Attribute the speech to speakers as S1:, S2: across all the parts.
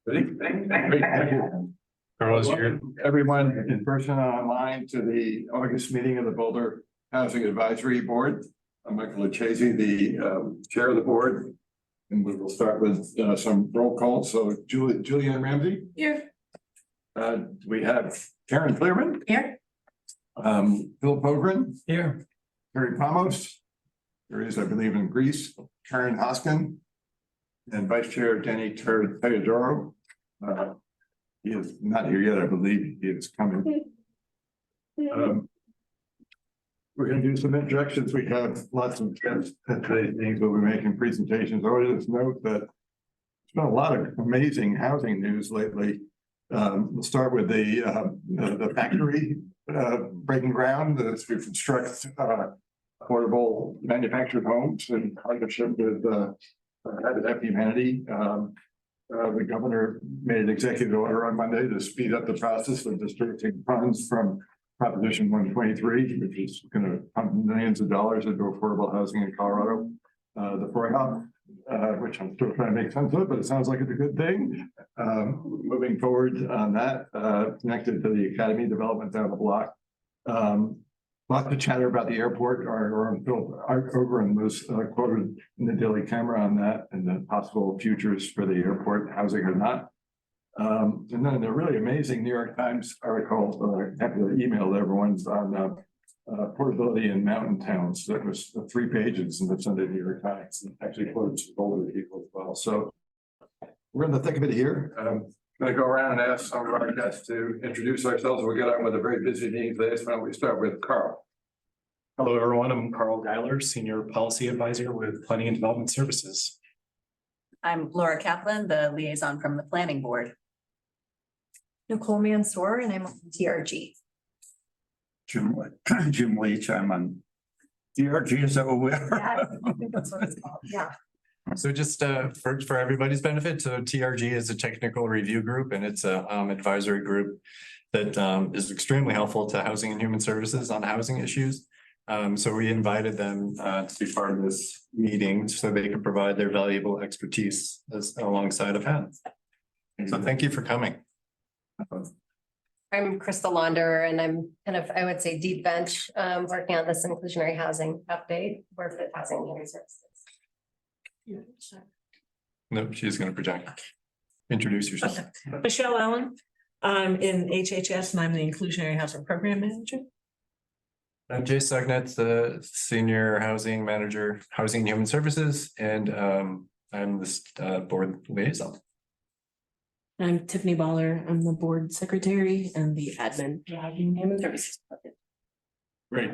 S1: Thank you.
S2: Carlos, you're
S1: Everyone in person and online to the August meeting of the Boulder Housing Advisory Board. I'm Michael Lucchese, the chair of the board. And we will start with some roll call. So Julianne Ramsey.
S3: Here.
S1: We have Karen Clearman.
S3: Here.
S1: Philip Ogren.
S2: here.
S1: Harry Pamos. There is, I believe, in Greece, Karen Hoskin. And Vice Chair Danny Teodoro. He is not here yet, I believe he is coming. We're gonna do some introductions. We have lots of guests at today's meetings. We'll be making presentations. I always just note that there's been a lot of amazing housing news lately. We'll start with the factory breaking ground as we construct affordable manufactured homes in partnership with Habitat for Humanity. The governor made an executive order on Monday to speed up the process of distributing funds from Proposition 123, which is going to pump millions of dollars into affordable housing in Colorado. The FOIA, which I'm still trying to make sense of, but it sounds like it's a good thing. Moving forward on that, connected to the academy development down the block. Lots of chatter about the airport. Our Phil Ogren was quoted in the Daily Camera on that and the possible futures for the airport, housing or not. And then the really amazing New York Times article, after the email to everyone's on portability in mountain towns. That was 3 pages in the Sunday New York Times, and actually quoted some older people as well. So we're in the thick of it here. I'm going to go around and ask some of our guests to introduce ourselves. We'll get on with a very busy meeting today. So why don't we start with Carl?
S2: Hello, everyone. I'm Carl Geiler, Senior Policy Advisor with Planning and Development Services.
S3: I'm Laura Kaplan, the liaison from the planning board.
S4: Nicole Mansour, and I'm on TRG.
S5: Jim Leach, I'm on TRG, is that what we are?
S4: Yeah, I think that's what it's called. Yeah.
S2: So just for everybody's benefit, so TRG is a technical review group, and it's a advisory group that is extremely helpful to Housing and Human Services on housing issues. So we invited them to be part of this meeting so they could provide their valuable expertise alongside of HAD. So thank you for coming.
S4: I'm Crystal Launder, and I'm kind of, I would say, deep bench, working on this inclusionary housing update, work with Housing and Human Services.
S2: No, she's going to project. Introduce yourself.
S6: Okay. Michelle Allen, I'm in HHS and I'm the Inclusionary Housing Program Manager.
S2: I'm Jay Sugnetz, the Senior Housing Manager, Housing and Human Services, and I'm this board liaison.
S6: I'm Tiffany Baller, I'm the Board Secretary and the Admin for Housing and Human Services.
S1: Great.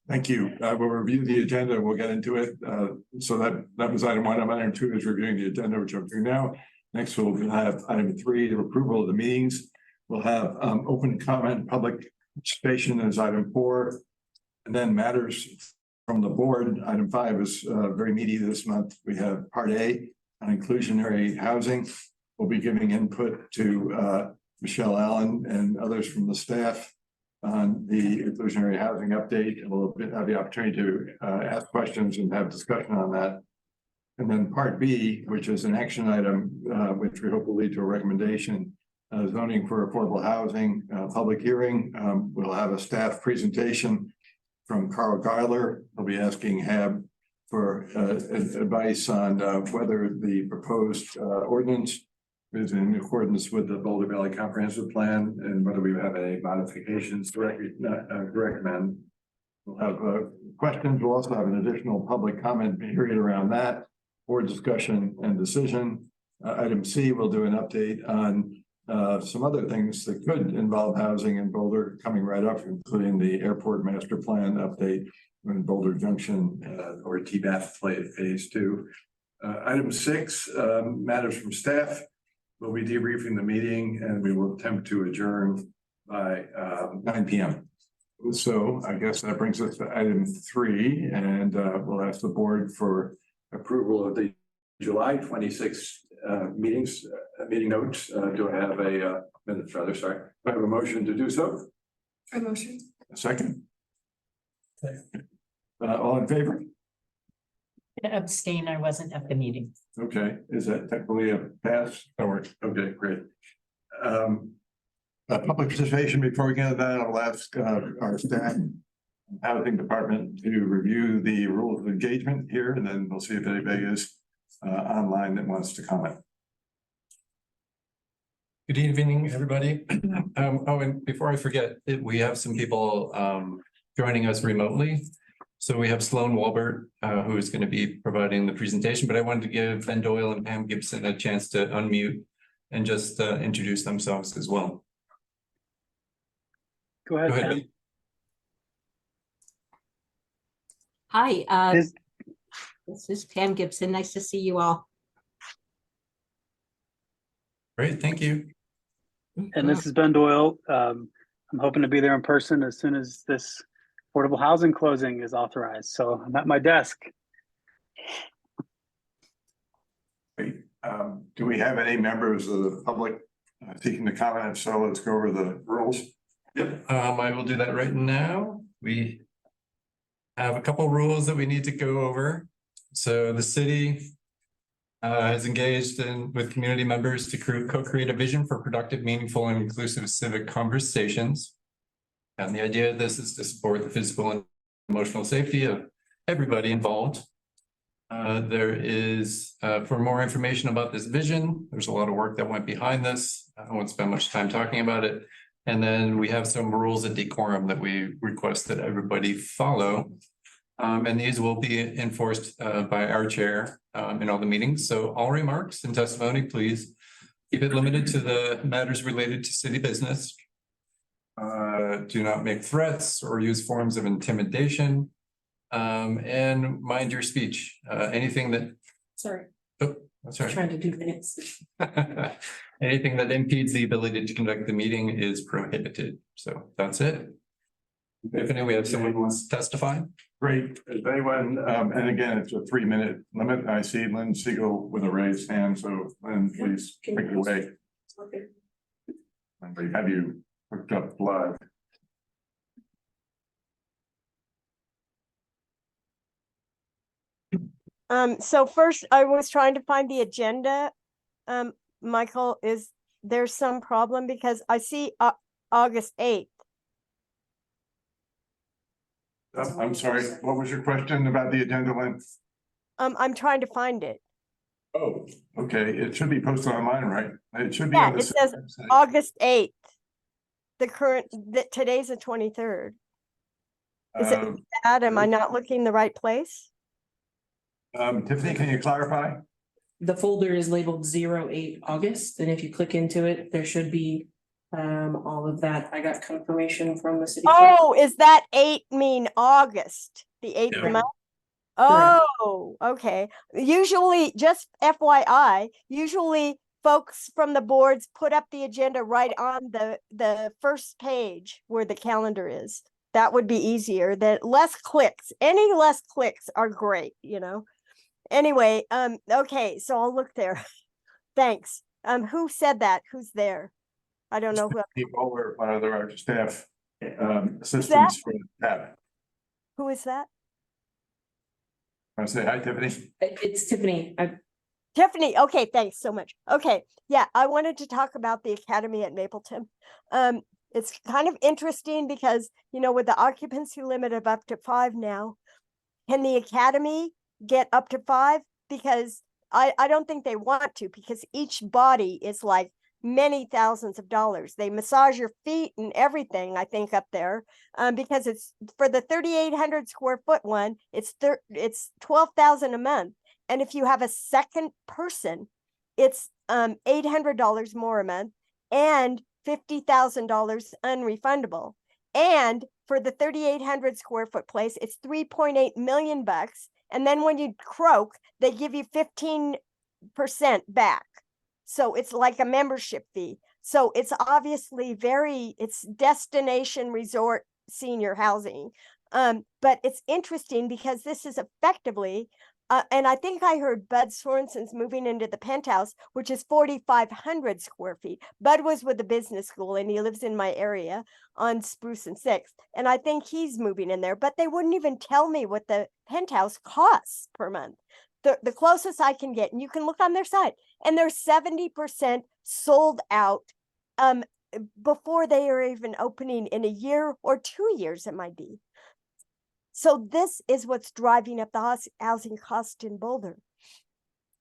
S1: Thank you. We'll review the agenda. We'll get into it. So that was item 1. Item 2 is reviewing the agenda, which I'm doing now. Next, we'll have item 3, the approval of the meetings. We'll have open comment, public participation as item 4, and then matters from the board. Item 5 is very meaty this month. We have part A on inclusionary housing. We'll be giving input to Michelle Allen and others from the staff on the inclusionary housing update, and we'll have the opportunity to ask questions and have discussion on that. And then part B, which is an action item, which we hope will lead to a recommendation, zoning for affordable housing, public hearing. We'll have a staff presentation from Carl Geiler. He'll be asking HAB for advice on whether the proposed ordinance is in accordance with the Boulder Valley Comprehensive Plan and whether we have any modifications to recommend. We'll have questions. We'll also have an additional public comment period around that for discussion and decision. Item C, we'll do an update on some other things that could involve housing in Boulder coming right up, including the airport master plan update in Boulder Junction or TBAF phase 2. Item 6, matters from staff. We'll be debriefing the meeting and we will attempt to adjourn by 9 p.m. So I guess that brings us to item 3, and we'll ask the board for approval of the July 26 meeting notes. Do I have a minutes rather? Sorry. Do I have a motion to do so?
S4: A motion.
S1: A second. All in favor?
S7: Abstain, I wasn't at the meeting.
S1: Okay, is that technically a pass? Or, okay, great. Public participation, before we get into that, I'll ask our staff, housing department to review the rules of engagement here, and then we'll see if anybody is online that wants to comment.
S2: Good evening, everybody. And before I forget, we have some people joining us remotely. So we have Sloan Walbert, who is going to be providing the presentation, but I wanted to give Ben Doyle and Pam Gibson a chance to unmute and just introduce themselves as well.
S8: Go ahead.
S2: Go ahead.
S8: Pam.
S7: Hi,
S8: Is-
S7: this is Pam Gibson. Nice to see you all.
S2: Great, thank you.
S8: And this is Ben Doyle. I'm hoping to be there in person as soon as this affordable housing closing is authorized. So I'm at my desk.
S1: Great. Do we have any members of the public seeking to comment? If so, let's go over the rules.
S2: Yep, I will do that right now. We have a couple rules that we need to go over. So the city has engaged with community members to co-create a vision for productive, meaningful, and inclusive civic conversations. And the idea of this is to support the physical and emotional safety of everybody involved. There is, for more information about this vision, there's a lot of work that went behind this. I won't spend much time talking about it. And then we have some rules of decorum that we request that everybody follow. And these will be enforced by our chair in all the meetings. So all remarks and testimony, please keep it limited to the matters related to city business. Do not make threats or use forms of intimidation. And mind your speech. Anything that,
S6: Sorry,
S2: oh, that's right.
S6: trying to do minutes.
S2: Anything that impedes the ability to conduct the meeting is prohibited. So that's it. Tiffany, we have someone who wants to testify.
S1: Great. If anyone, and again, it's a 3-minute limit. I see Lynn Siegel with a raised hand. So Lynn, please take it away. And we have you hooked up live.
S9: So first I was trying to find the agenda. Michael, is there some problem? Because I see August 8th.
S1: I'm sorry, what was your question about the agenda, Lynn?
S9: I'm trying to find it.
S1: Oh, okay, it should be posted online, right? It should be
S9: Yeah,
S1: on the
S9: it says
S1: website.
S9: August 8th. Today's the 23rd. Is it
S1: Um,
S9: bad? Am I not looking the right place?
S1: Tiffany, can you clarify?
S6: The folder is labeled 08 August, and if you click into it, there should be all of that. I got confirmation from the city. clerk.
S9: Oh, is that 8 mean August? The 8th
S2: Yeah.
S9: month?
S6: Correct.
S9: Oh, okay. Usually, just FYI, usually folks from the boards put up the agenda right on the first page where the calendar is. That would be easier. That less clicks, any less clicks are great, you know. Anyway, okay, so I'll look there. Thanks. Who said that? Who's there? I don't know who.
S1: People or one of our staff assistants for that.
S9: Who is that?
S1: Want to say hi, Tiffany?
S6: It's Tiffany.
S9: Tiffany, okay, thanks so much. Okay, yeah, I wanted to talk about the Academy at Mapleton. It's kind of interesting because, you know, with the occupancy limit of up to 5 now, can the Academy get up to 5? Because I don't think they want to, because each body is like many thousands of dollars. They massage your feet and everything, I think, up there, because it's for the 3,800 square foot one, it's $12,000 a month. And if you have a second person, it's $800 more a month and $50,000 unrefundable. And for the 3,800 square foot place, it's 3.8 million bucks. And then when you croak, they give you 15% back. So it's like a membership fee. So it's obviously it's destination resort senior housing. But it's interesting because this is effectively And I think I heard Bud Sorensen's moving into the penthouse, which is 4,500 square feet. Bud was with the business school and he lives in my area on Spruce and Sixth. And I think he's moving in there, but they wouldn't even tell me what the penthouse costs per month. The closest I can get, and you can look on their site, and they're 70% sold out before they are even opening in a year or 2 years, it might be. So this is what's driving up the housing cost in Boulder.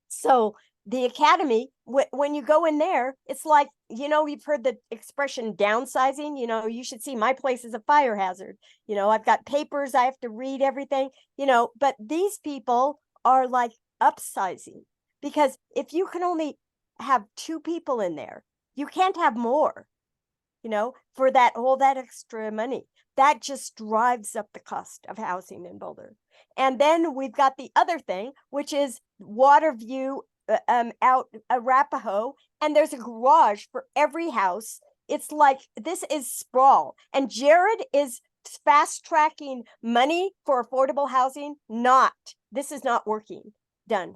S9: So the academy, when you go in there, it's like, you know, you've heard the expression downsizing, you know, you should see my place is a fire hazard. You know, I've got papers, I have to read everything, you know, but these people are like upsizing, because if you can only have 2 people in there, you can't have more, you know, for that all that extra money. That just drives up the cost of housing in Boulder. And then we've got the other thing, which is Waterview out Arapahoe, and there's a garage for every house. It's like, this is sprawl. And Jared is fast tracking money for affordable housing. This is not working. Done.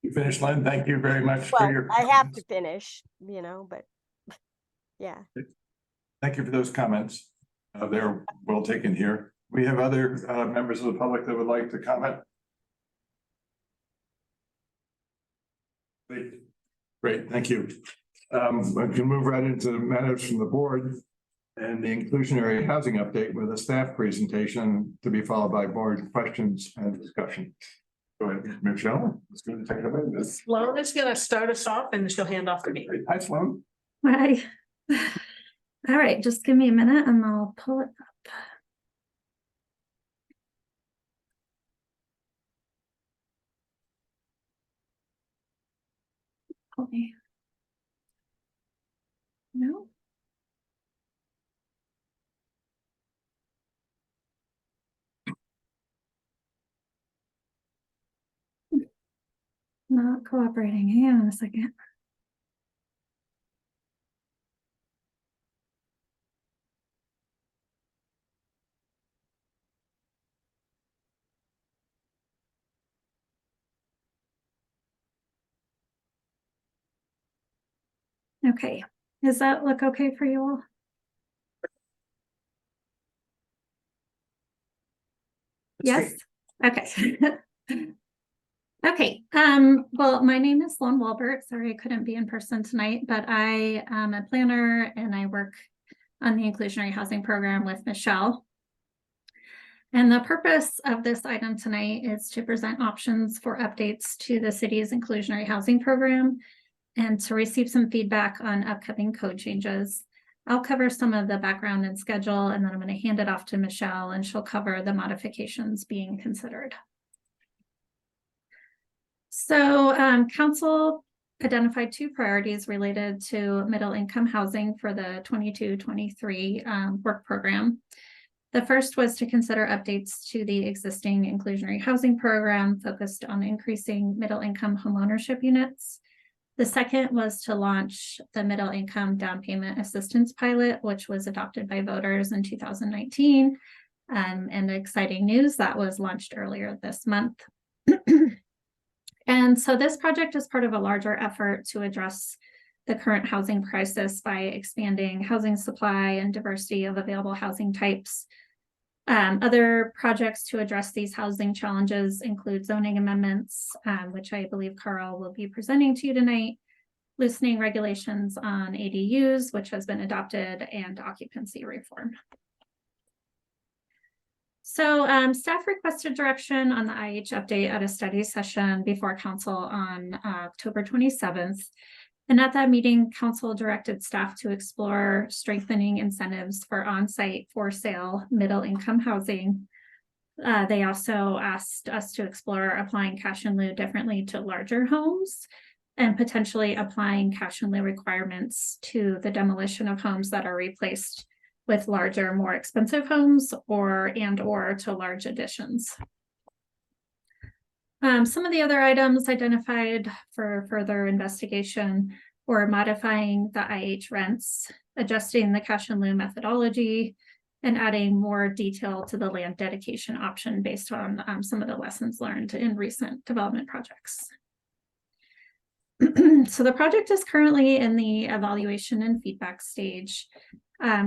S1: You finished, Lynn. Thank you very much for
S9: Well,
S1: your.
S9: I have to finish, you know, but yeah.
S1: Thank you for those comments. They're well taken here. We have other members of the public that would like to comment. Great, thank you. We can move right into matters from the board and the inclusionary housing update with a staff presentation to be followed by board questions and discussion. Go ahead, Michelle. Let's go and take it away.
S6: Sloan is gonna start us off and she'll hand off to me.
S1: Hi, Sloan.
S10: Hi. All right, just give me a minute and I'll pull it up. Okay. No. Not cooperating. Hang on a second. Okay, does that look okay for you all? Yes, okay. Okay, well, my name is Sloan Walbert. Sorry I couldn't be in person tonight, but I am a planner and I work on the inclusionary housing program with Michelle. And the purpose of this item tonight is to present options for updates to the city's inclusionary housing program and to receive some feedback on upcoming code changes. I'll cover some of the background and schedule, and then I'm going to hand it off to Michelle and she'll cover the modifications being considered. So council identified 2 priorities related to middle income housing for the 22-23 work program. The first was to consider updates to the existing inclusionary housing program focused on increasing middle income homeownership units. The second was to launch the middle income down payment assistance pilot, which was adopted by voters in 2019. And exciting news, that was launched earlier this month. And so this project is part of a larger effort to address the current housing crisis by expanding housing supply and diversity of available housing types. Other projects to address these housing challenges include zoning amendments, which I believe Carl will be presenting to you tonight, loosening regulations on ADUs, which has been adopted, and occupancy reform. So staff requested direction on the IH update at a study session before council on October 27th. And at that meeting, council directed staff to explore strengthening incentives for on-site for sale middle income housing. They also asked us to explore applying cash in lieu differently to larger homes and potentially applying cash in lieu requirements to the demolition of homes that are replaced with larger, more expensive homes or to large additions. Some of the other items identified for further investigation were modifying the IH rents, adjusting the cash in lieu methodology, and adding more detail to the land dedication option based on some of the lessons learned in recent development projects. So the project is currently in the evaluation and feedback stage.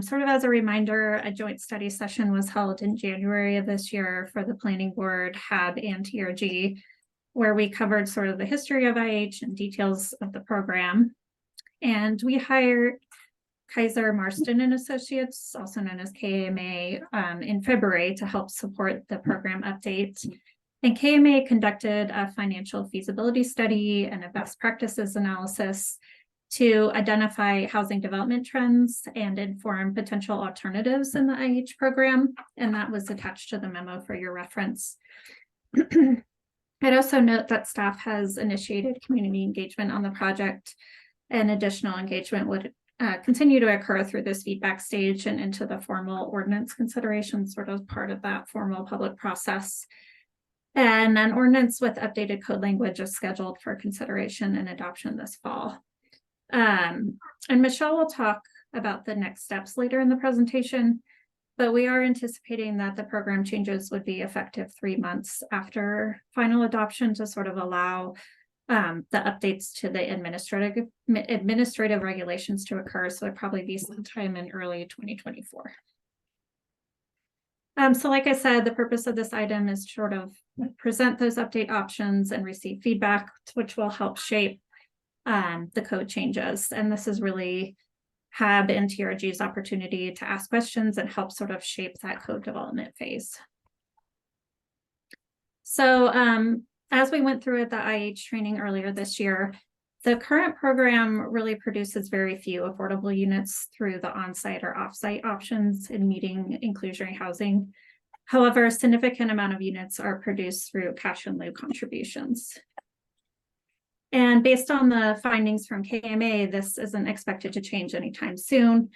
S10: Sort of as a reminder, a joint study session was held in January of this year for the Planning Board, HAB, and TRG, where we covered sort of the history of IH and details of the program. And we hired Kaiser Marston and Associates, also known as KMA, in February to help support the program update. And KMA conducted a financial feasibility study and a best practices analysis to identify housing development trends and inform potential alternatives in the IH program. And that was attached to the memo for your reference. I'd also note that staff has initiated community engagement on the project, and additional engagement would continue to occur through this feedback stage and into the formal ordinance consideration, sort of part of that formal public process. And an ordinance with updated code language is scheduled for consideration and adoption this fall. And Michelle will talk about the next steps later in the presentation, but we are anticipating that the program changes would be effective 3 months after final adoption to sort of allow the updates to the administrative regulations to occur. So it'd probably be sometime in early 2024. So like I said, the purpose of this item is sort of present those update options and receive feedback, which will help shape the code changes. And this is really HAB and TRG's opportunity to ask questions and help sort of shape that code development phase. So as we went through at the IH training earlier this year, the current program really produces very few affordable units through the on-site or off-site options in meeting inclusionary housing. However, a significant amount of units are produced through cash in lieu contributions. And based on the findings from KMA, this isn't expected to change anytime soon.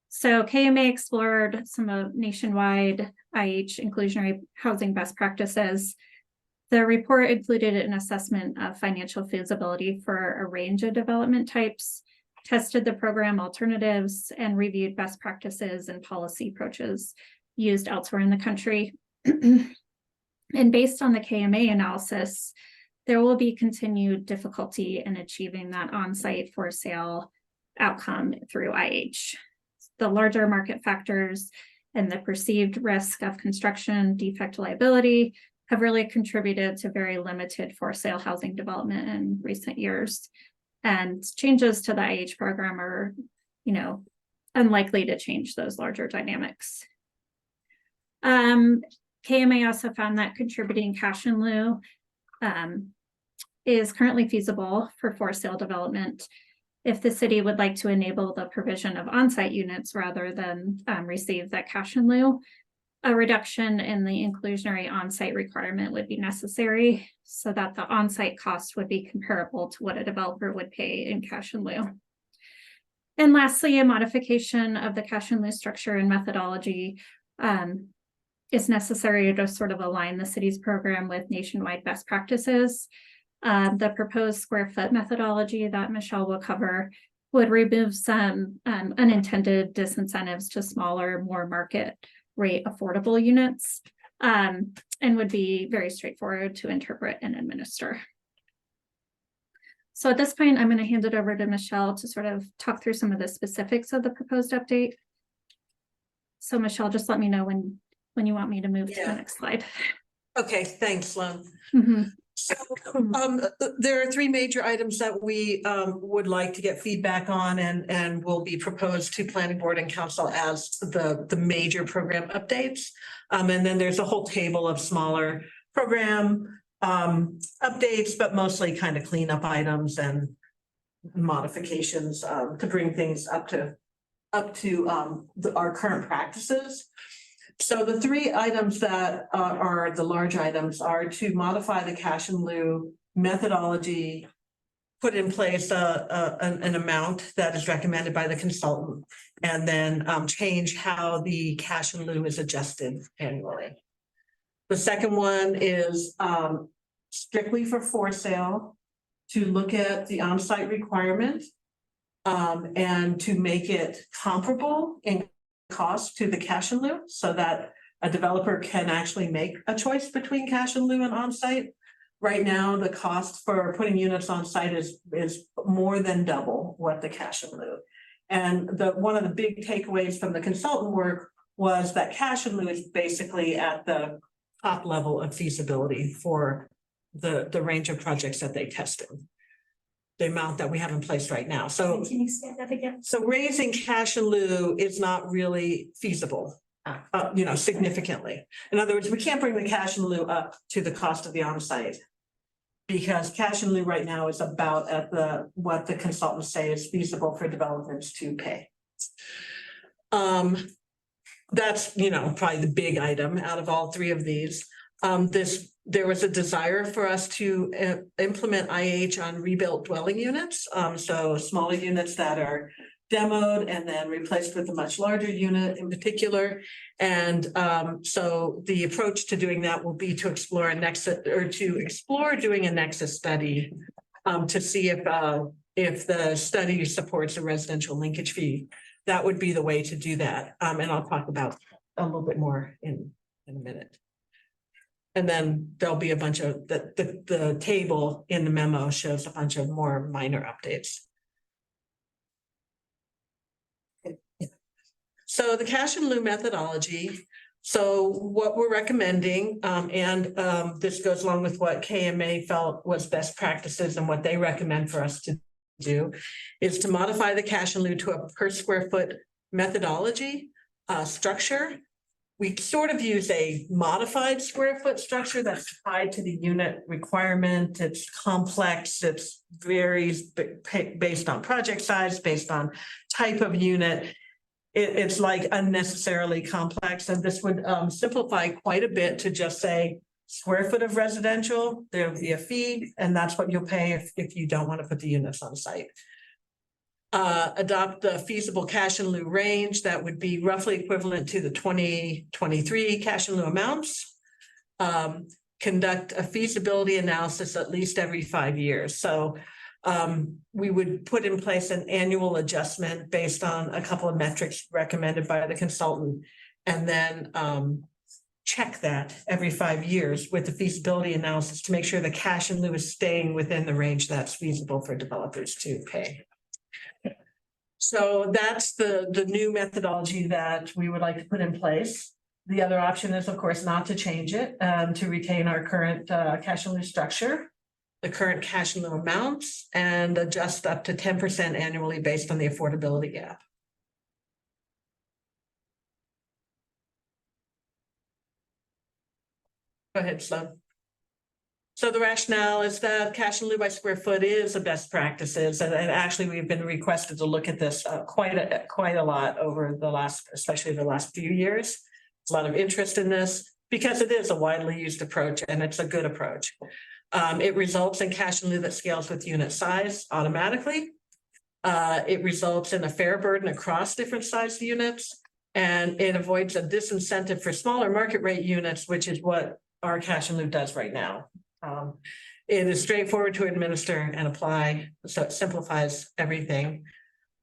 S10: So KMA explored some of nationwide IH inclusionary housing best practices. The report included an assessment of financial feasibility for a range of development types, tested the program alternatives, and reviewed best practices and policy approaches used elsewhere in the country. And based on the KMA analysis, there will be continued difficulty in achieving that on-site for sale outcome through IH. The larger market factors and the perceived risk of construction defect liability have really contributed to very limited for sale housing development in recent years. And changes to the IH program are, unlikely to change those larger dynamics. KMA also found that contributing cash in lieu is currently feasible for sale development if the city would like to enable the provision of on-site units rather than receive that cash in lieu. A reduction in the inclusionary on-site requirement would be necessary so that the on-site cost would be comparable to what a developer would pay in cash in lieu. And lastly, a modification of the cash in lieu structure and methodology is necessary to sort of align the city's program with nationwide best practices. The proposed square foot methodology that Michelle will cover would remove some unintended disincentives to smaller, more market rate affordable units, and would be very straightforward to interpret and administer. So at this point, I'm going to hand it over to Michelle to sort of talk through some of the specifics of the proposed update. So Michelle, just let me know when you want me to move to the next slide.
S11: Okay, thanks, Sloan.
S10: Mm-hmm.
S11: So there are 3 major items that we would like to get feedback on and will be proposed to planning board and council as the major program updates. And then there's a whole table of smaller program updates, but mostly kind of cleanup items and modifications to bring things up to our current practices. So the 3 items that are the large items are to modify the cash in lieu methodology, put in place an amount that is recommended by the consultant, and then change how the cash in lieu is adjusted annually. The second one is strictly for sale, to look at the on-site requirement and to make it comparable in cost to the cash in lieu so that a developer can actually make a choice between cash in lieu and on-site. Right now, the cost for putting units on site is more than double what the cash in lieu. And one of the big takeaways from the consultant work was that cash in lieu is basically at the top level of feasibility for the range of projects that they tested. The amount that we have in place right now. So
S10: Can you say that again?
S11: so raising cash in lieu is not really feasible, significantly. In other words, we can't bring the cash in lieu up to the cost of the on-site. Because cash in lieu right now is about at what the consultants say is feasible for developers to pay. That's, probably the big item out of all three of these. There was a desire for us to implement IH on rebuilt dwelling units. So smaller units that are demoed and then replaced with a much larger unit in particular. And so the approach to doing that will be to explore doing a nexus study to see if the study supports a residential linkage fee. That would be the way to do that. And I'll talk about a little bit more in a minute. And then there'll be a bunch of the table in the memo shows a bunch of more minor updates. So the cash in lieu methodology. So what we're recommending, this goes along with what KMA felt was best practices and what they recommend for us to do, is to modify the cash in lieu to a per square foot methodology structure. We sort of use a modified square foot structure that's tied to the unit requirement. It's complex, it varies based on project size, based on type of unit. It's like unnecessarily complex, and this would simplify quite a bit to just say square foot of residential, there'll be a fee, and that's what you'll pay if you don't want to put the units on site. Adopt the feasible cash in lieu range that would be roughly equivalent to the 2023 cash in lieu amounts. Conduct a feasibility analysis at least every 5 years. So we would put in place an annual adjustment based on a couple of metrics recommended by the consultant, and then check that every 5 years with the feasibility analysis to make sure the cash in lieu is staying within the range that's feasible for developers to pay. So that's the new methodology that we would like to put in place. The other option is, of course, not to change it, to retain our current cash in lieu structure, the current cash in lieu amounts, and adjust up to 10% annually based on the affordability gap. Go ahead, Sloan. So the rationale is that cash in lieu by square foot is the best practices, and actually we've been requested to look at this quite a lot over especially the last few years. A lot of interest in this because it is a widely used approach and it's a good approach. It results in cash in lieu that scales with unit size automatically. It results in a fair burden across different size units, and it avoids a disincentive for smaller market rate units, which is what our cash in lieu does right now. It is straightforward to administer and apply, so it simplifies everything.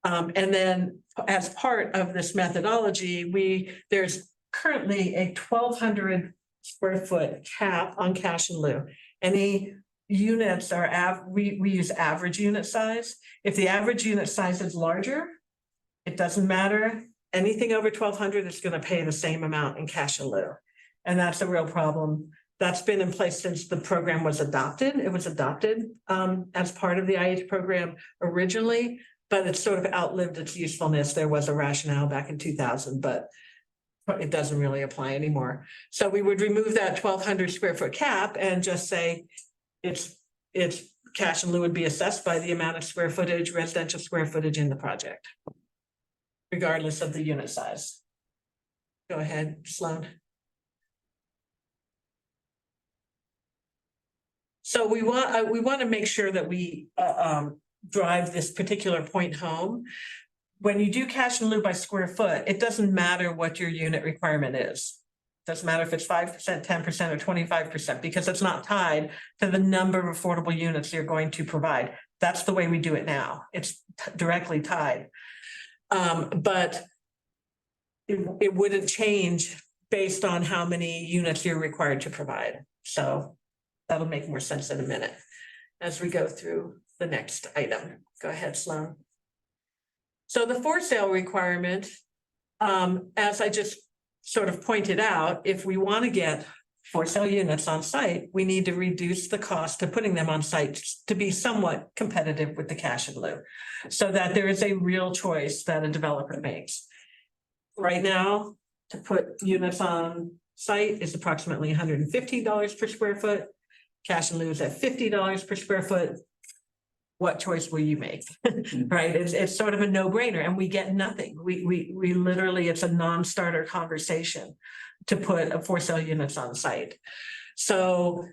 S11: And then as part of this methodology, there's currently a 1,200 square foot cap on cash in lieu. Any units are we use average unit size. If the average unit size is larger, it doesn't matter. Anything over 1,200 is going to pay the same amount in cash in lieu. And that's a real problem. That's been in place since the program was adopted. It was adopted as part of the IH program originally, but it's sort of outlived its usefulness. There was a rationale back in 2000, but it doesn't really apply anymore. So we would remove that 1,200 square foot cap and just say it's cash in lieu would be assessed by the amount of square footage, residential square footage in the project, regardless of the unit size. Go ahead, Sloan. So we want to make sure that we drive this particular point home. When you do cash in lieu by square foot, it doesn't matter what your unit requirement is. Doesn't matter if it's 5%, 10%, or 25%, because it's not tied to the number of affordable units you're going to provide. That's the way we do it now. It's directly tied. But it wouldn't change based on how many units you're required to provide. So that'll make more sense in a minute as we go through the next item. Go ahead, Sloan. So the for sale requirement, as I just sort of pointed out, if we want to get for sale units on site, we need to reduce the cost of putting them on site to be somewhat competitive with the cash in lieu, so that there is a real choice that a developer makes. Right now, to put units on site is approximately $115 per square foot. Cash in lieu is at $50 per square foot. What choice will you make? Right? It's sort of a no-brainer, and we get nothing. We literally, it's a non-starter conversation to put a for sale units on site. So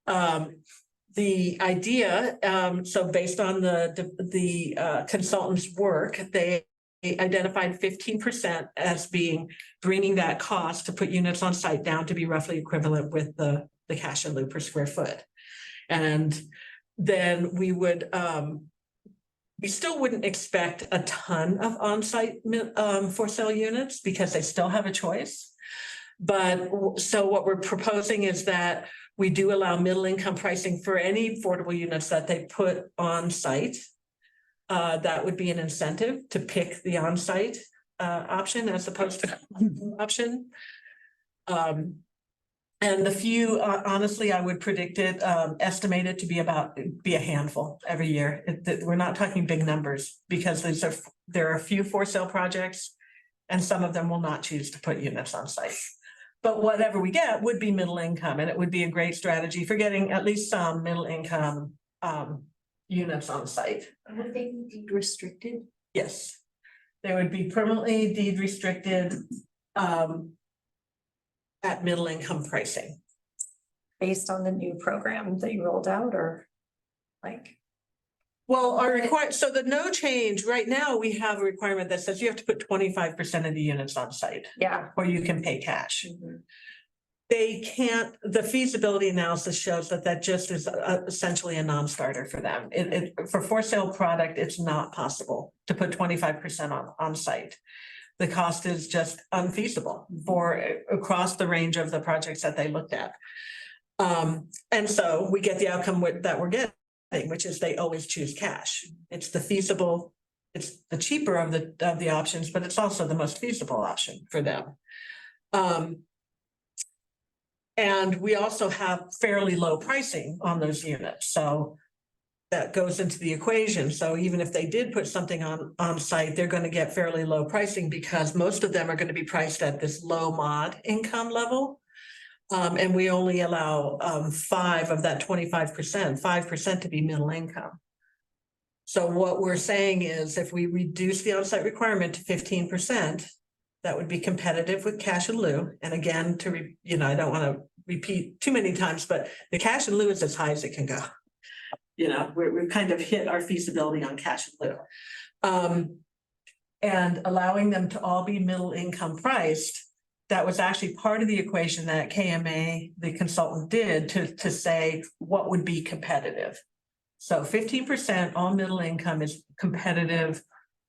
S11: the idea, so based on the consultant's work, they identified 15% as being bringing that cost to put units on site down to be roughly equivalent with the cash in lieu per square foot. And then we would, we still wouldn't expect a ton of on-site for sale units because they still have a choice. But so what we're proposing is that we do allow middle income pricing for any affordable units that they put on site. That would be an incentive to pick the on-site option as opposed to option. And the few, honestly, I would predict it, estimate it to be a handful every year. We're not talking big numbers because there are a few for sale projects and some of them will not choose to put units on site. But whatever we get would be middle income, and it would be a great strategy for getting at least some middle income units on site.
S3: Would they be deed restricted?
S11: Yes, they would be permanently deed restricted at middle income pricing.
S4: Based on the new program that you rolled out, or like?
S11: Well, so the no change, right now, we have a requirement that says you have to put 25% of the units on site.
S4: Yeah.
S11: Or you can pay cash.
S4: Mm-hmm.
S11: They can't, the feasibility analysis shows that just is essentially a non-starter for them. For sale product, it's not possible to put 25% on site. The cost is just unfeasible for across the range of the projects that they looked at. And so we get the outcome that we're getting, which is they always choose cash. It's the feasible, it's the cheaper of the options, but it's also the most feasible option for them. And we also have fairly low pricing on those units. So that goes into the equation. So even if they did put something on site, they're going to get fairly low pricing because most of them are going to be priced at this low mod income level. And we only allow 5 of that 25%, 5% to be middle income. So what we're saying is if we reduce the on-site requirement to 15%, that would be competitive with cash in lieu. And again, I don't want to repeat too many times, but the cash in lieu is as high as it can go. We've kind of hit our feasibility on cash in lieu. And allowing them to all be middle income priced, that was actually part of the equation that KMA, the consultant, did to say what would be competitive. So 15% all middle income is competitive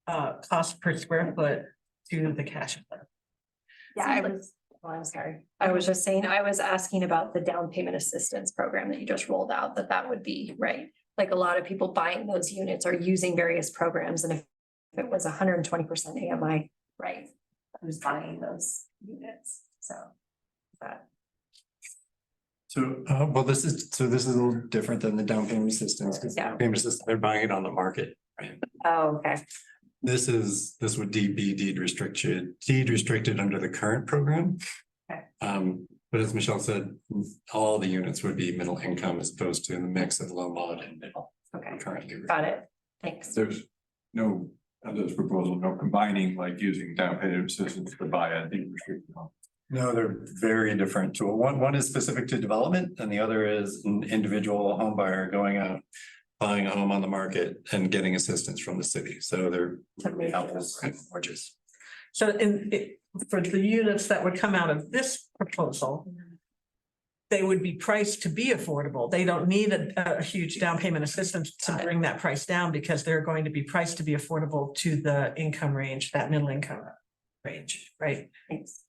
S11: cost per square foot to the cash in lieu.
S4: Yeah, I'm sorry. I was just saying, I was asking about the down payment assistance program that you just rolled out, that would be right. Like a lot of people buying those units are using various programs, and if it was 120% AMI, right, who's buying those units? So that.
S2: So, well, this is a little different than the down payment assistance, because
S4: Yeah.
S2: down payment assistance, they're buying it on the market, right?
S4: Oh, okay.
S2: This would be deed restricted under the current program.
S4: Okay.
S2: But as Michelle said, all the units would be middle income as opposed to the mix of low mod and middle.
S4: Okay,
S2: Currently.
S4: got it. Thanks.
S1: There's no, under this proposal, no combining like using down payment assistance to buy a deed restricted home.
S2: No, they're very different tool. One is specific to development and the other is an individual home buyer going out, buying a home on the market and getting assistance from the city. So they're really apples and oranges.
S11: So for the units that would come out of this proposal, they would be priced to be affordable. They don't need a huge down payment assistance to bring that price down because they're going to be priced to be affordable to the income range, that middle income. range, right?
S3: Thanks.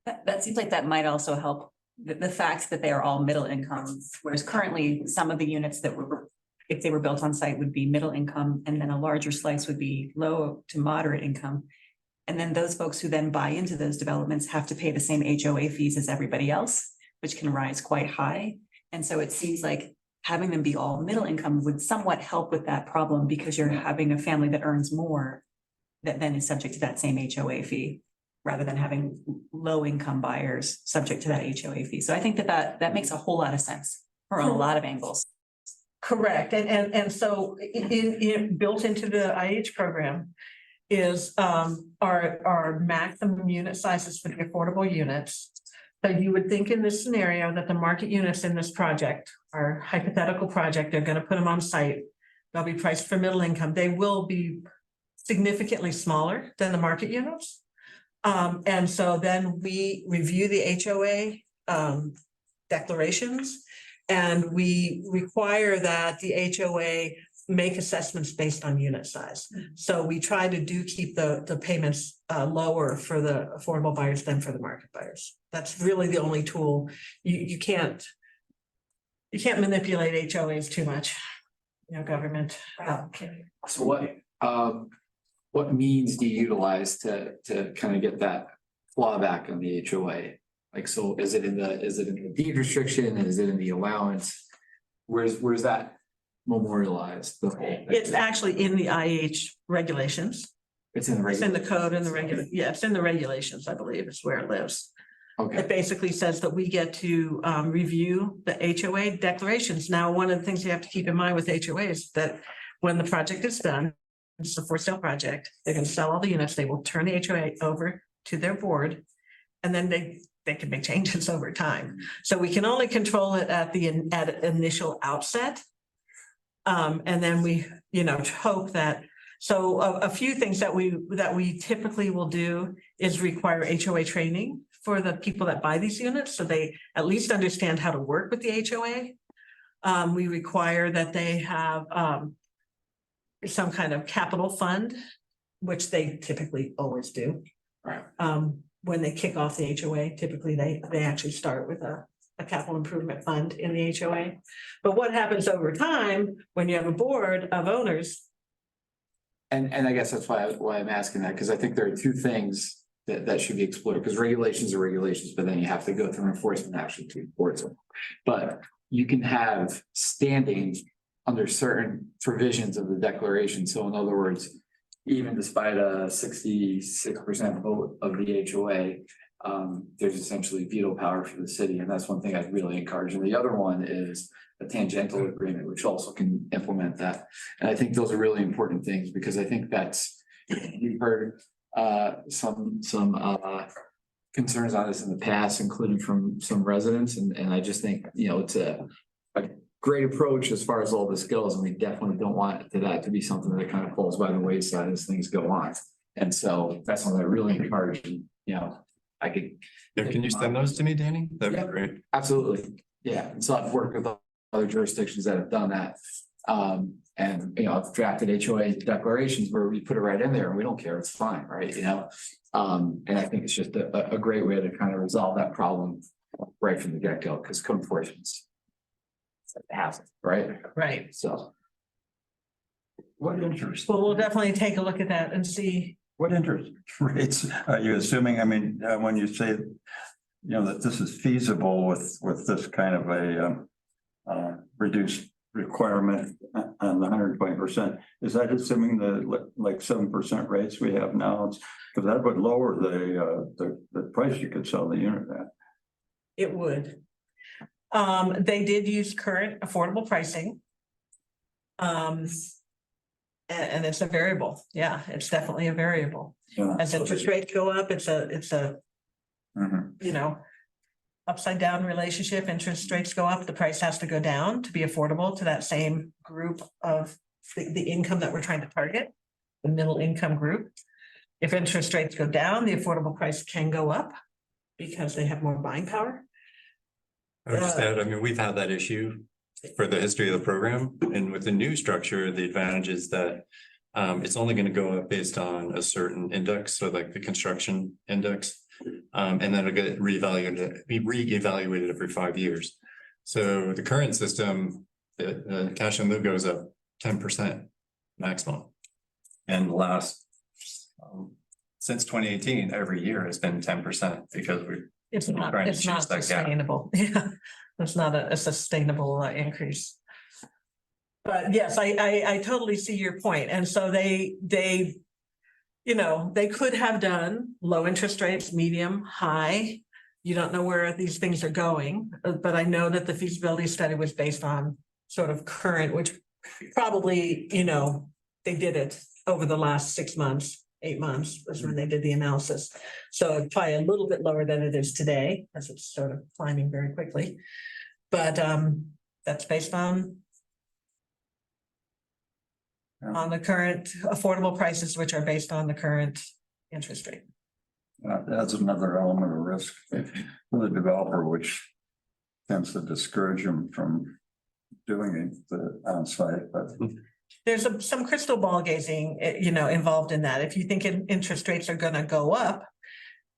S3: That seems like that might also help the fact that they are all middle income, whereas currently some of the units that were, if they were built on site, would be middle income, and then a larger slice would be low to moderate income. And then those folks who then buy into those developments have to pay the same HOA fees as everybody else, which can rise quite high. And so it seems like having them be all middle income would somewhat help with that problem, because you're having a family that earns more that then is subject to that same HOA fee, rather than having low income buyers subject to that HOA fee. So I think that makes a whole lot of sense from a lot of angles.
S11: Correct, and so built into the IH program is our maximum unit sizes for the affordable units. So you would think in this scenario that the market units in this project, our hypothetical project, they're gonna put them on site. They'll be priced for middle income. They will be significantly smaller than the market units. And so then we review the HOA declarations, and we require that the HOA make assessments based on unit size. So we try to keep the payments lower for the affordable buyers than for the market buyers. That's really the only tool. You can't manipulate HOAs too much, government.
S12: So what means do you utilize to kind of get that clawback on the HOA? Like, so is it in the deed restriction? Is it in the allowance? Where's that memorialized?
S11: It's actually in the IH regulations.
S12: It's in the
S11: It's in the code and it's in the regulations, I believe, is where it lives.
S12: Okay.
S11: It basically says that we get to review the HOA declarations. Now, one of the things you have to keep in mind with HOA is that when the project is done, it's a for sale project, they're gonna sell all the units, they will turn the HOA over to their board, and then they can make changes over time. So we can only control it at initial outset. And then we, hope that, so a few things that we typically will do is require HOA training for the people that buy these units, so they at least understand how to work with the HOA. We require that they have some kind of capital fund, which they typically always do.
S12: Right.
S11: When they kick off the HOA, typically they actually start with a capital improvement fund in the HOA. But what happens over time when you have a board of owners?
S12: And I guess that's why I'm asking that, because I think there are two things that should be explored, because regulations are regulations, but then you have to go through enforcement action to enforce them. But you can have standing under certain provisions of the declaration. So in other words, even despite a 66% vote of the HOA, there's essentially veto power for the city, and that's one thing I'd really encourage. And the other one is a tangential agreement, which also can implement that. And I think those are really important things, because I think that's, we've heard some concerns on this in the past, including from some residents, and I just think, it's a great approach as far as all this goes, and we definitely don't want that to be something that kind of falls by the wayside as things go on. And so that's something I really encourage, and, I could.
S2: Yeah, can you send those to me, Danny? That'd be great.
S12: Absolutely. Yeah. And so I've worked with other jurisdictions that have done that. And, I've drafted HOA declarations where we put it right in there and we don't care. It's fine. Right. And I think it's just a great way to kind of resolve that problem right from the get go, because code enforcement's hassle, right?
S11: Right.
S12: So.
S5: What interest?
S11: Well, we'll definitely take a look at that and see.
S5: What interest rates are you assuming? I mean, when you say, that this is feasible with this kind of a reduced requirement on the 120%, is that assuming the like 7% rates we have now? Because that would lower the price you could sell the unit at.
S11: It would. They did use current affordable pricing. And it's a variable. Yeah, it's definitely a variable.
S5: Yeah.
S11: As interest rates go up, it's a upside down relationship. Interest rates go up, the price has to go down to be affordable to that same group of the income that we're trying to target, the middle income group. If interest rates go down, the affordable price can go up because they have more buying power.
S2: I would just add, we've had that issue for the history of the program, and with the new structure, the advantage is that It's only gonna go up based on a certain index, so like the construction index. And then it'll get reevaluated every 5 years. So the current system, the cash in lieu goes up 10% maximum. And the last, since 2018, every year has been 10% because we're
S11: It's
S2: trying
S11: not
S2: to change that gap.
S11: sustainable. Yeah, it's not a sustainable increase. But yes, I totally see your point. And so they, you know, they could have done low interest rates, medium, high. You don't know where these things are going, but I know that the feasibility study was based on sort of current, which probably, you know, they did it over the last 6 months, 8 months was when they did the analysis. So it's probably a little bit lower than it is today, as it's sort of climbing very quickly. But that's based on the current affordable prices, which are based on the current interest rate.
S5: That's another element of risk for the developer, which tends to discourage them from doing it the onsite, but.
S11: There's some crystal ball gazing, you know, involved in that. If you think interest rates are gonna go up,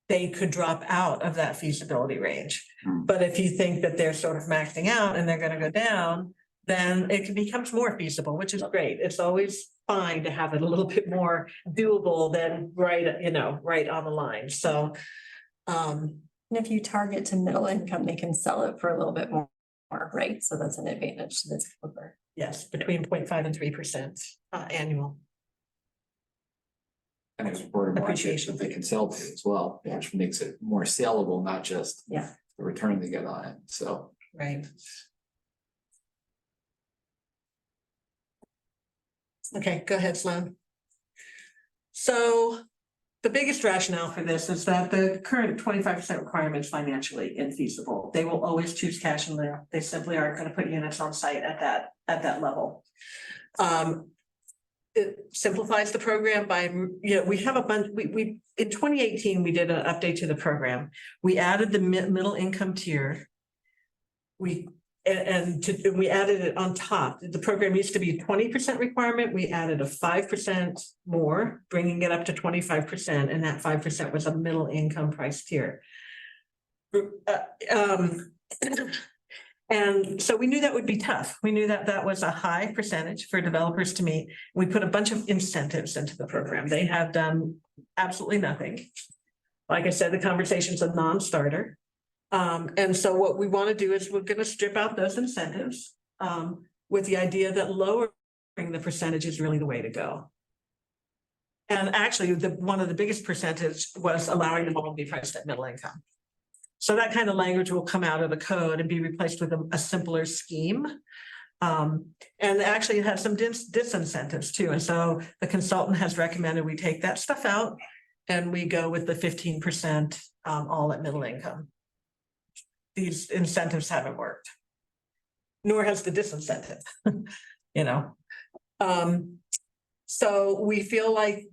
S11: they could drop out of that feasibility range. But if you think that they're sort of maxing out and they're gonna go down, then it becomes more feasible, which is great. It's always fine to have it a little bit more doable than right, you know, right on the line. So,
S4: And if you target to middle income, they can sell it for a little bit more, right? So that's an advantage to the developer.
S11: yes, between 0.5 and 3% annual.
S12: And there's a broader market
S11: Appreciation.
S12: that they can sell to as well, which makes it more sellable, not just
S4: Yeah.
S12: the return they get on it, so.
S11: Right. Okay, go ahead, Sloan. So the biggest rationale for this is that the current 25% requirement is financially infeasible. They will always choose cash in lieu. They simply aren't going to put units on site at that level. It simplifies the program by, you know, we have a bunch, we in 2018, we did an update to the program. We added the middle income tier. We added it on top. The program used to be 20% requirement. We added a 5% more, bringing it up to 25%, and that 5% was a middle income price tier. And so we knew that would be tough. We knew that that was a high percentage for developers to meet. We put a bunch of incentives into the program. They have done absolutely nothing. Like I said, the conversation's a non-starter. And so what we want to do is we're going to strip out those incentives with the idea that lowering the percentage is really the way to go. And actually, one of the biggest percentage was allowing them all to be priced at middle income. So that kind of language will come out of the code and be replaced with a simpler scheme. And actually it has some disincentives too. And so the consultant has recommended we take that stuff out and we go with the 15% all at middle income. These incentives haven't worked, nor has the disincentive, you know. So we feel like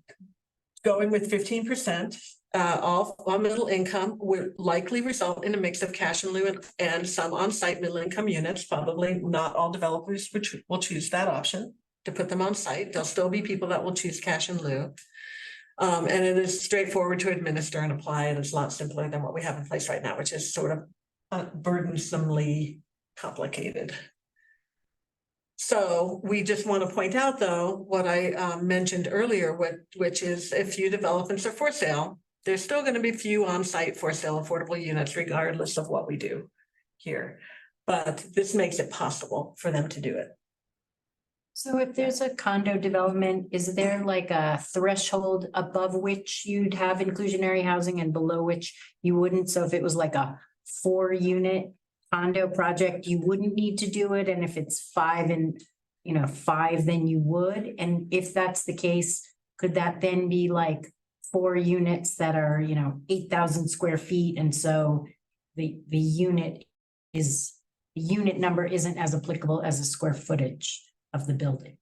S11: going with 15% all on middle income would likely result in a mix of cash in lieu and some on-site middle income units. Probably not all developers which will choose that option to put them on site. There'll still be people that will choose cash in lieu. And it is straightforward to administer and apply, and it's a lot simpler than what we have in place right now, which is sort of burdensomely complicated. So we just want to point out, though, what I mentioned earlier, which is if few developments are for sale, there's still going to be few on-site for sale affordable units, regardless of what we do here. But this makes it possible for them to do it.
S7: So if there's a condo development, is there like a threshold above which you'd have inclusionary housing and below which you wouldn't? So if it was like a 4-unit condo project, you wouldn't need to do it. And if it's 5, then you would. And if that's the case, could that then be like 4 units that are, 8,000 square feet? And so the unit number isn't as applicable as the square footage of the building.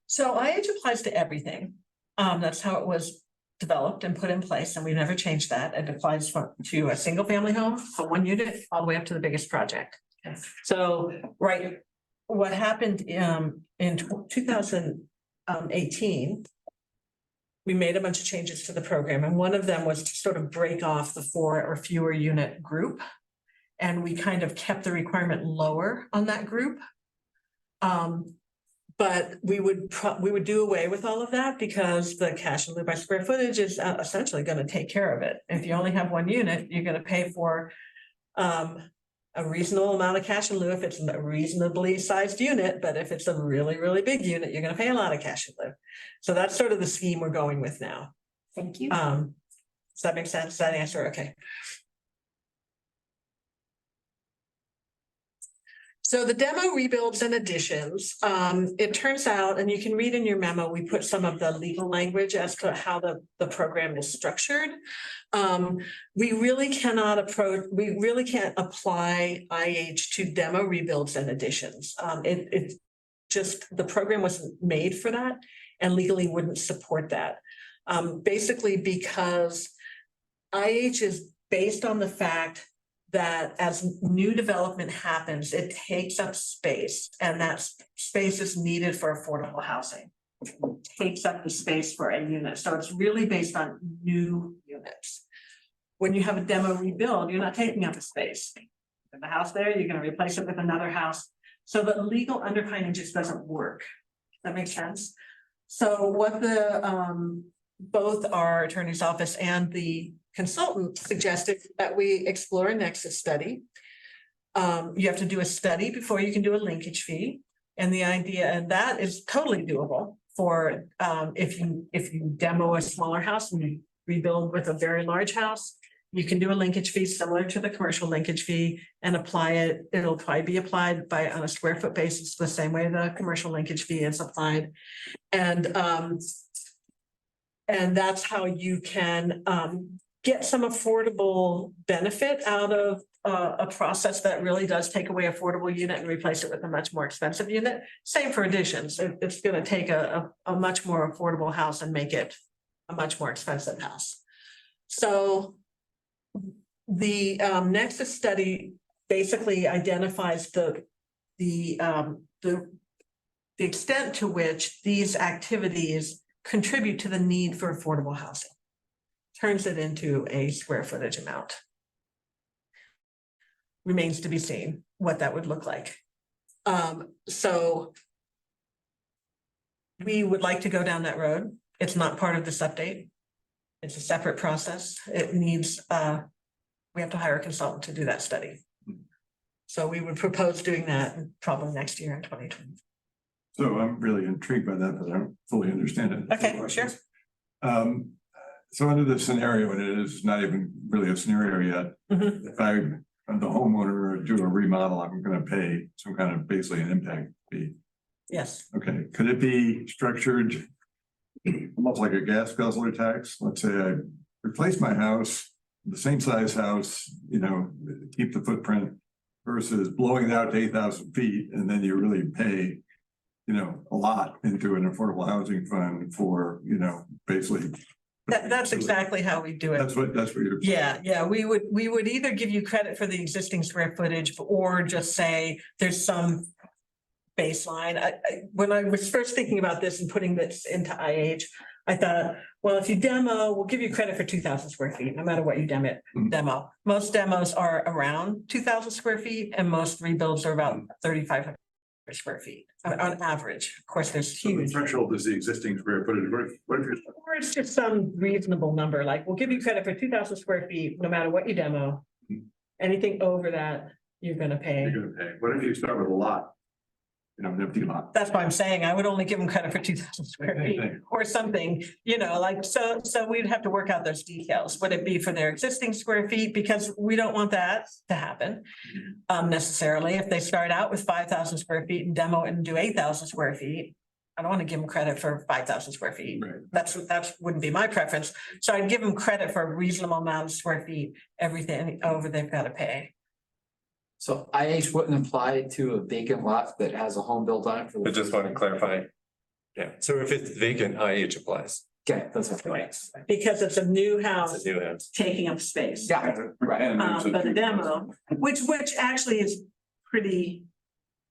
S11: So IH applies to everything. That's how it was developed and put in place, and we've never changed that. It applies to a single family home, a 1 unit, all the way up to the biggest project. So, right, what happened in 2000, 18. We made a bunch of changes to the program, and one of them was to sort of break off the 4 or fewer unit group. And we kind of kept the requirement lower on that group. But we would do away with all of that because the cash in lieu by square footage is essentially going to take care of it. If you only have 1 unit, you're going to pay for a reasonable amount of cash in lieu if it's a reasonably sized unit, but if it's a really, really big unit, you're going to pay a lot of cash in lieu. So that's sort of the scheme we're going with now.
S7: Thank you.
S11: Does that make sense? Does that answer? Okay. So the demo rebuilds and additions, it turns out, and you can read in your memo, we put some of the legal language as to how the program is structured. We really can't apply IH to demo rebuilds and additions. It just, the program wasn't made for that and legally wouldn't support that. Basically because IH is based on the fact that as new development happens, it takes up space, and that space is needed for affordable housing. It takes up the space for a unit. So it's really based on new units. When you have a demo rebuild, you're not taking up a space. In the house there, you're going to replace it with another house. So the legal underpinning just doesn't work. Does that make sense? So what the both our attorney's office and the consultant suggested that we explore a nexus study. You have to do a study before you can do a linkage fee. And the idea, and that is totally doable for if you demo a smaller house and you rebuild with a very large house, you can do a linkage fee similar to the commercial linkage fee and apply it. It'll probably be applied on a square foot basis the same way the commercial linkage fee is applied. And that's how you can get some affordable benefit out of a process that really does take away affordable unit and replace it with a much more expensive unit. Same for additions. It's going to take a much more affordable house and make it a much more expensive house. So the Nexus study basically identifies the extent to which these activities contribute to the need for affordable housing. Turns it into a square footage amount. Remains to be seen what that would look like. So we would like to go down that road. It's not part of this update. It's a separate process. It needs, we have to hire a consultant to do that study. So we would propose doing that probably next year in 2020.
S1: So I'm really intrigued by that, but I don't fully understand it.
S11: Okay, sure.
S1: So under this scenario, and it is not even really a scenario yet, if I'm the homeowner do a remodel, I'm gonna pay some kind of basically an impact fee.
S11: Yes.
S1: Okay, could it be structured almost like a gas guzzler tax? Let's say I replace my house, the same size house, you know, keep the footprint versus blowing it out to 8,000 feet, and then you really pay, you know, a lot into an affordable housing fund for, you know, basically.
S11: That's exactly how we do it.
S1: That's what you're.
S11: Yeah, we would either give you credit for the existing square footage or just say there's some baseline. When I was first thinking about this and putting this into IH, I thought, well, if you demo, we'll give you credit for 2,000 square feet, no matter what you demo. Most demos are around 2,000 square feet and most rebuilds are about 3,500 square feet on average. Of course, there's huge.
S1: Threshold is the existing square footage. What if you're?
S11: Or it's just some reasonable number, like we'll give you credit for 2,000 square feet, no matter what you demo. Anything over that, you're gonna pay.
S1: You're gonna pay. What if you start with a lot? You know, an empty lot.
S11: That's why I'm saying I would only give them credit for 2,000 square feet or something, you know, like, so we'd have to work out those details. Would it be for their existing square feet? Because we don't want that to happen necessarily. If they start out with 5,000 square feet and demo and do 8,000 square feet, I don't want to give them credit for 5,000 square feet.
S1: Right.
S11: That wouldn't be my preference. So I'd give them credit for a reasonable amount of square feet, everything over they've got to pay.
S12: So IH wouldn't apply to a vacant lot that has a home built on it.
S2: I just want to clarify. Yeah, so if it's vacant, IH applies.
S12: Okay, that's what I meant.
S11: Because it's a new house
S2: It's a new house.
S11: taking up space.
S12: Yeah, right.
S11: But a demo, which actually is pretty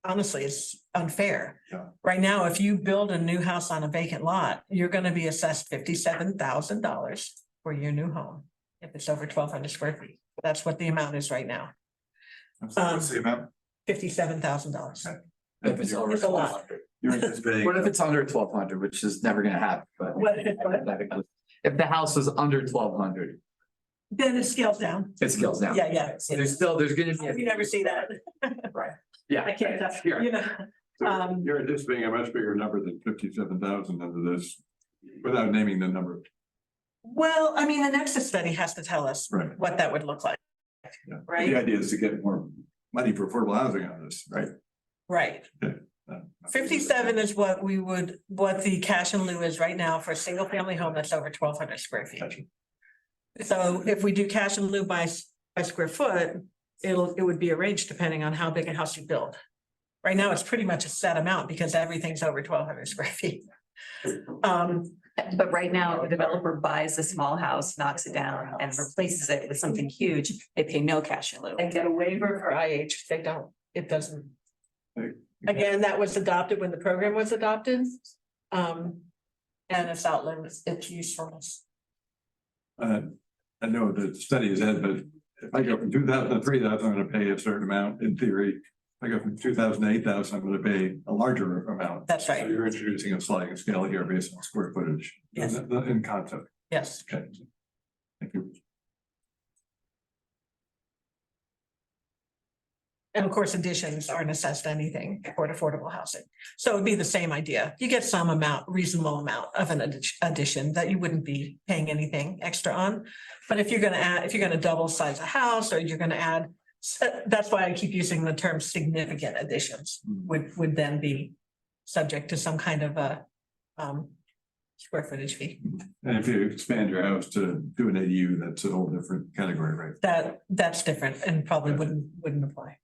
S11: honestly, it's unfair.
S1: Yeah.
S11: Right now, if you build a new house on a vacant lot, you're gonna be assessed $57,000 for your new home. If it's over 1,200 square feet, that's what the amount is right now,
S1: What's the amount?
S11: $57,000.
S12: If it's over
S11: It's a lot.
S12: 1,200.
S5: You're anticipating.
S12: What if it's under 1,200, which is never gonna happen, but.
S11: What?
S12: If the house was under 1,200,
S11: Then it scales down.
S12: it scales down.
S11: Yeah.
S12: So there's gonna be.
S11: You never see that.
S12: Right, yeah.
S11: I can't,
S12: Yeah.
S11: you know.
S1: So you're anticipating a much bigger number than 57,000 under this, without naming the number.
S11: Well, I mean, the Nexus study has to tell us
S1: Right.
S11: what that would look like.
S1: Yeah.
S11: Right.
S1: The idea is to get more money for affordable housing on this, right?
S11: Right. 57 is what the cash in lieu is right now for a single family home that's over 1,200 square feet. So if we do cash in lieu by square foot, it would be a range depending on how big a house you build. Right now, it's pretty much a set amount because everything's over 1,200 square feet.
S3: But right now, a developer buys a small house, knocks it down and replaces it with something huge, they pay no cash in lieu.
S11: And get a waiver for IH, they don't, it doesn't. Again, that was adopted when the program was adopted. And it's outlived its usefulness.
S1: I know the study is ahead, but if I go from 2,000 to 3,000, I'm gonna pay a certain amount in theory. If I go from 2,000 to 8,000, I'm gonna pay a larger amount.
S11: That's
S1: So
S11: right.
S1: you're introducing a sliding scale here based on square footage.
S11: Yes.
S1: In concept.
S11: Yes.
S1: Okay. Thank you.
S11: And of course, additions aren't assessed anything for affordable housing. So it'd be the same idea. You get some amount, reasonable amount of an addition that you wouldn't be paying anything extra on. But if you're gonna double size a house or you're gonna add, that's why I keep using the term significant additions would then be subject to some kind of a square footage fee.
S1: And if you expand your house to do an ADU, that's a whole different category, right?
S11: That's different and probably wouldn't apply.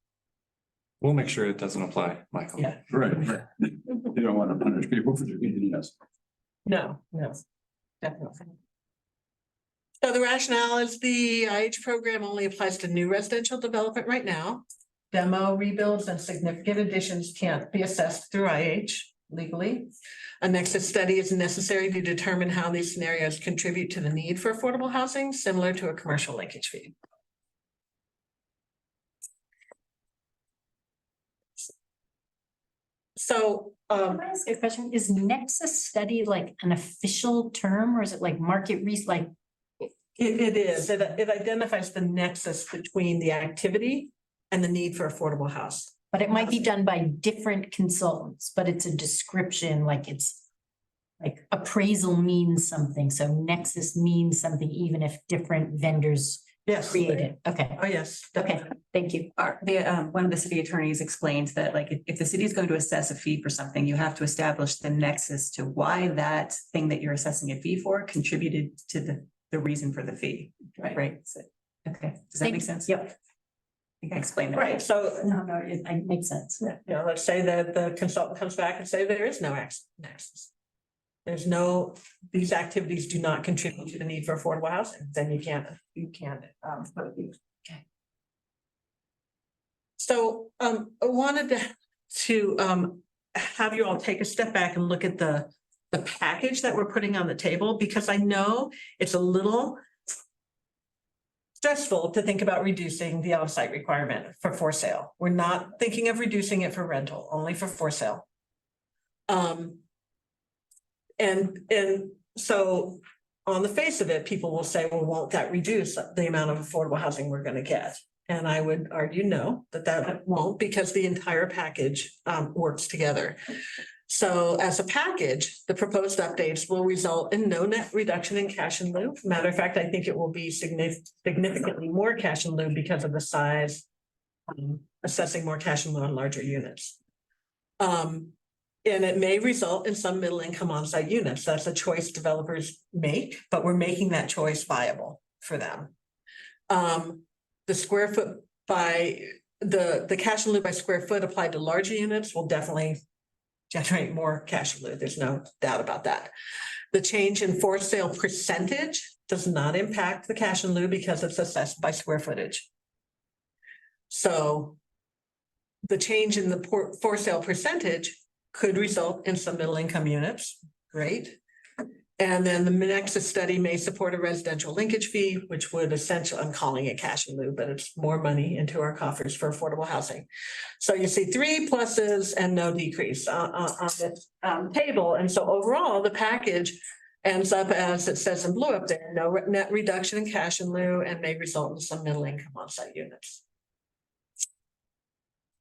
S2: We'll make sure it doesn't apply, Michael.
S11: Yeah.
S1: Right. You don't want to punish people for doing ADUs.
S11: No, definitely. So the rationale is the IH program only applies to new residential development right now. Demo, rebuilds, and significant additions can't be assessed through IH legally. A Nexus study is necessary to determine how these scenarios contribute to the need for affordable housing, similar to a commercial linkage fee. So,
S7: Can I ask a question? Is Nexus study like an official term or is it like market research, like?
S11: it is, it identifies the nexus between the activity and the need for affordable house.
S7: But it might be done by different consultants, but it's a description, like it's. Like appraisal means something, so Nexus means something, even if different vendors
S11: Yes.
S7: create it. Okay,
S11: Oh, yes.
S7: okay, thank you.
S3: One of the city attorneys explained that like if the city is going to assess a fee for something, you have to establish the nexus to why that thing that you're assessing a fee for contributed to the reason for the fee. Right? So,
S7: Okay.
S3: does that make sense?
S7: Yep.
S3: I think I explained that.
S11: Right, so,
S7: No, it makes sense.
S11: let's say that the consultant comes back and say there is no nexus. There's no, these activities do not contribute to the need for affordable housing, then you can't. Put a fee.
S7: Okay.
S11: So, I wanted to have you all take a step back and look at the package that we're putting on the table, because I know it's a little stressful to think about reducing the on-site requirement for sale. We're not thinking of reducing it for rental, only for sale. And so on the face of it, people will say, well, won't that reduce the amount of affordable housing we're gonna get? And I would argue no, that won't, because the entire package works together. So as a package, the proposed updates will result in no net reduction in cash in lieu. Matter of fact, I think it will be significantly more cash in lieu because of the size, assessing more cash in lieu on larger units. And it may result in some middle income on-site units. That's a choice developers make, but we're making that choice viable for them. The square foot by the cash in lieu by square foot applied to larger units will definitely generate more cash in lieu. There's no doubt about that. The change in for sale percentage does not impact the cash in lieu because it's assessed by square footage. So the change in the for sale percentage could result in some middle income units, great. And then the Nexus study may support a residential linkage fee, which would essentially, I'm calling it cash in lieu, but it's more money into our coffers for affordable housing. So you see 3 pluses and no decrease on this table. And so overall, the package ends up as it says in blue up there, no net reduction in cash in lieu and may result in some middle income on-site units.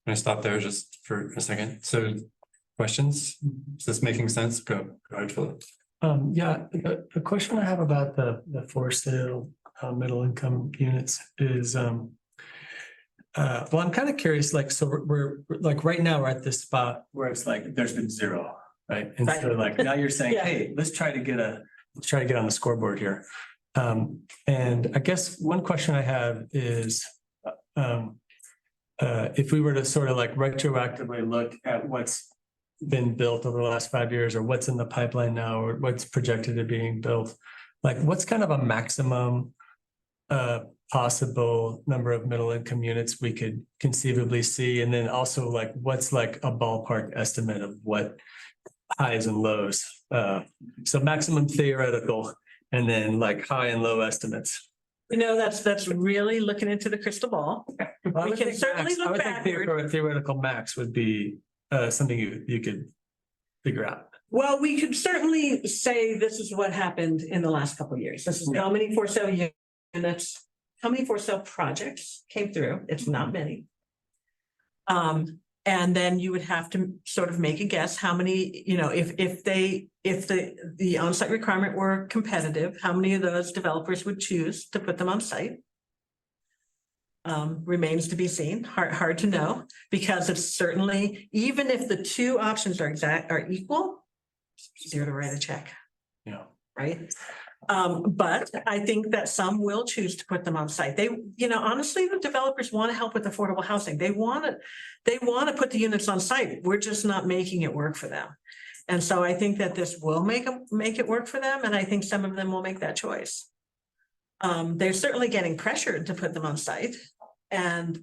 S2: Can I stop there just for a second? So questions? Is this making sense? Go ahead, Philip.
S13: Yeah, the question I have about the for sale middle income units is well, I'm kind of curious, like, so we're like right now we're at this spot where it's like there's been 0, right? And so like now you're saying,
S11: Yeah.
S13: hey, let's try to get on the scoreboard here. And I guess one question I have is if we were to sort of like retroactively look at what's been built over the last 5 years, or what's in the pipeline now, or what's projected to being built, like what's kind of a maximum possible number of middle income units we could conceivably see? And then also like what's like a ballpark estimate of what highs and lows? So maximum theoretical and then like high and low estimates.
S11: You know, that's really looking into the crystal ball.
S13: I would
S11: can
S13: think
S11: certainly
S13: max- I
S11: look
S13: would think
S11: backward.
S13: theoretical max would be something you could figure out.
S11: Well, we could certainly say this is what happened in the last couple of years. This is how many for sale units, how many for sale projects came through. It's not many. And then you would have to sort of make a guess how many, you know, if the on-site requirement were competitive, how many of those developers would choose to put them on site? Remains to be seen, hard to know, because it's certainly, even if the two options are equal, it's easier to write a check.
S13: Yeah.
S11: Right? But I think that some will choose to put them on site. They, you know, honestly, the developers want to help with affordable housing. They want to put the units on site. We're just not making it work for them. And so I think that this will make it work for them. And I think some of them will make that choice. They're certainly getting pressured to put them on site. And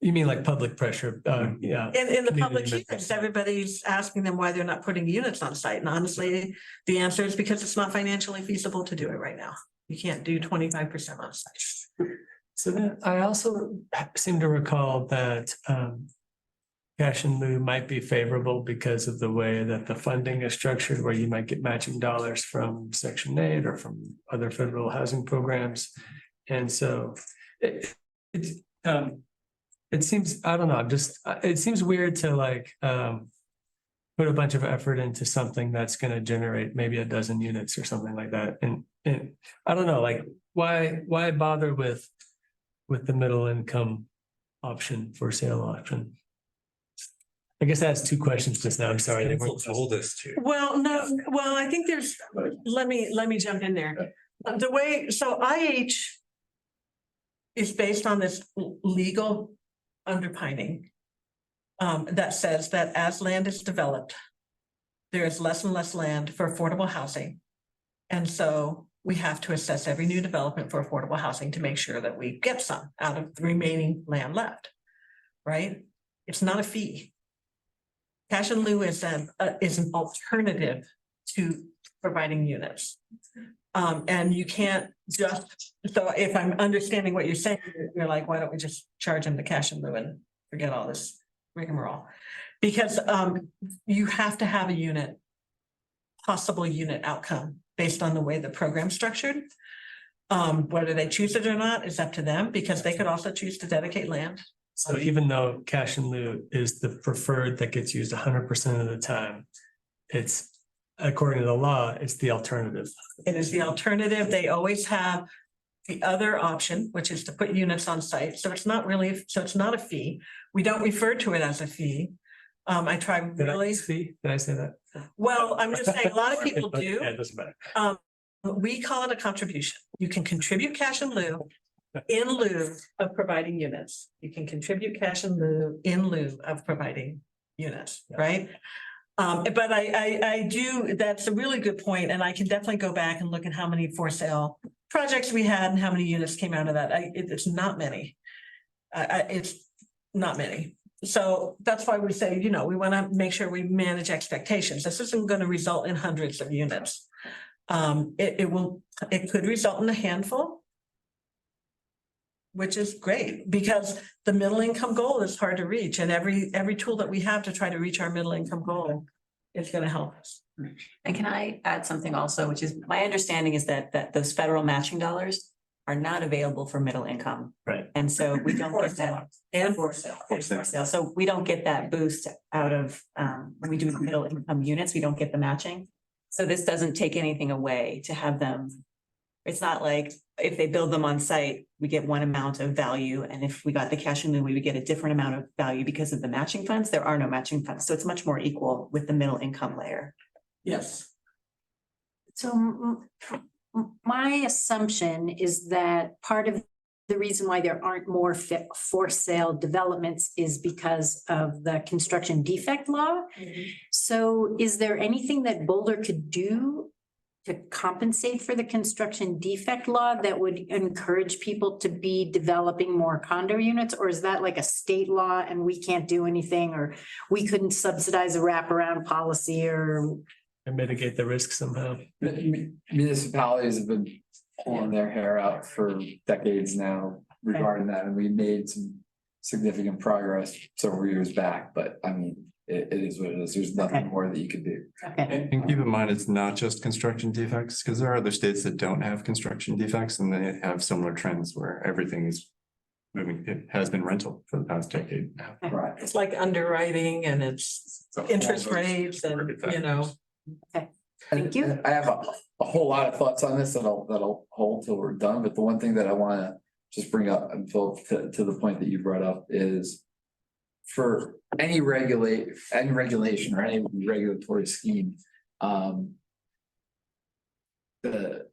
S13: You mean like public pressure? Yeah.
S11: in the public
S13: Community
S11: hearings, everybody's asking them why they're not putting units on site. And honestly, the answer is because it's not financially feasible to do it right now. You can't do 25% on site.
S13: So then I also seem to recall that cash in lieu might be favorable because of the way that the funding is structured, where you might get matching dollars from Section 8 or from other federal housing programs. And so it seems, I don't know, it seems weird to like put a bunch of effort into something that's going to generate maybe a dozen units or something like that. And I don't know, like why bother with the middle income option, for sale option? I guess that's 2 questions just now. I'm sorry. They weren't
S2: Hold this to.
S11: Well, no, well, I think there's, let me jump in there. The way, so IH is based on this legal underpinning that says that as land is developed, there is less and less land for affordable housing. And so we have to assess every new development for affordable housing to make sure that we get some out of the remaining land left, right? It's not a fee. Cash in lieu is an alternative to providing units. And you can't just, so if I'm understanding what you're saying, you're like, why don't we just charge them the cash in lieu and forget all this rigmarole? Because you have to have a unit, possible unit outcome based on the way the program's structured. Whether they choose it or not is up to them, because they could also choose to dedicate land.
S13: So even though cash in lieu is the preferred that gets used 100% of the time, it's, according to the law, it's the alternative.
S11: It is the alternative. They always have the other option, which is to put units on site. So it's not really, so it's not a fee. We don't refer to it as a fee. I try really.
S13: Did I say that?
S11: Well, I'm just saying, a lot of people
S13: Okay,
S11: do.
S13: it doesn't matter.
S11: We call it a contribution. You can contribute cash in lieu of providing units. You can contribute cash in lieu of providing units, right? But I do, that's a really good point, and I can definitely go back and look at how many for sale projects we had and how many units came out of that. It's not many. It's not many. So that's why we say, you know, we want to make sure we manage expectations. This isn't going to result in hundreds of units. It could result in a handful. Which is great, because the middle income goal is hard to reach, and every tool that we have to try to reach our middle income goal is gonna help us.
S3: And can I add something also, which is my understanding is that those federal matching dollars are not available for middle income.
S13: Right.
S3: And so we don't get that.
S11: And for sale.
S3: For sale. So we don't get that boost out of, when we do middle income units, we don't get the matching. So this doesn't take anything away to have them. It's not like if they build them on site, we get one amount of value. And if we got the cash in lieu, we would get a different amount of value because of the matching funds. There are no matching funds. So it's much more equal with the middle income layer.
S11: Yes.
S7: So my assumption is that part of the reason why there aren't more for sale developments is because of the construction defect law. So is there anything that Boulder could do to compensate for the construction defect law that would encourage people to be developing more condo units? Or is that like a state law and we can't do anything, or we couldn't subsidize a wraparound policy or?
S13: And mitigate the risk somehow.
S12: Municipalities have been pulling their hair out for decades now regarding that, and we made some significant progress several years back, but I mean, it is what it is. There's nothing more that you could do.
S7: Okay.
S2: And keep in mind, it's not just construction defects, because there are other states that don't have construction defects and they have similar trends where everything is moving. It has been rental for the past decade now.
S12: Right.
S11: It's like underwriting and it's interest rates and, you know.
S7: Thank you.
S12: And I have a whole lot of thoughts on this that'll hold till we're done, but the one thing that I wanna just bring up and Phil, to the point that you brought up is for any regulation or any regulatory scheme, the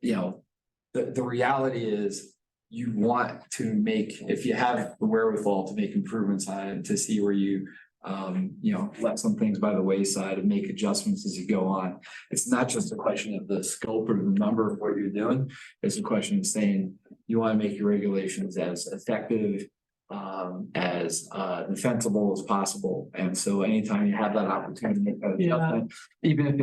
S12: reality is you want to make, if you have the wherewithal to make improvements on it, to see where you let some things by the wayside and make adjustments as you go on. It's not just a question of the scope or the number of what you're doing. It's a question of saying you want to make your regulations as effective, as defensible as possible. And so anytime you have that opportunity to make that adjustment, even if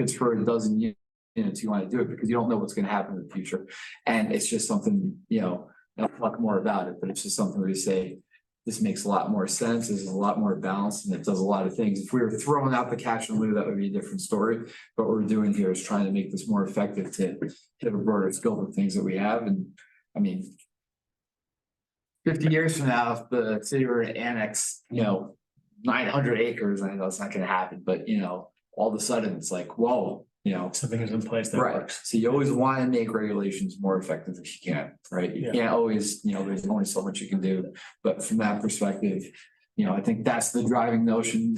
S12: it's for a dozen units, you want to do it because you don't know what's going to happen in the future. And it's just something, I'll talk more about it, but it's just something where you say, this makes a lot more sense. This is a lot more balanced and it does a lot of things. If we were throwing out the cash in lieu, that would be a different story. But what we're doing here is trying to make this more effective to hit a broader scope of things that we have. And I mean, 50 years from now, if the city were to annex, 900 acres, I know it's not going to happen, but all of a sudden it's like, whoa,
S13: Something is in place that
S12: right.
S13: works.
S12: So you always want to make regulations more effective if you can, right? You can't always, there's only so much you can do. But from that perspective, I think that's the driving notion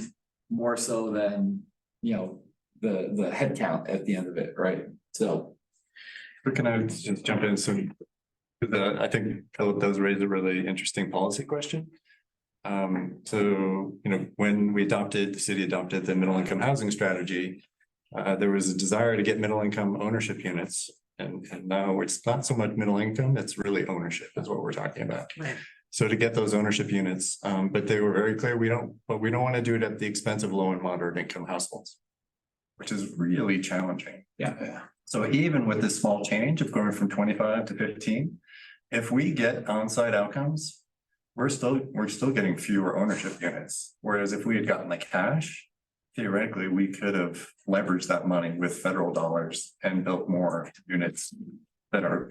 S12: more so than, the head count at the end of it, right? So.
S2: But can I just jump in? So I think Philip does raise a really interesting policy question. When the city adopted the middle income housing strategy, there was a desire to get middle income ownership units. And now it's not so much middle income, it's really ownership is what we're talking about.
S11: Right.
S2: So to get those ownership units, but they were very clear, we don't want to do it at the expense of low and moderate income households, which is really challenging.
S5: Yeah.
S2: So even with this small change of going from 25 to 15, if we get on-site outcomes, we're still getting fewer ownership units. Whereas if we had gotten the cash, theoretically, we could have leveraged that money with federal dollars and built more units that are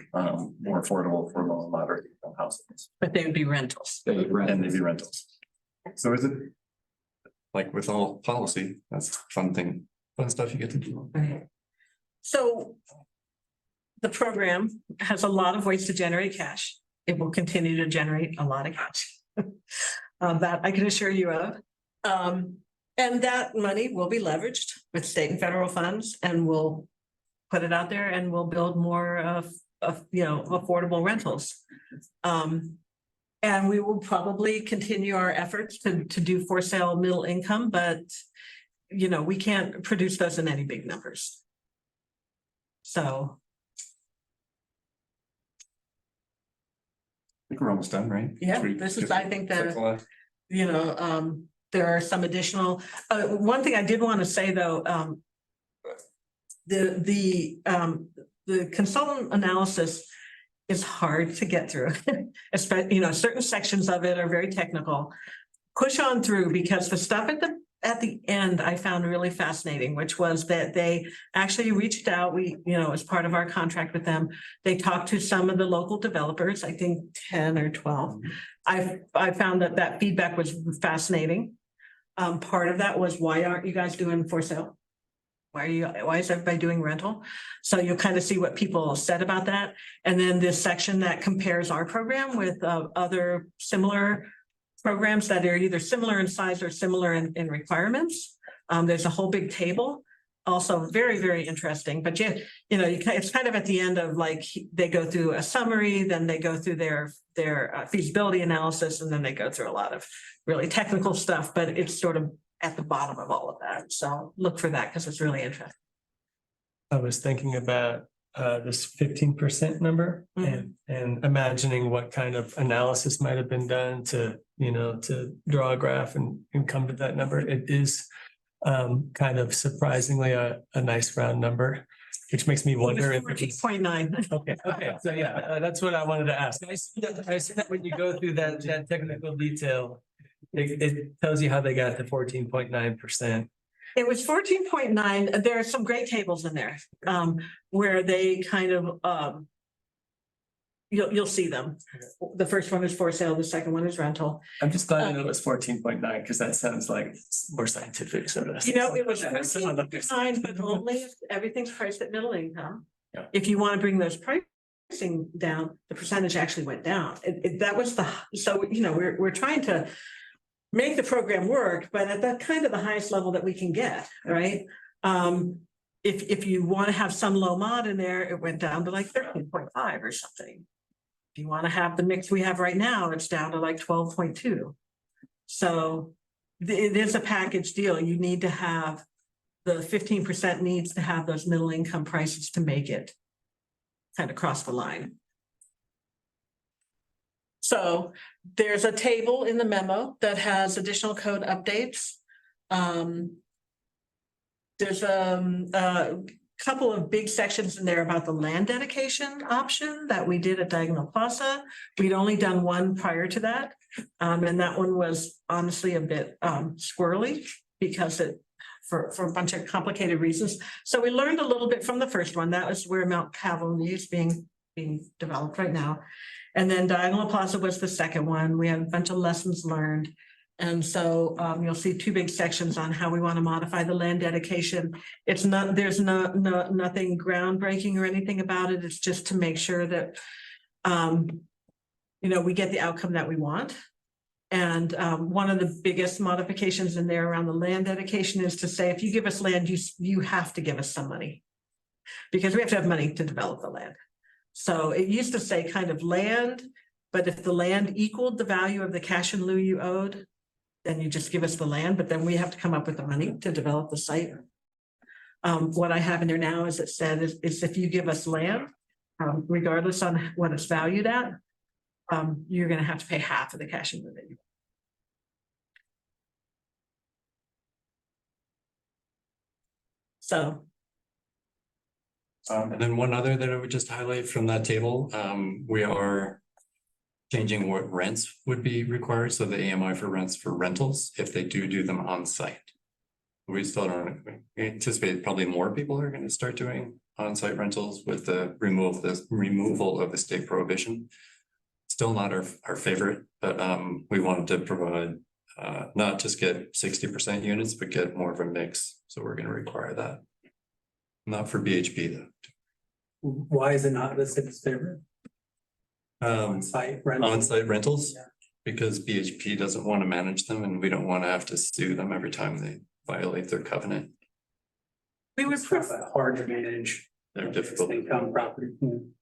S2: more affordable for low and moderate income households.
S11: But they would be rentals.
S2: And they'd be rentals. So is it like with all policy, that's fun stuff you get to do.
S11: So the program has a lot of ways to generate cash. It will continue to generate a lot of cash. That I can assure you of. And that money will be leveraged with state and federal funds, and we'll put it out there and we'll build more of affordable rentals. And we will probably continue our efforts to do for sale middle income, but we can't produce those in any big numbers. So.
S2: I think we're almost done, right?
S11: Yeah, this is, I think, there are some additional, one thing I did want to say though, the consultant analysis is hard to get through. Especially, certain sections of it are very technical. Push on through, because the stuff at the end I found really fascinating, which was that they actually reached out, as part of our contract with them, they talked to some of the local developers, I think 10 or 12. I found that feedback was fascinating. Part of that was, why aren't you guys doing for sale? Why is everybody doing rental? So you'll kind of see what people said about that. And then this section that compares our program with other similar programs that are either similar in size or similar in requirements. There's a whole big table, also very, very interesting, but it's kind of at the end of like, they go through a summary, then they go through their feasibility analysis, and then they go through a lot of really technical stuff, but it's sort of at the bottom of all of that. So look for that because it's really interesting.
S13: I was thinking about this 15% number and imagining what kind of analysis might have been done to draw a graph and come to that number. It is kind of surprisingly a nice round number, which makes me wonder if it's
S11: 14.9.
S13: Okay, so yeah, that's what I wanted to ask. I see that when you go through that technical detail, it tells you how they got to 14.9%.
S11: It was 14.9. There are some great tables in there, where they kind of, you'll see them. The first one is for sale, the second one is rental.
S13: I'm just glad I know it was 14.9 because that sounds like more scientific. So that's.
S11: It was 14.9, but only if everything's priced at middle income.
S13: Yeah.
S11: If you want to bring those pricing down, the percentage actually went down. That was we're trying to make the program work, but at that kind of the highest level that we can get, right? If you want to have some low mod in there, it went down to like 13.5 or something. If you want to have the mix we have right now, it's down to like 12.2. So it is a package deal. You need to have the 15% needs to have those middle income prices to make it kind of cross the line. So there's a table in the memo that has additional code updates. There's a couple of big sections in there about the land dedication option that we did at Diagonal Plaza. We'd only done one prior to that. And that one was honestly a bit squirrely because for a bunch of complicated reasons. So we learned a little bit from the first one. That was where Mount Calvary is being developed right now. And then Diagonal Plaza was the second one. We had a bunch of lessons learned. And so you'll see two big sections on how we want to modify the land dedication. There's nothing groundbreaking or anything about it. It's just to make sure that, we get the outcome that we want. And one of the biggest modifications in there around the land dedication is to say, if you give us land, you have to give us some money because we have to have money to develop the land. So it used to say kind of land, but if the land equaled the value of the cash in lieu you owed, then you just give us the land, but then we have to come up with the money to develop the site. What I have in there now is it said is if you give us land, regardless on what it's valued at, you're going to have to pay half of the cash in lieu that you. So.
S2: And then one other that I would just highlight from that table, we are changing what rents would be required. So the AMI for rents for rentals, if they do them on site. We still don't anticipate probably more people are going to start doing on-site rentals with the removal of the state prohibition. Still not our favorite, but we wanted to provide not just get 60% units, but get more of a mix. So we're going to require that. Not for BHP though.
S13: Why is it not listed as favorite?
S2: On-site rentals, because BHP doesn't want to manage them and we don't want to have to sue them every time they violate their covenant.
S11: We would
S13: hard to manage.
S2: They're difficult.
S13: Income property.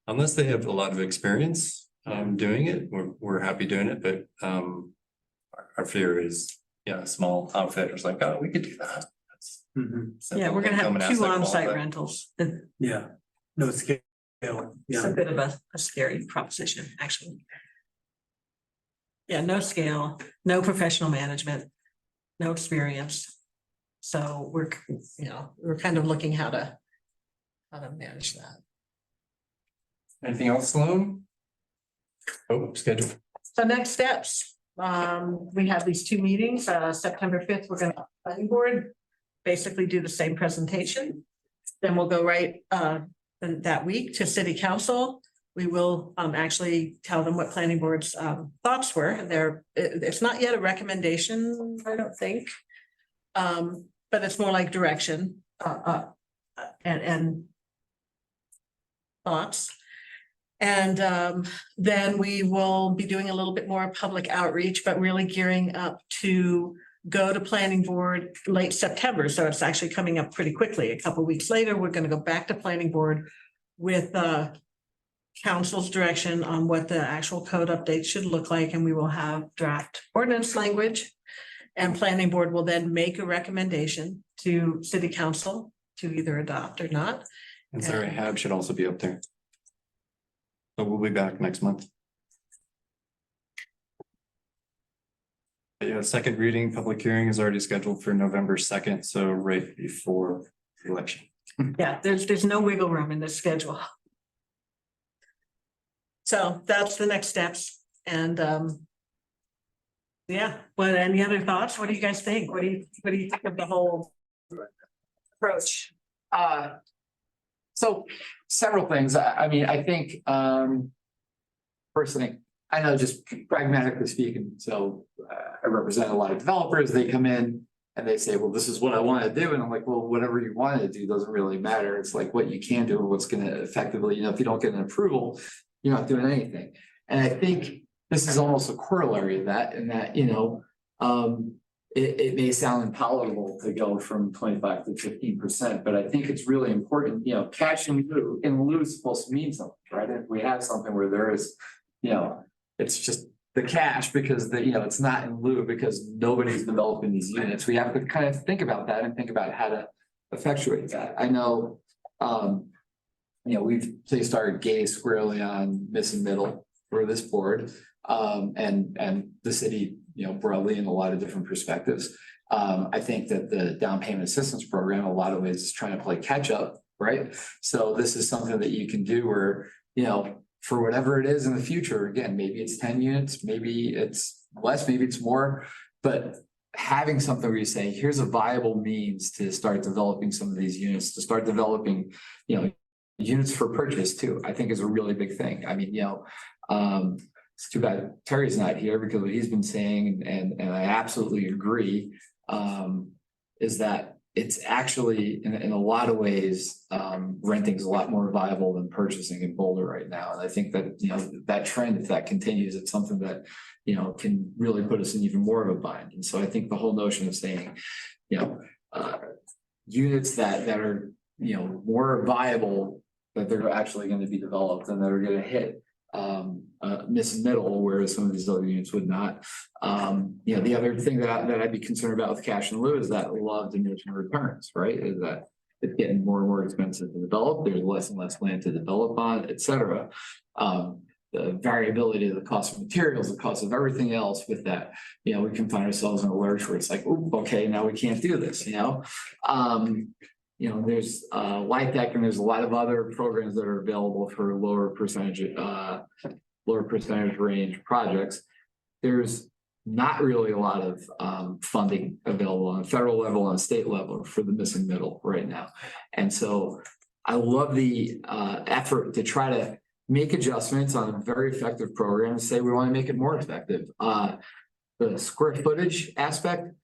S2: Unless they have a lot of experience doing it, we're happy doing it, but our fear is, a small outfitters like, oh, we could do that.
S11: Yeah, we're gonna have 2 on-site rentals.
S13: Yeah, no scale.
S11: It's a bit of a scary proposition, actually. Yeah, no scale, no professional management, no experience. So we're, we're kind of looking how to manage that.
S2: Anything else, Sloan? Oh, schedule.
S11: So next steps, we have these two meetings, September 5th, we're gonna, planning board, basically do the same presentation. Then we'll go right, that week to city council. We will, actually tell them what planning board's, thoughts were. It's not yet a recommendation, I don't think. But it's more like direction, and thoughts. And then we will be doing a little bit more public outreach, but really gearing up to go to planning board late September. So it's actually coming up pretty quickly. A couple of weeks later, we're going to go back to planning board with council's direction on what the actual code update should look like. And we will have draft ordinance language. And planning board will then make a recommendation to city council to either adopt or not.
S2: And Sarah Hab should also be up there. So we'll be back next month. Yeah, second reading, public hearing is already scheduled for November 2nd, so right before the election.
S11: Yeah, there's no wiggle room in this schedule. So that's the next steps. And yeah, but any other thoughts? What do you guys think? What do you think of the whole approach?
S12: So several things. I mean, I think, first thing, I know just pragmatically speaking, so I represent a lot of developers. They come in and they say, well, this is what I want to do. And I'm like, well, whatever you want to do doesn't really matter. It's like what you can do and what's going to effectively, if you don't get an approval, you're not doing anything. And I think this is almost a corollary of that, in that, it may sound intolerable to go from 25 to 15%, but I think it's really important, cash in lieu is supposed to mean something, right? If we have something where there is, it's just the cash because it's not in lieu because nobody's developing these units. We have to kind of think about that and think about how to effectuate that. I know, we've started gating squarely on missing middle for this board, and the city, broadly in a lot of different perspectives. I think that the down payment assistance program, in a lot of ways, is trying to play catch up, right? So this is something that you can do where, for whatever it is in the future, again, maybe it's 10 units, maybe it's less, maybe it's more, but having something where you say, here's a viable means to start developing some of these units, to start developing, units for purchase too, I think is a really big thing. I mean, it's too bad Terry's not here because what he's been saying, and I absolutely agree, is that it's actually in a lot of ways, renting is a lot more viable than purchasing in Boulder right now. And I think that, that trend, if that continues, it's something that, can really put us in even more of a bind. And so I think the whole notion of saying, units that are, more viable, that they're actually going to be developed and that are going to hit miss middle, whereas some of these other units would not. The other thing that I'd be concerned about with cash in lieu is that law of diminishing returns, right? Is that it's getting more and more expensive to develop. There's less and less land to develop on, et cetera. The variability of the cost of materials, the cost of everything else with that, we can find ourselves in a lurch where it's like, oh, okay, now we can't do this, there's LIHTC and there's a lot of other programs that are available for lower percentage range projects. There's not really a lot of funding available on a federal level and state level for the missing middle right now. And so I love the effort to try to make adjustments on a very effective program and say we want to make it more effective. The square footage aspect,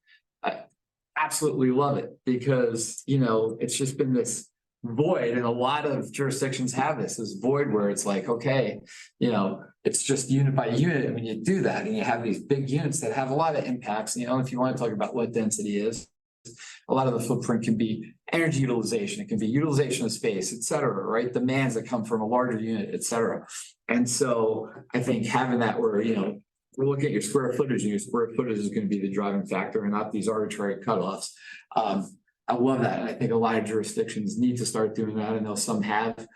S12: I absolutely love it because, it's just been this void, and a lot of jurisdictions have this void where it's like, okay, it's just unit by unit. And when you do that and you have these big units that have a lot of impacts, if you want to talk about what density is, a lot of the footprint can be energy utilization, it can be utilization of space, et cetera, right? Demands that come from a larger unit, et cetera. And so I think having that where, we're looking at your square footage, and your square footage is going to be the driving factor and not these arbitrary cutoffs. I love that. And I think a lot of jurisdictions need to start doing that. I know some have.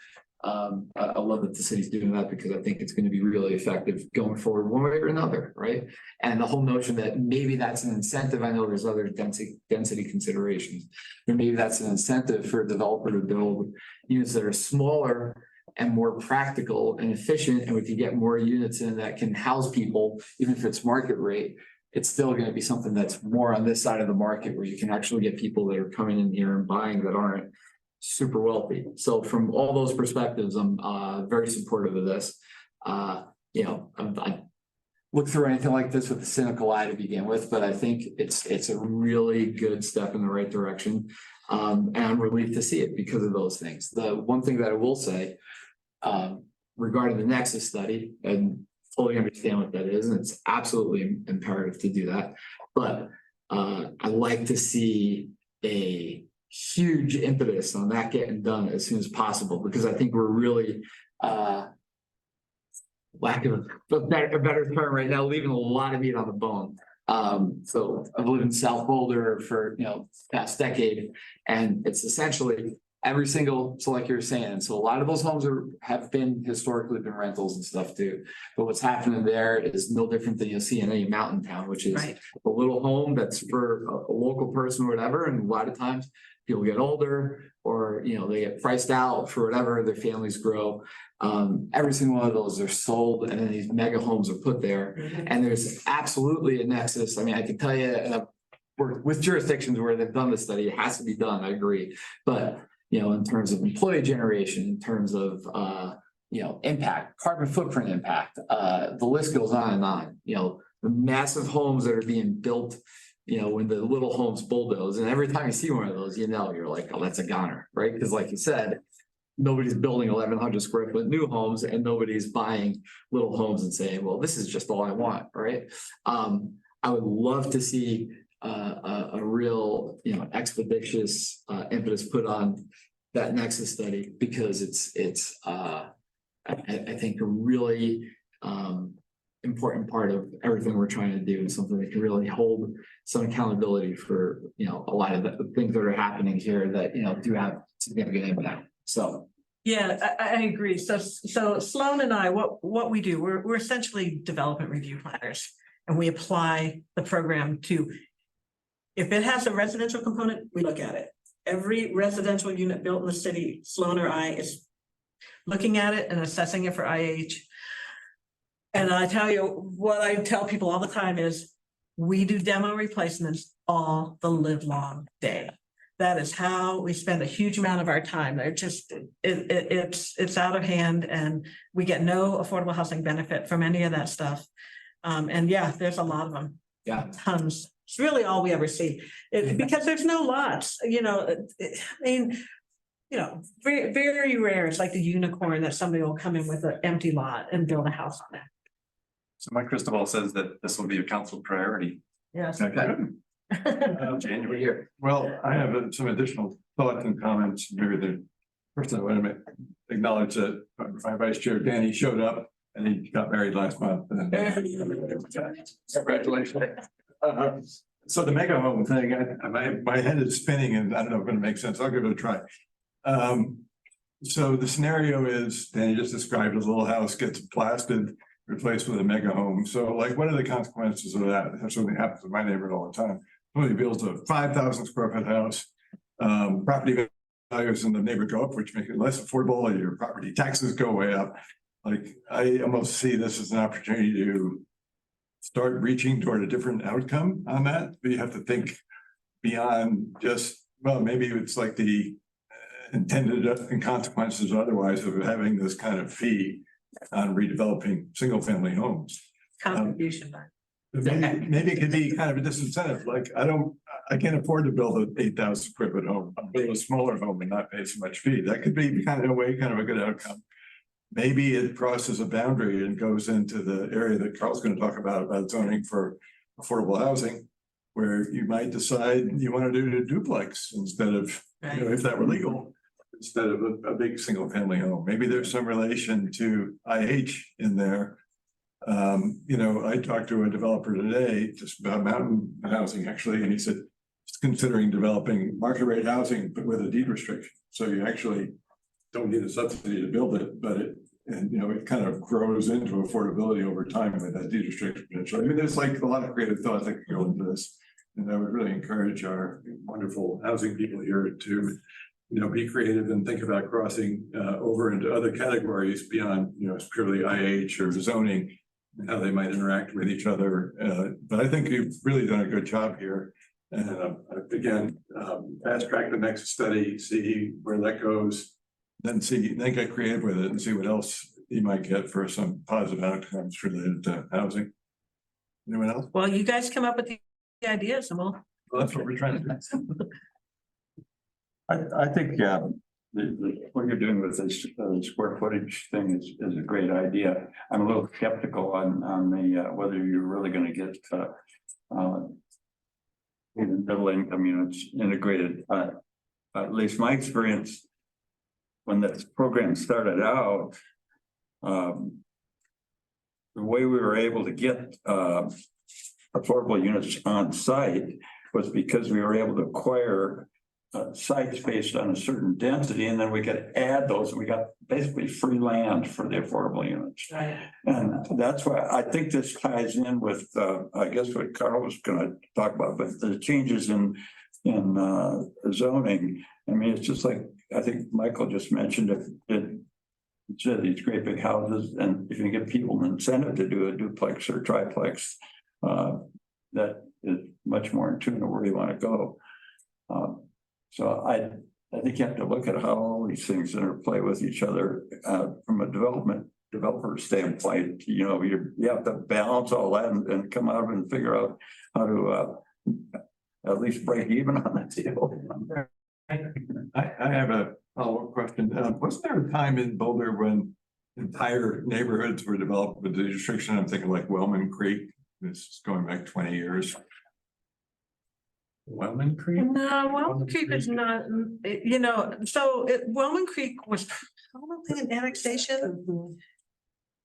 S12: I love that the city's doing that because I think it's going to be really effective going forward one way or another, right? And the whole notion that maybe that's an incentive, I know there's other density considerations, but maybe that's an incentive for a developer to build units that are smaller and more practical and efficient, and we can get more units in that can house people, even if it's market rate. It's still going to be something that's more on this side of the market where you can actually get people that are coming in here and buying that aren't super wealthy. So from all those perspectives, I'm very supportive of this. I look through anything like this with a cynical eye to begin with, but I think it's a really good step in the right direction. And I'm relieved to see it because of those things. The one thing that I will say regarding the Nexus study, and fully understand what that is, and it's absolutely imperative to do that. But I like to see a huge impetus on that getting done as soon as possible, because I think we're really lack of a better term right now, leaving a lot of meat on the bone. So I've lived in South Boulder for past decade, and it's essentially every single, so like you're saying, so a lot of those homes have historically been rentals and stuff too. But what's happening there is no different than you'll see in any mountain town, which is a little home that's for a local person or whatever. And a lot of times people get older, or they get priced out for whatever, their families grow. Every single one of those are sold, and then these mega homes are put there. And there's absolutely a nexus. I mean, I can tell you, with jurisdictions where they've done this study, it has to be done. I agree, but in terms of employee generation, in terms of impact, carbon footprint impact, the list goes on and on. The massive homes that are being built, when the little homes bulldoze, and every time you see one of those, you're like, oh, that's a goner, right? Because like you said, nobody's building 1,100 square foot new homes, and nobody's buying little homes and saying, well, this is just all I want, right? I would love to see a real, expeditious impetus put on that Nexus study, because it's I think a really important part of everything we're trying to do, and something that can really hold some accountability for a lot of the things that are happening here that do have significant impact. So
S11: yeah, I agree. So Sloan and I, what we do, we're essentially development review planners, and we apply the program to, if it has a residential component, we look at it. Every residential unit built in the city, Sloan or I is looking at it and assessing it for IH. And I tell you, what I tell people all the time is, we do demo replacements all the live long day. That is how we spend a huge amount of our time. They're just, it's out of hand, and we get no affordable housing benefit from any of that stuff. And yeah, there's a lot of them.
S12: Yeah,
S11: tons. It's really all we ever see, because there's no lots. Very, very rare. It's like the unicorn that somebody will come in with an empty lot and build a house on it.
S2: So my crystal ball says that this will be a council priority.
S11: Yes.
S1: January here. Well, I have some additional thoughts and comments. Maybe first I want to acknowledge that my vice chair Danny showed up, and he got married last month. Congratulations. So the mega home thing, my head is spinning, and I don't know if it's going to make sense. I'll give it a try. So the scenario is, Danny just described, a little house gets blasted, replaced with a mega home. So like, what are the consequences of that? That certainly happens in my neighborhood all the time. Somebody builds a 5,000 square foot house, property values in the neighborhood go up, which make it less affordable, and your property taxes go way up. Like, I almost see this as an opportunity to start reaching toward a different outcome on that. But you have to think beyond just, well, maybe it's like the intended consequences otherwise of having this kind of fee on redeveloping single family homes.
S11: Contribution.
S1: Maybe it could be kind of a disincentive, like I can't afford to build an 8,000 square foot home. I'll build a smaller home and not pay so much fee. That could be kind of a good outcome. Maybe it crosses a boundary and goes into the area that Carl's going to talk about zoning for affordable housing, where you might decide you want to do a duplex instead of, if that were legal, instead of a big single family home. Maybe there's some relation to IH in there. I talked to a developer today just about mountain housing actually, and he said he's considering developing market rate housing, but with a deed restriction. So you actually don't need a subsidy to build it, but it kind of grows into affordability over time with that deed restriction potential. I mean, there's like a lot of creative thought that can go into this. And I would really encourage our wonderful housing people here to, be creative and think about crossing over into other categories beyond, purely IH or zoning, and how they might interact with each other. But I think you've really done a good job here. And again, fast track the next study, see where that goes, then get creative with it and see what else you might get for some positive outcomes related to housing. Anyone else?
S11: Well, you guys come up with the ideas and
S1: Well, that's what we're trying to do.
S5: I think, what you're doing with this square footage thing is a great idea. I'm a little skeptical on the, whether you're really gonna get, even middle income units integrated. At least my experience, when this program started out, the way we were able to get, affordable units on site was because we were able to acquire sites based on a certain density, and then we could add those, and we got basically free land for the affordable units.
S11: Right.
S5: And that's why I think this ties in with, I guess what Carl was gonna talk about, but the changes in zoning. I mean, it's just like, I think Michael just mentioned, it's these great big houses, and if you get people an incentive to do a duplex or triplex, that is much more in tune to where you want to go. So I think you have to look at how all these things interplay with each other from a developer standpoint. You have to balance all that and come out and figure out how to at least break even on that deal.
S1: I have a follow-up question. Wasn't there a time in Boulder when entire neighborhoods were developed with the restriction? I'm thinking like Wellman Creek. This is going back 20 years. Wellman Creek?
S11: No, Wellman Creek is not, Wellman Creek was probably an annexation.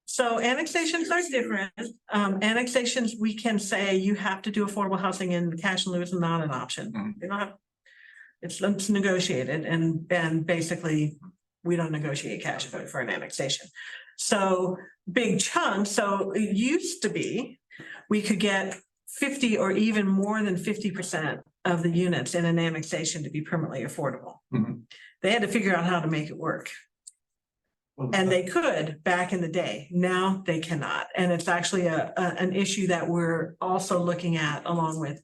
S11: So annexations are different. Annexations, we can say you have to do affordable housing, and cash in lieu is not an option. You don't have, it's negotiated, and basically we don't negotiate cash for an annexation. So big chunks. So it used to be we could get 50 or even more than 50% of the units in an annexation to be permanently affordable. They had to figure out how to make it work. And they could back in the day. Now they cannot. And it's actually an issue that we're also looking at, along with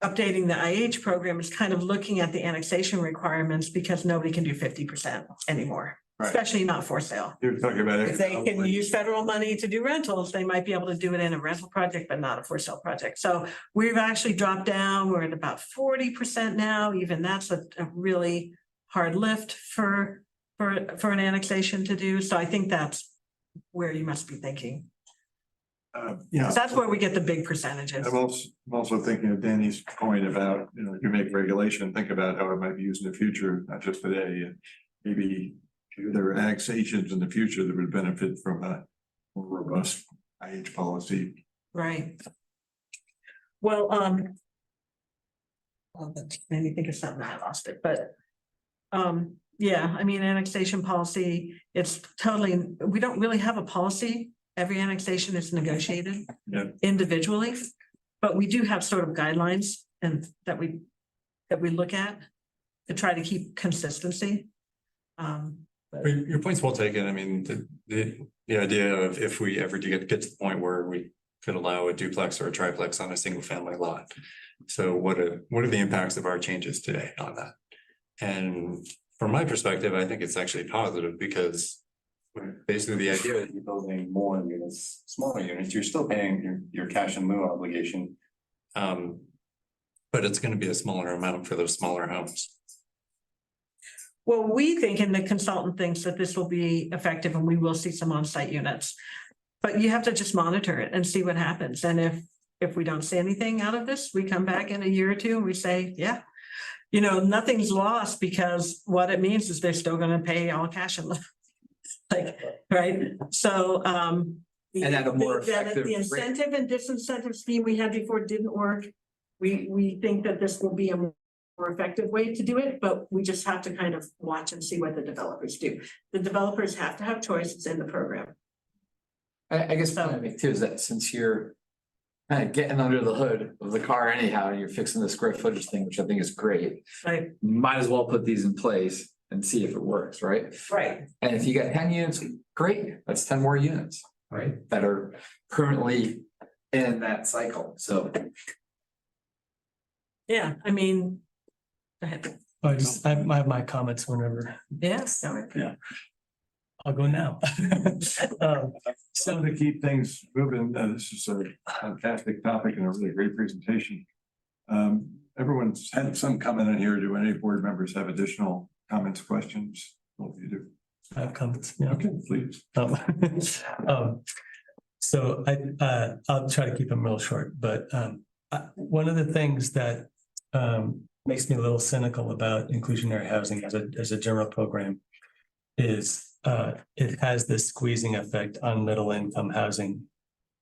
S11: updating the IH program, is kind of looking at the annexation requirements, because nobody can do 50% anymore.
S1: Right.
S11: Especially not for sale.
S1: You're talking about it.
S11: If they can use federal money to do rentals, they might be able to do it in a rental project, but not a for sale project. So we've actually dropped down. We're at about 40% now. Even that's a really hard lift for an annexation to do. So I think that's where you must be thinking.
S1: Yeah.
S11: That's where we get the big percentages.
S1: I'm also thinking of Danny's point about, you make regulation, think about how it might be used in the future, not just today. And maybe there are annexations in the future that would benefit from a more robust IH policy.
S11: Right. Well, that made me think of something. I lost it, but yeah, I mean, annexation policy, it's totally, we don't really have a policy. Every annexation is negotiated individually, but we do have sort of guidelines and that we look at to try to keep consistency.
S2: Your point's well taken. I mean, the idea of if we ever do get to the point where we could allow a duplex or a triplex on a single family lot. So what are the impacts of our changes today on that? And from my perspective, I think it's actually positive, because basically the idea that you're building more units, smaller units, you're still paying your cash in lieu obligation. But it's going to be a smaller amount for those smaller homes.
S11: Well, we think, and the consultant thinks, that this will be effective and we will see some on-site units. But you have to just monitor it and see what happens. And if we don't see anything out of this, we come back in a year or two and we say, yeah, nothing's lost, because what it means is they're still going to pay all cash in lieu. Right. So
S12: And at a more effective
S11: the incentive and disincentive scheme we had before didn't work. We think that this will be a more effective way to do it, but we just have to kind of watch and see what the developers do. The developers have to have choices in the program.
S12: I guess the point I make too is that since you're kind of getting under the hood of the car anyhow, and you're fixing the square footage thing, which I think is great,
S11: Right.
S12: might as well put these in place and see if it works, right?
S11: Right.
S12: And if you got 10 units, great, that's 10 more units, right? That are currently in that cycle, so.
S11: Yeah, I mean. Go ahead.
S13: I have my comments whenever.
S11: Yes.
S13: I'll go now.
S1: So to keep things moving, this is a fantastic topic and a really great presentation. Everyone's had some comment in here. Do any board members have additional comments, questions? Well, if you do.
S13: I have comments, yeah.
S1: Okay, please.
S13: So I'll try to keep them real short, but one of the things that makes me a little cynical about inclusionary housing as a general program is it has this squeezing effect on middle income housing,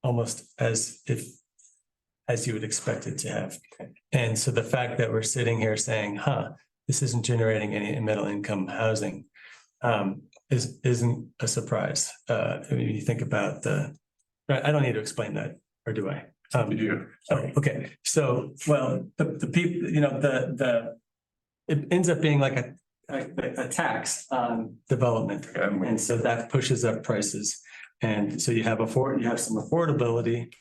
S13: almost as you would expect it to have. And so the fact that we're sitting here saying, this isn't generating any middle income housing isn't a surprise. When you think about I don't need to explain that, or do I? Okay, so, well, the people, it ends up being like a tax on development, and so that pushes up prices. And so you have some affordability,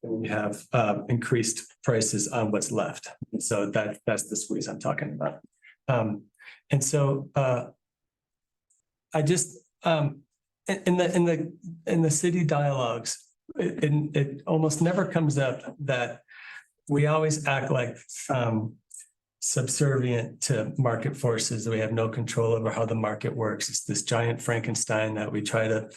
S13: and you have increased prices on what's left. And so that's the squeeze I'm talking about. And so I just in the city dialogues, it almost never comes up that we always act like subservient to market forces, that we have no control over how the market works. It's this giant Frankenstein that we try to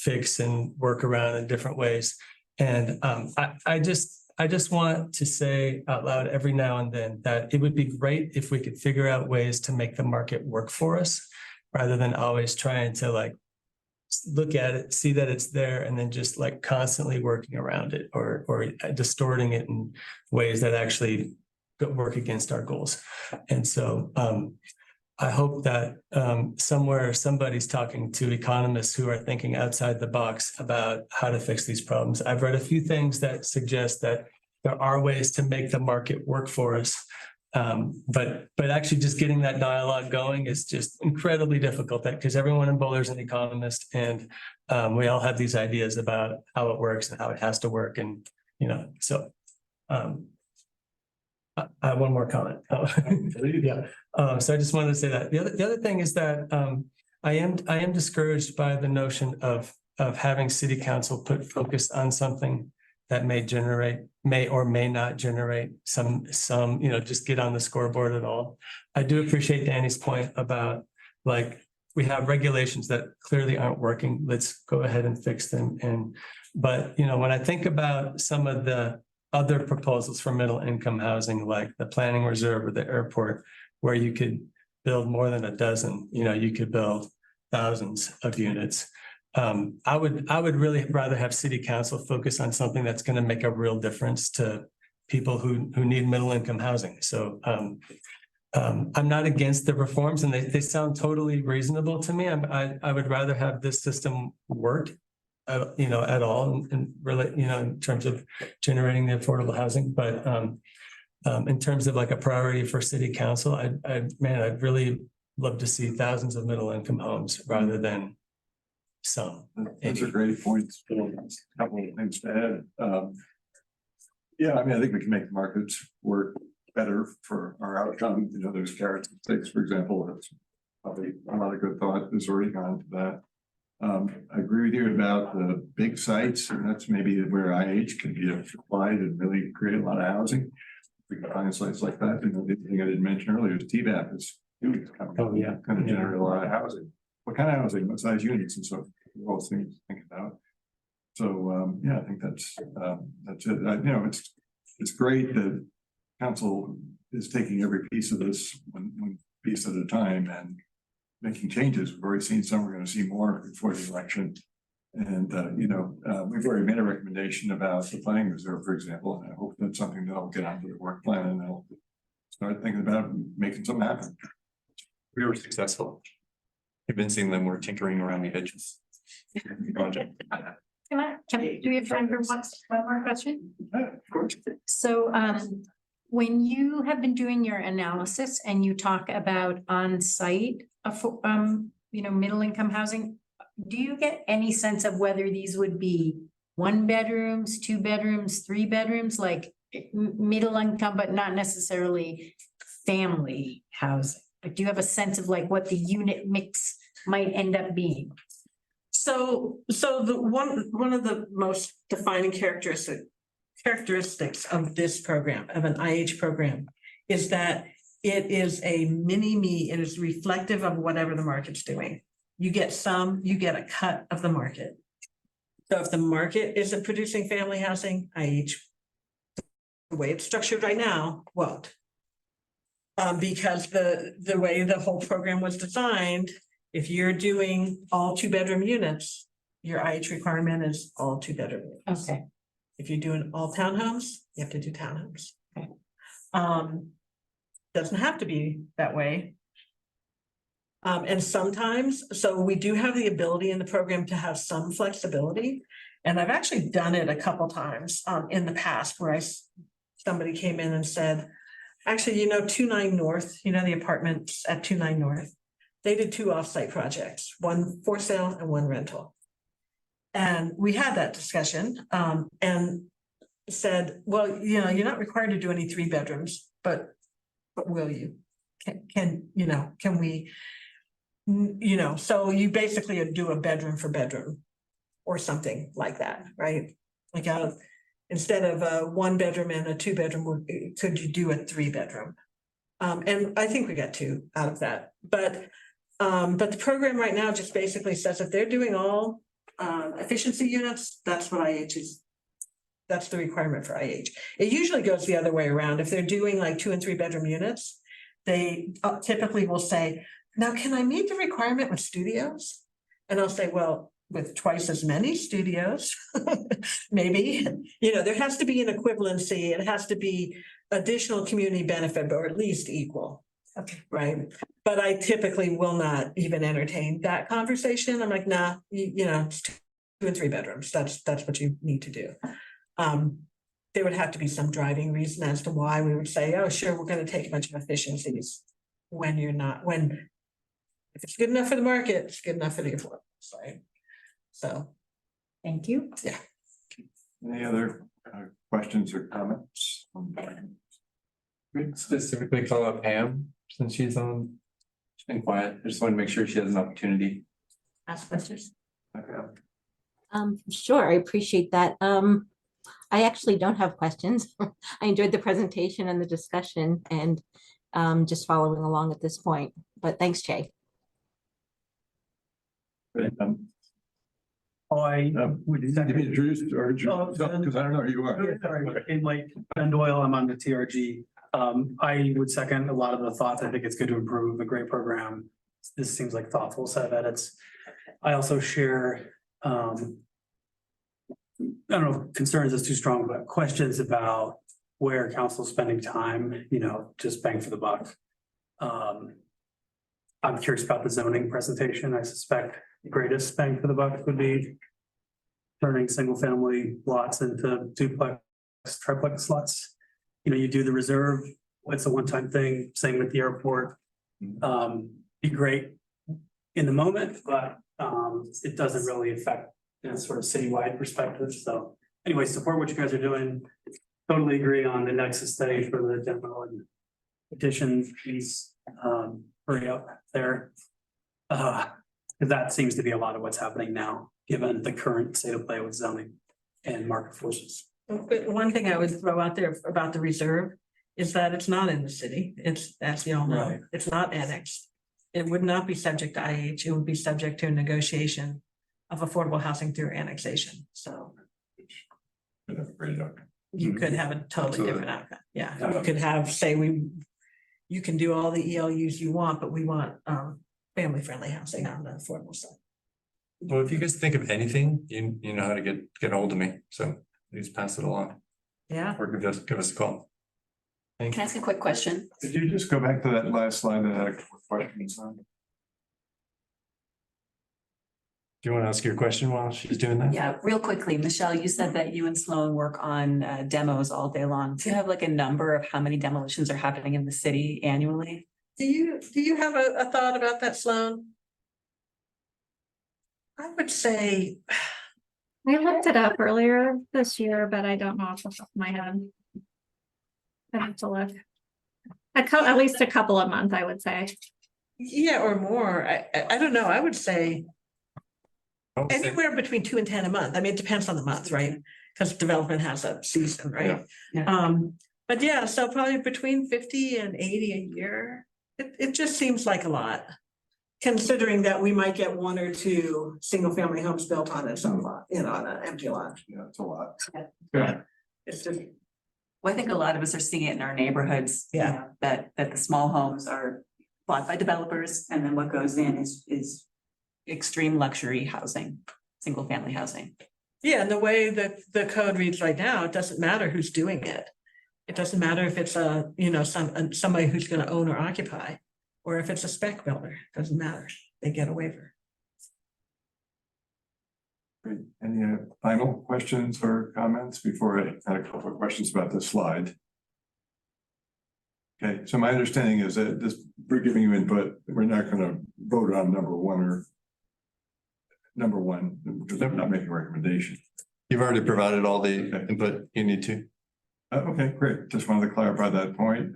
S13: fix and work around in different ways. And I just want to say out loud every now and then that it would be great if we could figure out ways to make the market work for us, rather than always trying to look at it, see that it's there, and then just constantly working around it or distorting it in ways that actually work against our goals. And so I hope that somewhere somebody's talking to economists who are thinking outside the box about how to fix these problems. I've read a few things that suggest that there are ways to make the market work for us. But actually just getting that dialogue going is just incredibly difficult, because everyone in Boulder is an economist, and we all have these ideas about how it works and how it has to work. And, so I have one more comment. Yeah. So I just wanted to say that the other thing is that I am discouraged by the notion of having city council put focus on something that may or may not generate some, just get on the scoreboard at all. I do appreciate Danny's point about we have regulations that clearly aren't working. Let's go ahead and fix them. But when I think about some of the other proposals for middle income housing, like the planning reserve or the airport, where you could build more than a dozen, you could build thousands of units. I would really rather have city council focus on something that's going to make a real difference to people who need middle income housing. So I'm not against the reforms, and they sound totally reasonable to me. I would rather have this system work, at all, and really, in terms of generating the affordable housing. But in terms of a priority for city council, I'd really love to see thousands of middle income homes rather than some.
S1: Those are great points. A couple of things to add. Yeah, I think we can make the markets work better for our outcome. There's carrots and sticks, for example. That's probably a lot of good thought has already gone to that. I agree with you about the big sites, and that's maybe where IH can be applied and really create a lot of housing. We can find sites like that. The thing I didn't mention earlier is TVAP is huge. Going to generate a lot of housing. What kind of housing? What size units? And so all things to think about. So I think that's it. It's great that council is taking every piece of this one piece at a time and making changes. We've already seen some. We're going to see more before the election. And we've already made a recommendation about the planning reserve, for example. And I hope that's something that'll get onto the work plan and they'll start thinking about making something happen.
S2: We were successful. Convincing them we're tinkering around the edges. Project.
S7: Do we have time for one more question?
S1: Of course.
S7: So, when you have been doing your analysis and you talk about on-site, middle income housing, do you get any sense of whether these would be 1 bedrooms, 2 bedrooms, 3 bedrooms, like middle income, but not necessarily family housing? Like, do you have a sense of like what the unit mix might end up being?
S11: So the one of the most defining characteristics of this program, of an IH program, is that it is a mini-me. It is reflective of whatever the market's doing. You get a cut of the market. So if the market isn't producing family housing, IH, the way it's structured right now, won't. Because the way the whole program was designed, if you're doing all 2-bedroom units, your IH requirement is all 2-bedroom units.
S7: Okay.
S11: If you're doing all townhomes, you have to do townhomes.
S7: Okay.
S11: Doesn't have to be that way. And sometimes, so we do have the ability in the program to have some flexibility. And I've actually done it a couple times in the past where somebody came in and said, actually, 29 North, the apartments at 29 North, they did 2 offsite projects, one for sale and one rental. And we had that discussion and said, well, you're not required to do any 3 bedrooms, but will you? Can we, so you basically do a bedroom for bedroom or something like that, right? Like instead of a 1 bedroom and a 2 bedroom, could you do a 3 bedroom? And I think we got 2 out of that, but the program right now just basically says if they're doing all efficiency units, that's what IH is. That's the requirement for IH. It usually goes the other way around. If they're doing like 2 and 3 bedroom units, they typically will say, now can I meet the requirement with studios? And I'll say, well, with twice as many studios, maybe, there has to be an equivalency. It has to be additional community benefit, or at least equal. Okay. Right. But I typically will not even entertain that conversation. I'm like, nah, it's 2 and 3 bedrooms. That's what you need to do. There would have to be some driving reason as to why we would say, oh, sure, we're going to take a bunch of efficiencies when if it's good enough for the market, it's good enough for the affordable, right? So.
S7: Thank you.
S11: Yeah.
S1: Any other questions or comments?
S2: Specifically call out Pam since she's been quiet. I just want to make sure she has an opportunity.
S11: Ask questions.
S1: Okay.
S14: Sure, I appreciate that. I actually don't have questions. I enjoyed the presentation and the discussion and just following along at this point, but thanks, Jay.
S1: Great.
S8: I
S1: Would you need to be introduced or, because I don't know who you are.
S8: Yeah, sorry. Like Ben Doyle, I'm on the TRG. I would second a lot of the thoughts. I think it's good to improve a great program. This seems like thoughtful set of edits. I also share, I don't know if concerns is too strong, but questions about where council's spending time, just bang for the buck. I'm curious about the zoning presentation. I suspect the greatest bang for the buck would be turning single family lots into duplex, triplex lots. You do the reserve, it's a one-time thing, same with the airport. Be great in the moment, but it doesn't really affect in a sort of citywide perspective. So anyway, support what you guys are doing. Totally agree on the nexus study for the demo and addition piece. Hurry up there. Because that seems to be a lot of what's happening now, given the current state of play with zoning and market forces.
S11: But one thing I would throw out there about the reserve is that it's not in the city. It's, as you all know,
S1: Right.
S11: It's not annexed. It would not be subject to IH. It would be subject to a negotiation of affordable housing through annexation. So you could have a totally different outcome. Yeah, you could have, you can do all the ELUs you want, but we want family friendly housing on the affordable side.
S2: Well, if you guys think of anything, you know how to get hold of me. So please pass it along
S11: Yeah.
S2: or give us a call.
S3: Can I ask a quick question?
S1: Could you just go back to that last slide that had a couple of questions on?
S2: Do you want to ask your question while she's doing that?
S3: Yeah, real quickly, Michelle, you said that you and Sloan work on demos all day long. Do you have like a number of how many demolitions are happening in the city annually?
S11: Do you have a thought about that, Sloan? I would say,
S10: I looked it up earlier this year, but I don't know off the top of my head. I have to look. At least a couple a month, I would say.
S11: yeah, or more. I don't know. I would say anywhere between 2 and 10 a month. I mean, it depends on the month, right? Because development has a season, right?
S3: Yeah.
S11: But yeah, so probably between 50 and 80 a year. It just seems like a lot. Considering that we might get 1 or 2 single family homes built on its own lot, on an empty lot.
S1: Yeah, it's a lot.
S11: Yeah. It's just,
S3: Well, I think a lot of us are seeing it in our neighborhoods.
S11: Yeah.
S3: You know, that the small homes are bought by developers and then what goes in is extreme luxury housing, single family housing.
S11: yeah, and the way that the code reads right now, it doesn't matter who's doing it. It doesn't matter if it's somebody who's gonna own or occupy, or if it's a spec builder, doesn't matter, they get a waiver.
S1: Great. Any final questions or comments before I had a couple of questions about this slide? Okay, so my understanding is that we're giving you input, we're not gonna vote on number one, because I'm not making a recommendation.
S2: You've already provided all the input you need to.
S1: Okay, great. Just wanted to clarify that point.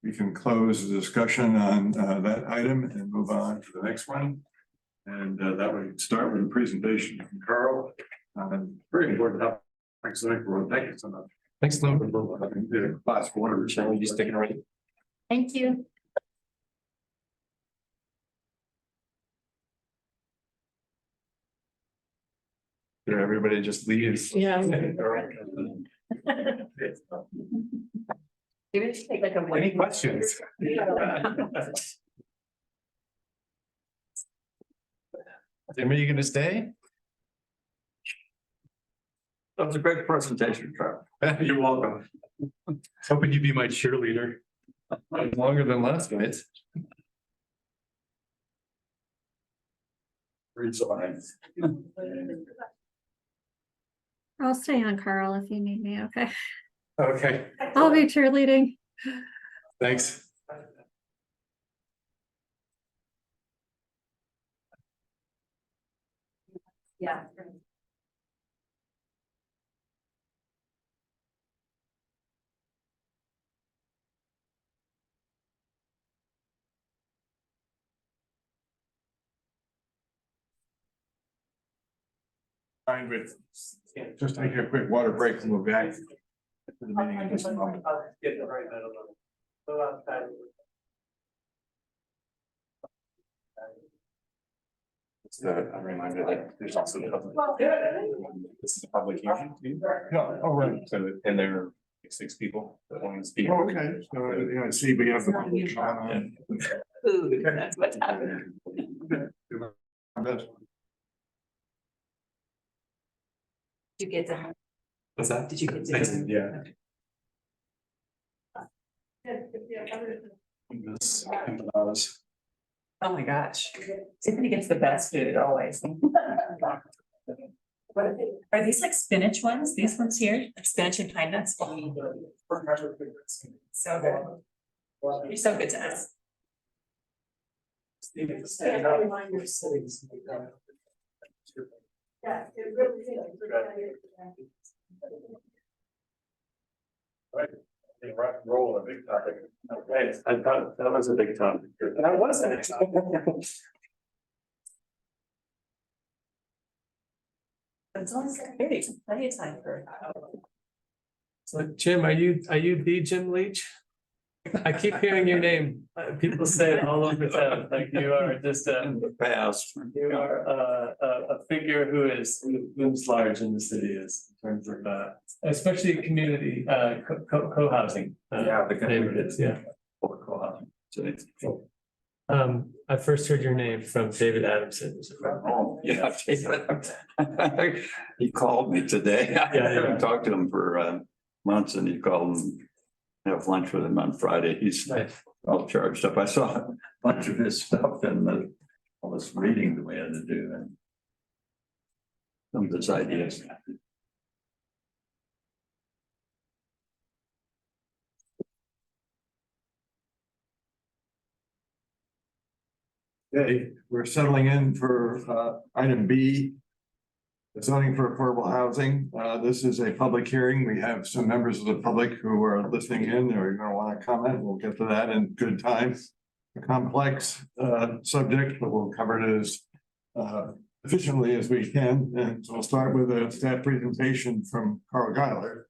S1: We can close the discussion on that item and move on to the next one. And that would start with a presentation from Carl. Very important topic. Thanks, everyone. Thank you so much.
S2: Thanks, Lou.
S1: The class water.
S2: Shall we just take it away?
S7: Thank you.
S2: Everybody just leaves.
S11: Yeah.
S2: Any questions? Jim, are you gonna stay?
S5: That was a great presentation, Trevor.
S2: You're welcome. Hoping you'd be my cheerleader. Longer than last night.
S10: I'll stay on, Carl, if you need me, okay?
S2: Okay,
S10: I'll be cheerleading.
S2: thanks.
S3: Yeah.
S1: Fine with, just take a quick water break and we'll be back. To the meeting in just a moment.
S2: Just a reminder that there's also. This is a public hearing.
S1: Yeah, all right.
S2: So, and there are 6 people that want to speak.
S1: Oh, okay, so, yeah, I see, we have the.
S3: Food, that's what's happening.
S1: Best.
S3: Did you get to?
S2: What's that?
S3: Did you get to?
S2: Yeah.
S3: Oh my gosh. Tiffany gets the best food always. What are they? Are these like spinach ones? These ones here? Spinach and pine nuts? So good. You're so good to us.
S11: Yeah, it really is.
S1: Right, rock and roll, a big topic.
S13: Right, I thought that was a big topic.
S1: That wasn't.
S3: It's only 6:30, plenty of time for.
S13: So Jim, are you the Jim Leach? I keep hearing your name. People say it all over town, like you are just
S5: Past.
S13: you are a figure who looms large in the city is in terms of especially community co-housing.
S5: Yeah, the
S13: Neighborhoods, yeah.
S5: Co-housing. So it's.
S13: I first heard your name from David Adamson.
S5: Oh, yeah. He called me today. I
S13: Yeah.
S5: haven't talked to him for months and he called and have lunch with him on Friday. He's all charged up. I saw a bunch of his stuff and all this reading that we had to do and some of his ideas.
S1: Okay, we're settling in for item B. Zoning for affordable housing. This is a public hearing. We have some members of the public who are listening in or are going to want to comment. We'll get to that in good time. A complex subject, but we'll cover it as efficiently as we can. And so we'll start with a staff presentation from Carl Geiler.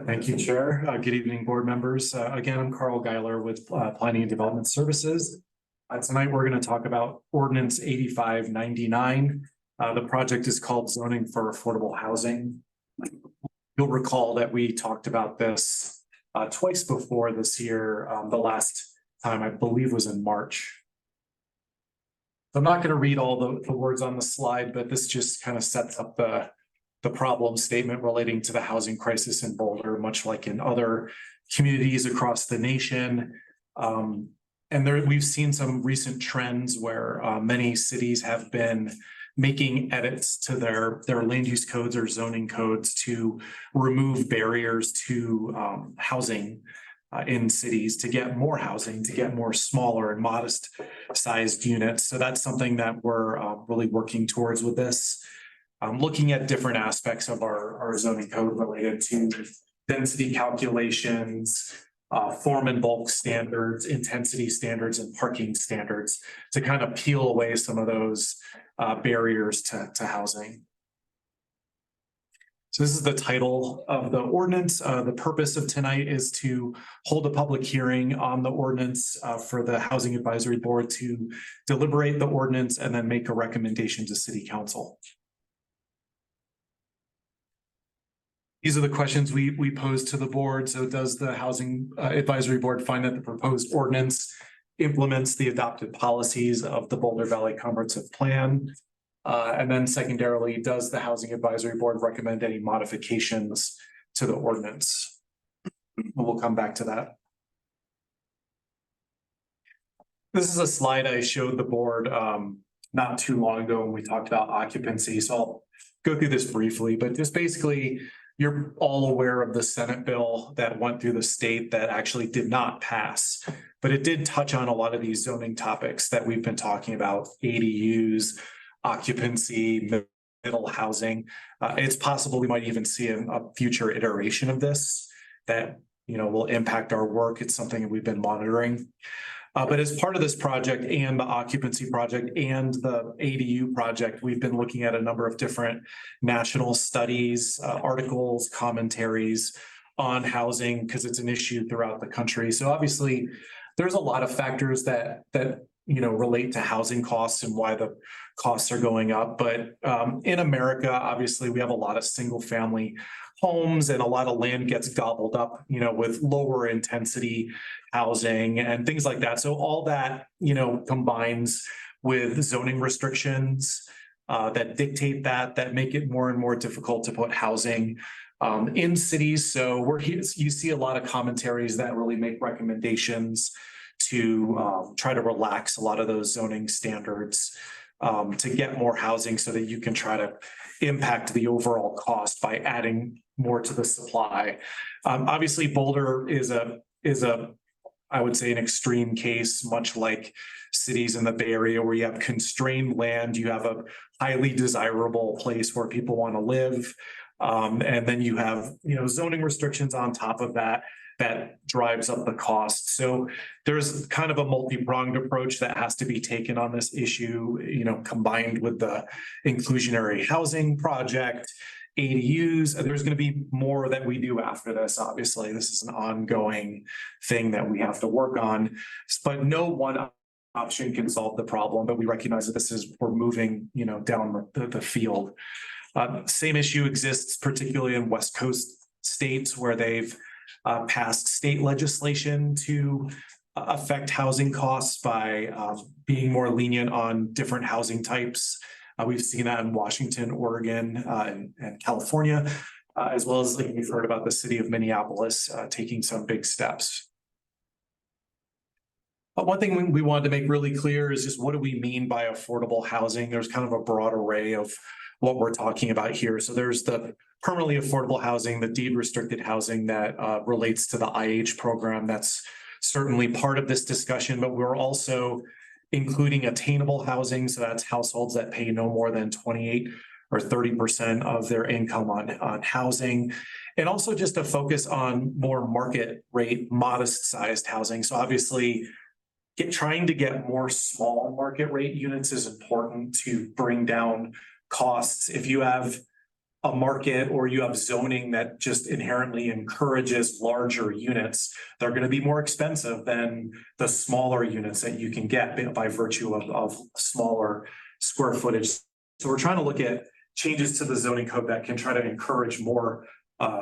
S15: Thank you, Chair. Good evening, board members. Again, I'm Carl Geiler with Planning and Development Services. Tonight, we're going to talk about Ordinance 8599. The project is called Zoning for Affordable Housing. You'll recall that we talked about this twice before this year. The last time, I believe, was in March. I'm not going to read all the words on the slide, but this just kind of sets up the problem statement relating to the housing crisis in Boulder, much like in other communities across the nation. And we've seen some recent trends where many cities have been making edits to their land use codes or zoning codes to remove barriers to housing in cities, to get more housing, to get more smaller and modest sized units. So that's something that we're really working towards with this. Looking at different aspects of our zoning code related to density calculations, form and bulk standards, intensity standards, and parking standards to kind of peel away some of those barriers to housing. So this is the title of the ordinance. The purpose of tonight is to hold a public hearing on the ordinance for the Housing Advisory Board to deliberate the ordinance and then make a recommendation to City Council. These are the questions we pose to the board. So does the Housing Advisory Board find that the proposed ordinance implements the adopted policies of the Boulder Valley Comprehensive Plan? And then secondarily, does the Housing Advisory Board recommend any modifications to the ordinance? We'll come back to that. This is a slide I showed the board not too long ago when we talked about occupancy. So I'll go through this briefly, but just basically, you're all aware of the Senate bill that went through the state that actually did not pass, but it did touch on a lot of these zoning topics that we've been talking about: ADUs, occupancy, middle housing. It's possible we might even see a future iteration of this that, you know, will impact our work. It's something that we've been monitoring. But as part of this project and the occupancy project and the ADU project, we've been looking at a number of different national studies, articles, commentaries on housing, because it's an issue throughout the country. So obviously, there's a lot of factors that you know relate to housing costs and why the costs are going up. But in America, obviously, we have a lot of single family homes and a lot of land gets gobbled up, you know, with lower intensity housing and things like that. So all that, you know, combines with zoning restrictions that dictate that make it more and more difficult to put housing in cities. So you see a lot of commentaries that really make recommendations to try to relax a lot of those zoning standards to get more housing so that you can try to impact the overall cost by adding more to the supply. Obviously, Boulder is I would say an extreme case, much like cities in the Bay Area where you have constrained land, you have a highly desirable place where people want to live. And then you have, you know, zoning restrictions on top of that drives up the cost. So there's kind of a multi-pronged approach that has to be taken on this issue, you know, combined with the inclusionary housing project, ADUs. There's going to be more that we do after this. Obviously, this is an ongoing thing that we have to work on, but no one option can solve the problem. But we recognize that we're moving, you know, down the field. Same issue exists, particularly in West Coast states where they've passed state legislation to affect housing costs by being more lenient on different housing types. We've seen that in Washington, Oregon, and California. as well as like you've heard about the city of Minneapolis, taking some big steps. But one thing we wanted to make really clear is just what do we mean by affordable housing? There's kind of a broad array of what we're talking about here. So there's the permanently affordable housing, the deed restricted housing that relates to the IH program. That's certainly part of this discussion, but we're also including attainable housing. So that's households that pay no more than 28 or 30% of their income on housing. And also just a focus on more market rate, modest sized housing. So obviously trying to get more small market rate units is important to bring down costs. If you have a market or you have zoning that just inherently encourages larger units, they're going to be more expensive than the smaller units that you can get by virtue of smaller square footage. So we're trying to look at changes to the zoning code that can try to encourage more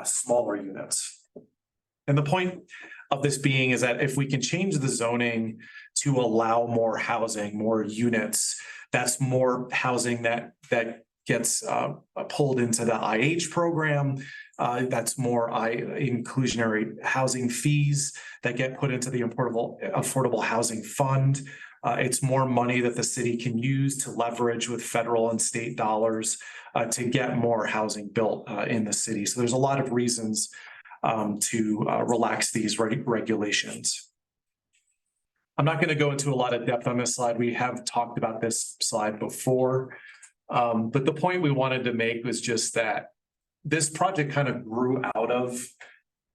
S15: smaller units. And the point of this being is that if we can change the zoning to allow more housing, more units, that's more housing that gets pulled into the IH program. That's more inclusionary housing fees that get put into the affordable housing fund. It's more money that the city can use to leverage with federal and state dollars to get more housing built in the city. So there's a lot of reasons to relax these regulations. I'm not going to go into a lot of depth on this slide. We have talked about this slide before. But the point we wanted to make was just that this project kind of grew out of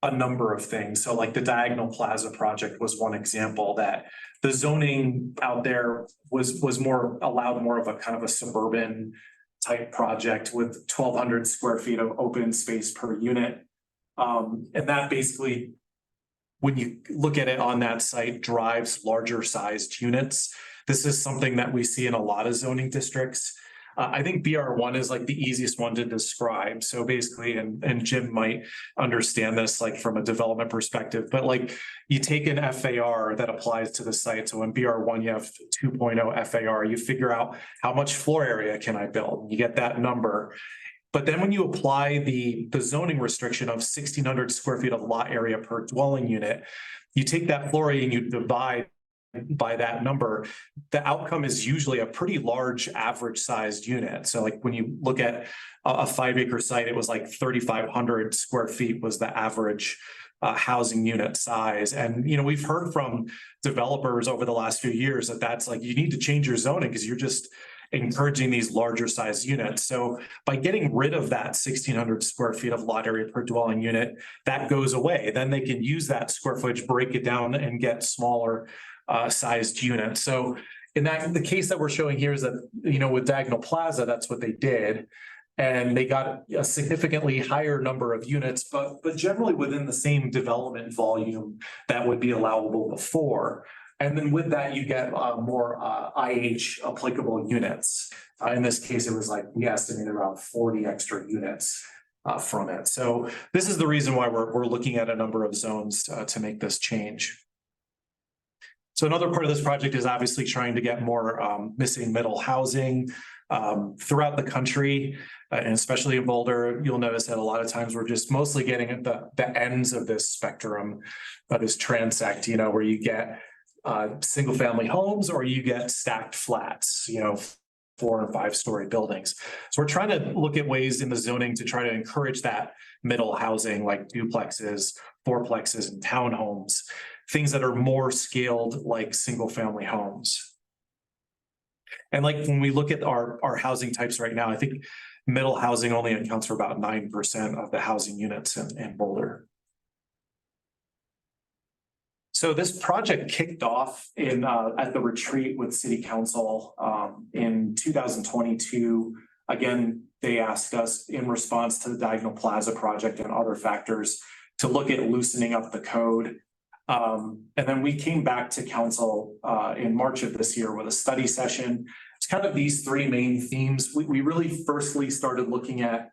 S15: a number of things. So like the Diagonal Plaza project was one example that the zoning out there was more allowed more of a kind of a suburban type project with 1,200 square feet of open space per unit. And that basically, when you look at it on that site, drives larger sized units. This is something that we see in a lot of zoning districts. I think BR1 is like the easiest one to describe. So basically, and Jim might understand this like from a development perspective, but like you take an FAR that applies to the site. So in BR1, you have 2.0 FAR, you figure out how much floor area can I build? You get that number. But then when you apply the zoning restriction of 1,600 square feet of lot area per dwelling unit, you take that floor area and you divide by that number, the outcome is usually a pretty large average sized unit. So like when you look at a 5-acre site, it was like 3,500 square feet was the average housing unit size. And, you know, we've heard from developers over the last few years that that's like, you need to change your zoning because you're just encouraging these larger size units. So by getting rid of that 1,600 square feet of lot area per dwelling unit, that goes away. Then they can use that square footage, break it down and get smaller sized units. So in the case that we're showing here is that, you know, with Diagonal Plaza, that's what they did. And they got a significantly higher number of units, but generally within the same development volume that would be allowable before. And then with that, you get more IH applicable units. In this case, it was like we estimated around 40 extra units from it. So this is the reason why we're looking at a number of zones to make this change. So another part of this project is obviously trying to get more missing middle housing throughout the country, and especially in Boulder. You'll notice that a lot of times we're just mostly getting at the ends of this spectrum, this transect, you know, where you get single family homes or you get stacked flats, you know, 4 and 5 story buildings. So we're trying to look at ways in the zoning to try to encourage that middle housing like duplexes, fourplexes, and townhomes, things that are more scaled like single family homes. And like when we look at our housing types right now, I think middle housing only accounts for about 9% of the housing units in Boulder. So this project kicked off at the retreat with City Council in 2022. Again, they asked us in response to the Diagonal Plaza project and other factors to look at loosening up the code. And then we came back to council in March of this year with a study session. It's kind of these 3 main themes. We really firstly started looking at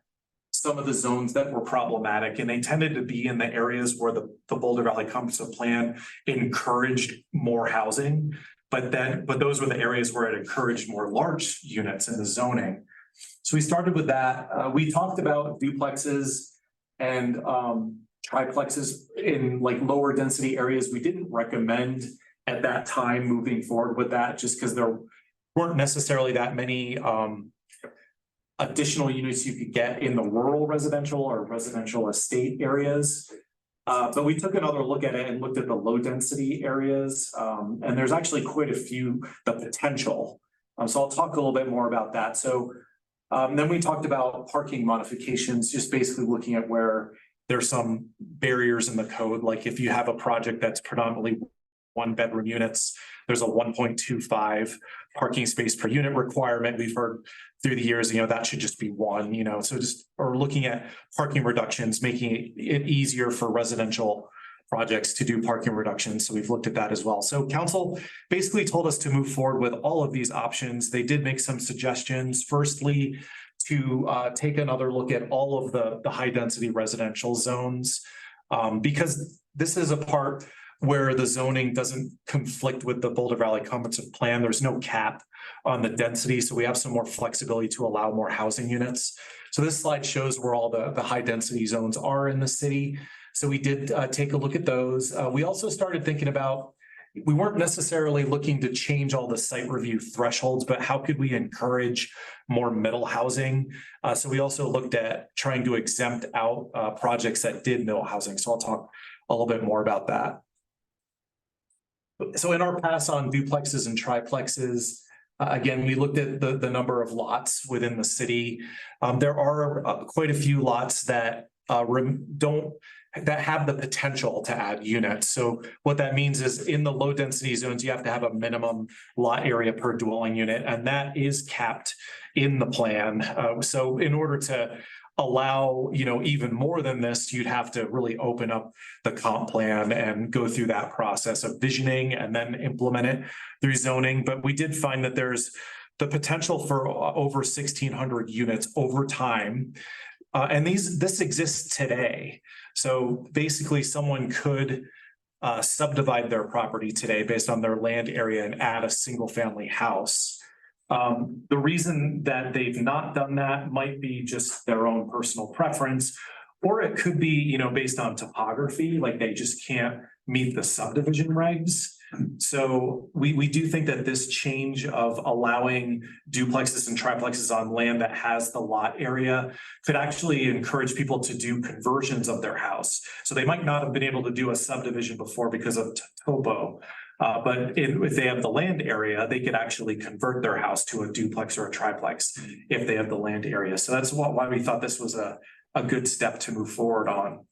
S15: some of the zones that were problematic, and they tended to be in the areas where the Boulder Valley Comprehensive Plan encouraged more housing, but those were the areas where it encouraged more large units in the zoning. So we started with that. We talked about duplexes and triplexes in like lower density areas. We didn't recommend at that time moving forward with that just because there weren't necessarily that many additional units you could get in the rural residential or residential estate areas. But we took another look at it and looked at the low density areas. And there's actually quite a few, the potential. So I'll talk a little bit more about that. So then we talked about parking modifications, just basically looking at where there's some barriers in the code. Like if you have a project that's predominantly 1-bedroom units, there's a 1.25 parking space per unit requirement. We've heard through the years, that should just be 1, so just, or looking at parking reductions, making it easier for residential projects to do parking reductions. So we've looked at that as well. So council basically told us to move forward with all of these options. They did make some suggestions. Firstly, to take another look at all of the high density residential zones, because this is a part where the zoning doesn't conflict with the Boulder Valley Comprehensive Plan. There's no cap on the density, so we have some more flexibility to allow more housing units. So this slide shows where all the high density zones are in the city. So we did take a look at those. We also started thinking about, we weren't necessarily looking to change all the site review thresholds, but how could we encourage more middle housing? So we also looked at trying to exempt out projects that did middle housing. So I'll talk a little bit more about that. So in our pass on duplexes and triplexes, again, we looked at the number of lots within the city. There are quite a few lots that that have the potential to add units. So what that means is in the low density zones, you have to have a minimum lot area per dwelling unit, and that is capped in the plan. So in order to allow, even more than this, you'd have to really open up the comp plan and go through that process of visioning and then implement it through zoning. But we did find that there's the potential for over 1,600 units over time. And this exists today. So basically someone could subdivide their property today based on their land area and add a single family house. The reason that they've not done that might be just their own personal preference, or it could be, based on topography, like they just can't meet the subdivision regs. So we do think that this change of allowing duplexes and triplexes on land that has the lot area could actually encourage people to do conversions of their house. So they might not have been able to do a subdivision before because of topo. But if they have the land area, they could actually convert their house to a duplex or a triplex if they have the land area. So that's why we thought this was a good step to move forward on.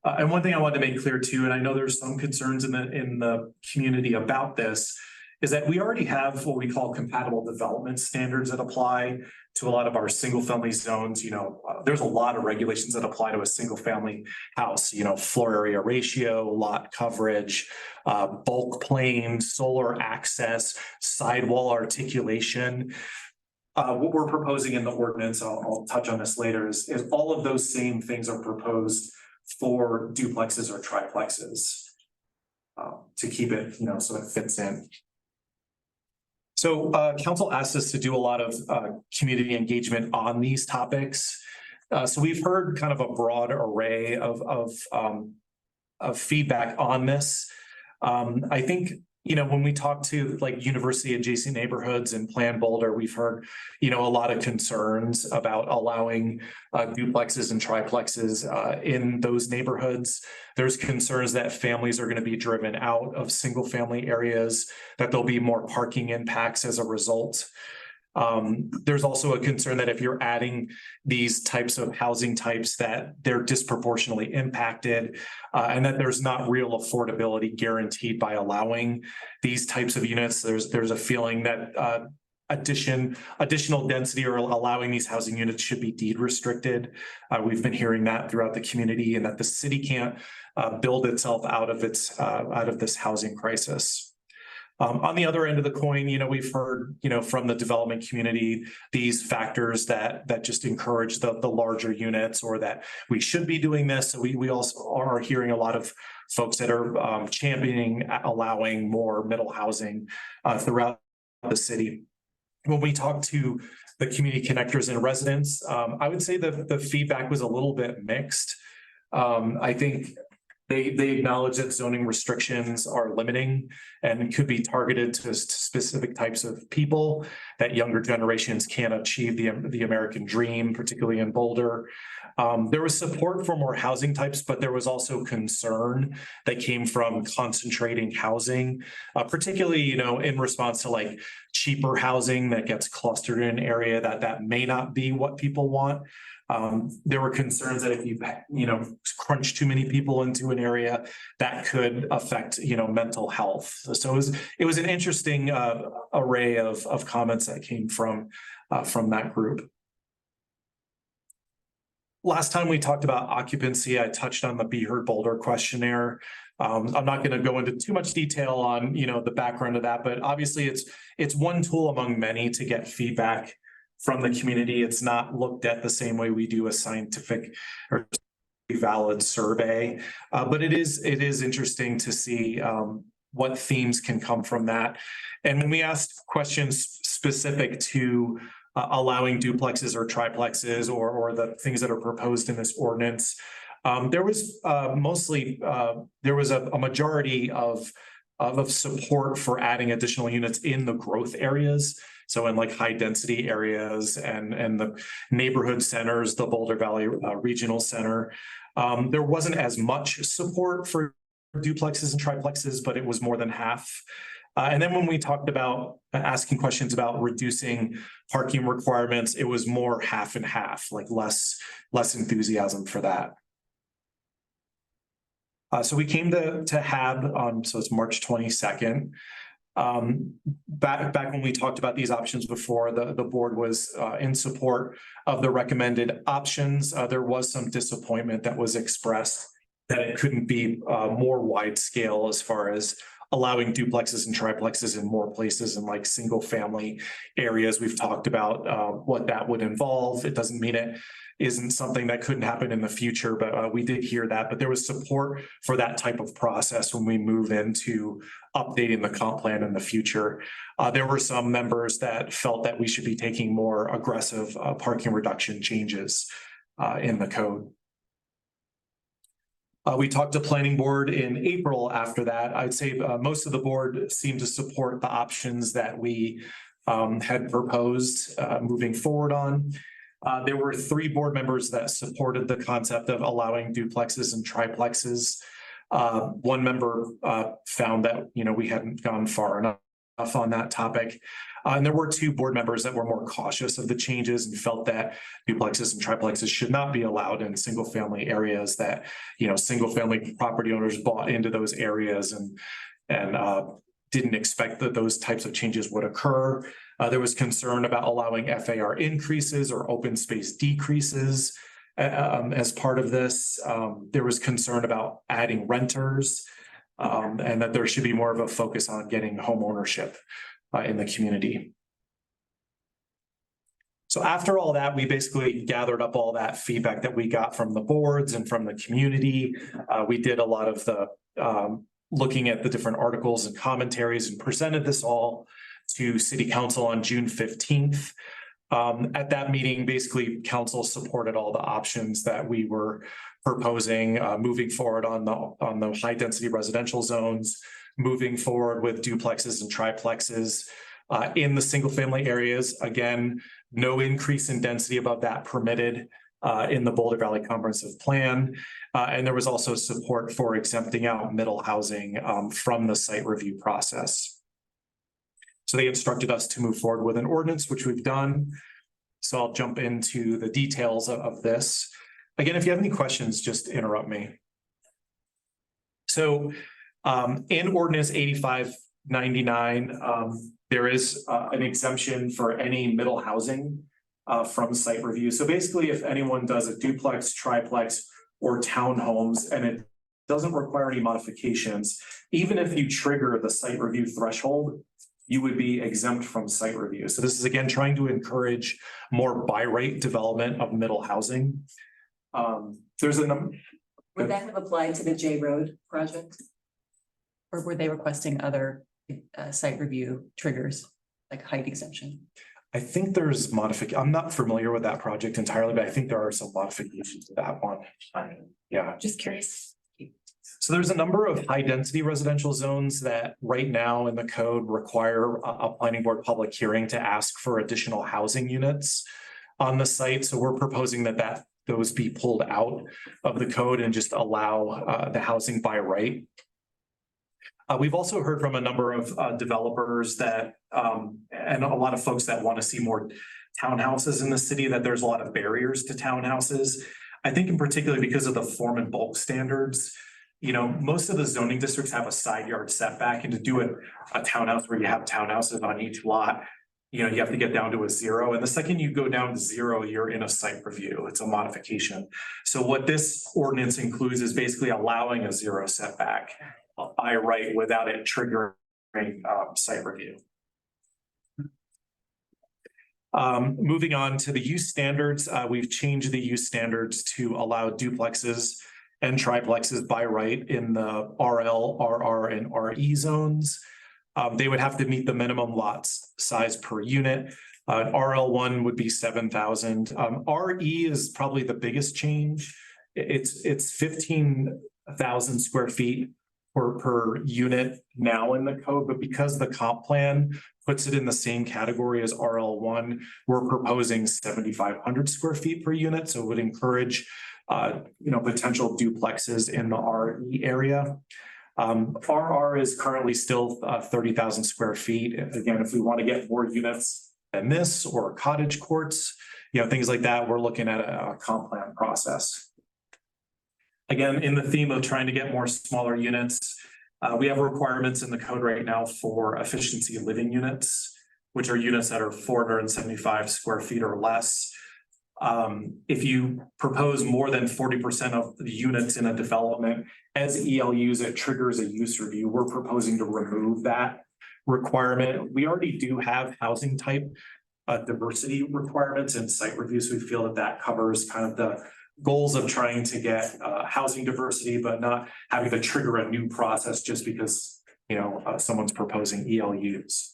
S15: And one thing I wanted to make clear too, and I know there's some concerns in the community about this, is that we already have what we call compatible development standards that apply to a lot of our single family zones. There's a lot of regulations that apply to a single family house, floor area ratio, lot coverage, bulk planes, solar access, sidewall articulation. What we're proposing in the ordinance, I'll touch on this later, is all of those same things are proposed for duplexes or triplexes to keep it, so it fits in. So council asked us to do a lot of community engagement on these topics. So we've heard kind of a broad array of feedback on this. I think, when we talk to like university adjacent neighborhoods and Plan Boulder, we've heard, a lot of concerns about allowing duplexes and triplexes in those neighborhoods. There's concerns that families are going to be driven out of single family areas, that there'll be more parking impacts as a result. There's also a concern that if you're adding these types of housing types, that they're disproportionately impacted, and that there's not real affordability guaranteed by allowing these types of units. There's a feeling that additional density or allowing these housing units should be deed restricted. We've been hearing that throughout the community, and that the city can't build itself out of this housing crisis. On the other end of the coin, we've heard, from the development community, these factors that just encourage the larger units, or that we should be doing this. So we also are hearing a lot of folks that are championing allowing more middle housing throughout the city. When we talk to the community connectors and residents, I would say that the feedback was a little bit mixed. I think they acknowledge that zoning restrictions are limiting and could be targeted to specific types of people, that younger generations can't achieve the American dream, particularly in Boulder. There was support for more housing types, but there was also concern that came from concentrating housing, particularly, you know, in response to like cheaper housing that gets clustered in an area that may not be what people want. There were concerns that if you know, crunch too many people into an area, that could affect, you know, mental health. So it was an interesting array of comments that came from that group. Last time we talked about occupancy, I touched on the Be Heard Boulder questionnaire. I'm not going to go into too much detail on, you know, the background of that, but obviously it's one tool among many to get feedback from the community. It's not looked at the same way we do a scientific or valid survey, but it is interesting to see what themes can come from that. And when we asked questions specific to allowing duplexes or triplexes or the things that are proposed in this ordinance, there was mostly there was a majority of support for adding additional units in the growth areas. So in like high density areas and the neighborhood centers, the Boulder Valley Regional Center, there wasn't as much support for duplexes and triplexes, but it was more than half. And then when we talked about asking questions about reducing parking requirements, it was more half and half, like less enthusiasm for that. So we came to HAB on, so it's March 22nd. Back when we talked about these options before, the board was in support of the recommended options. There was some disappointment that was expressed that it couldn't be more wide scale as far as allowing duplexes and triplexes in more places in like single family areas. We've talked about what that would involve. It doesn't mean it isn't something that couldn't happen in the future, but we did hear that. But there was support for that type of process when we move into updating the comp plan in the future. There were some members that felt that we should be taking more aggressive parking reduction changes in the code. We talked to planning board in April after that. I'd say most of the board seemed to support the options that we had proposed moving forward on. There were 3 board members that supported the concept of allowing duplexes and triplexes. One member found that, you know, we hadn't gone far enough on that topic. And there were 2 board members that were more cautious of the changes and felt that duplexes and triplexes should not be allowed in single family areas, that, you know, single family property owners bought into those areas and didn't expect that those types of changes would occur. There was concern about allowing FAR increases or open space decreases as part of this. There was concern about adding renters and that there should be more of a focus on getting home ownership in the community. So after all that, we basically gathered up all that feedback that we got from the boards and from the community. We did a lot of the looking at the different articles and commentaries and presented this all to City Council on June 15th. At that meeting, basically council supported all the options that we were proposing, moving forward on the high density residential zones, moving forward with duplexes and triplexes in the single family areas. Again, no increase in density above that permitted in the Boulder Valley Comprehensive Plan. And there was also support for exempting out middle housing from the site review process. So they instructed us to move forward with an ordinance, which we've done. So I'll jump into the details of this. Again, if you have any questions, just interrupt me. So in Ordinance 8599, there is an exemption for any middle housing from site review. So basically, if anyone does a duplex, triplex, or townhomes, and it doesn't require any modifications, even if you trigger the site review threshold, you would be exempt from site review. So this is again trying to encourage more by right development of middle housing. There's a number.
S3: Would that have applied to the J Road project? Or were they requesting other site review triggers, like height exemption?
S15: I think there's I'm not familiar with that project entirely, but I think there are some modifications to that one. Yeah.
S3: Just curious.
S15: So there's a number of high density residential zones that right now in the code require a planning board public hearing to ask for additional housing units on the site. So we're proposing that those be pulled out of the code and just allow the housing by right. We've also heard from a number of developers that and a lot of folks that want to see more townhouses in the city, that there's a lot of barriers to townhouses. I think in particular because of the form and bulk standards, you know, most of the zoning districts have a side yard setback, and to do a townhouse where you have townhouses on each lot, you know, you have to get down to a 0. And the second you go down to 0, you're in a site review. It's a modification. So what this ordinance includes is basically allowing a 0 setback by right without it triggering site review. Moving on to the use standards, we've changed the use standards to allow duplexes and triplexes by right in the RL, RR, and RE zones. They would have to meet the minimum lot size per unit. RL1 would be 7,000. RE is probably the biggest change. It's 15,000 square feet per unit now in the code, but because the comp plan puts it in the same category as RL1, we're proposing 7,500 square feet per unit. So it would encourage you know, potential duplexes in the RE area. RR is currently still 30,000 square feet. Again, if we want to get more units than this or cottage courts, you know, things like that, we're looking at a comp plan process. Again, in the theme of trying to get more smaller units, we have requirements in the code right now for efficiency living units, which are units that are 475 square feet or less. If you propose more than 40% of the units in a development as ELUs, it triggers a use review. We're proposing to remove that requirement. We already do have housing type diversity requirements in site reviews. We feel that covers kind of the goals of trying to get housing diversity, but not having to trigger a new process just because, you know, someone's proposing ELUs.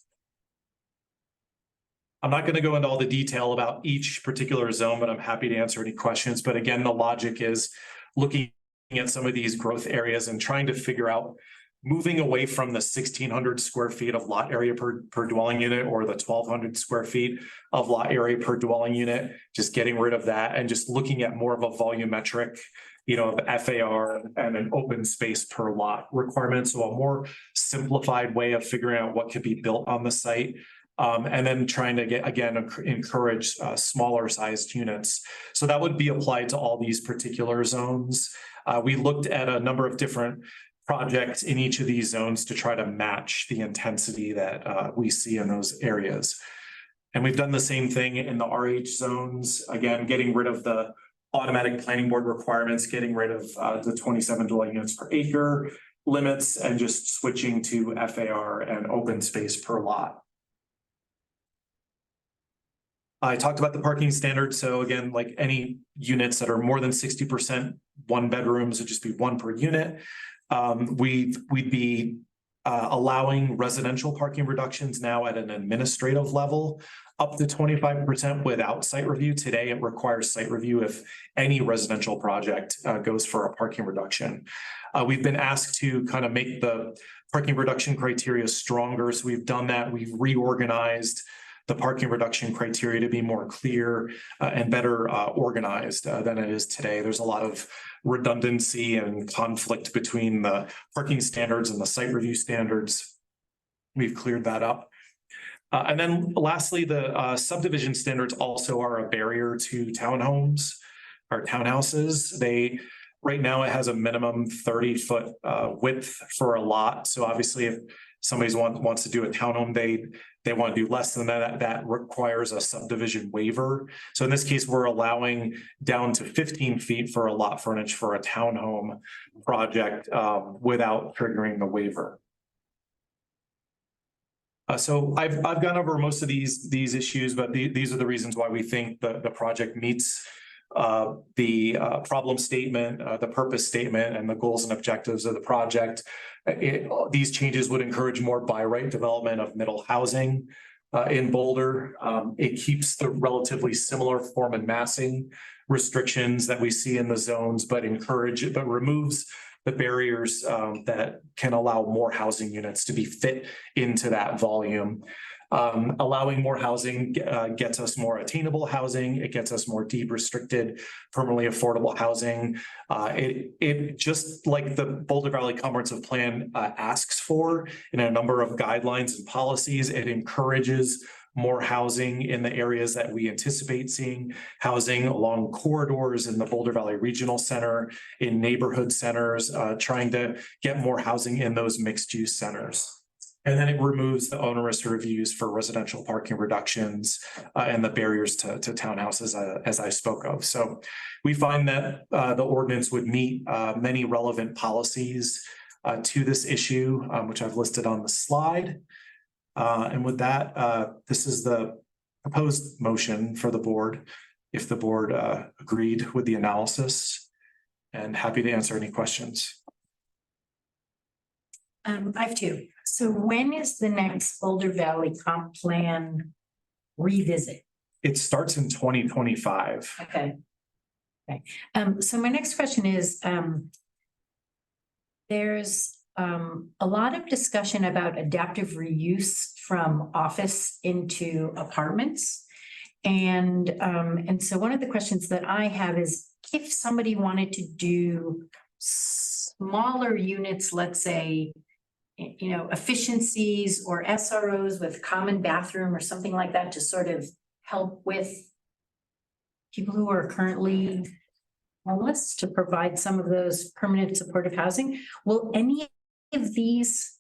S15: I'm not going to go into all the detail about each particular zone, but I'm happy to answer any questions. But again, the logic is looking at some of these growth areas and trying to figure out moving away from the 1,600 square feet of lot area per dwelling unit, or the 1,200 square feet of lot area per dwelling unit, just getting rid of that and just looking at more of a volumetric, you know, FAR and an open space per lot requirement. So a more simplified way of figuring out what could be built on the site. And then trying to encourage smaller sized units. So that would be applied to all these particular zones. We looked at a number of different projects in each of these zones to try to match the intensity that we see in those areas. And we've done the same thing in the RH zones, again, getting rid of the automatic planning board requirements, getting rid of the 27 dwelling units per acre limits, and just switching to FAR and open space per lot. I talked about the parking standards. So again, like any units that are more than 60% one bedrooms, would just be 1 per unit. We'd be allowing residential parking reductions now at an administrative level up to 25% without site review. Today, it requires site review if any residential project goes for a parking reduction. We've been asked to kind of make the parking reduction criteria stronger. So we've done that. We've reorganized the parking reduction criteria to be more clear and better organized than it is today. There's a lot of redundancy and conflict between the parking standards and the site review standards. We've cleared that up. And then lastly, the subdivision standards also are a barrier to townhomes or townhouses. Right now it has a minimum 30-foot width for a lot. So obviously if somebody wants to do a townhome, they want to do less than that. That requires a subdivision waiver. So in this case, we're allowing down to 15 feet for a lot frontage for a townhome project without triggering the waiver. So I've gone over most of these issues, but these are the reasons why we think the project meets the problem statement, the purpose statement, and the goals and objectives of the project. These changes would encourage more by right development of middle housing. in Boulder. It keeps the relatively similar form and massing restrictions that we see in the zones, but removes the barriers that can allow more housing units to be fit into that volume. Allowing more housing gets us more attainable housing. It gets us more deed restricted, permanently affordable housing. It just like the Boulder Valley Comprehensive Plan asks for in a number of guidelines and policies, it encourages more housing in the areas that we anticipate seeing housing along corridors in the Boulder Valley Regional Center, in neighborhood centers, trying to get more housing in those mixed use centers. And then it removes the onerous reviews for residential parking reductions and the barriers to townhouses, as I spoke of. So we find that the ordinance would meet many relevant policies to this issue, which I've listed on the slide. And with that, this is the proposed motion for the board, if the board agreed with the analysis, and happy to answer any questions.
S7: I have two. So when is the next Boulder Valley Comp Plan revisit?
S15: It starts in 2025.
S7: Okay. Okay. So my next question is, there's a lot of discussion about adaptive reuse from office into apartments. And so one of the questions that I have is, if somebody wanted to do smaller units, let's say, you know, efficiencies or SROs with common bathroom or something like that to sort of help with people who are currently homeless, to provide some of those permanent supportive housing. Will any of these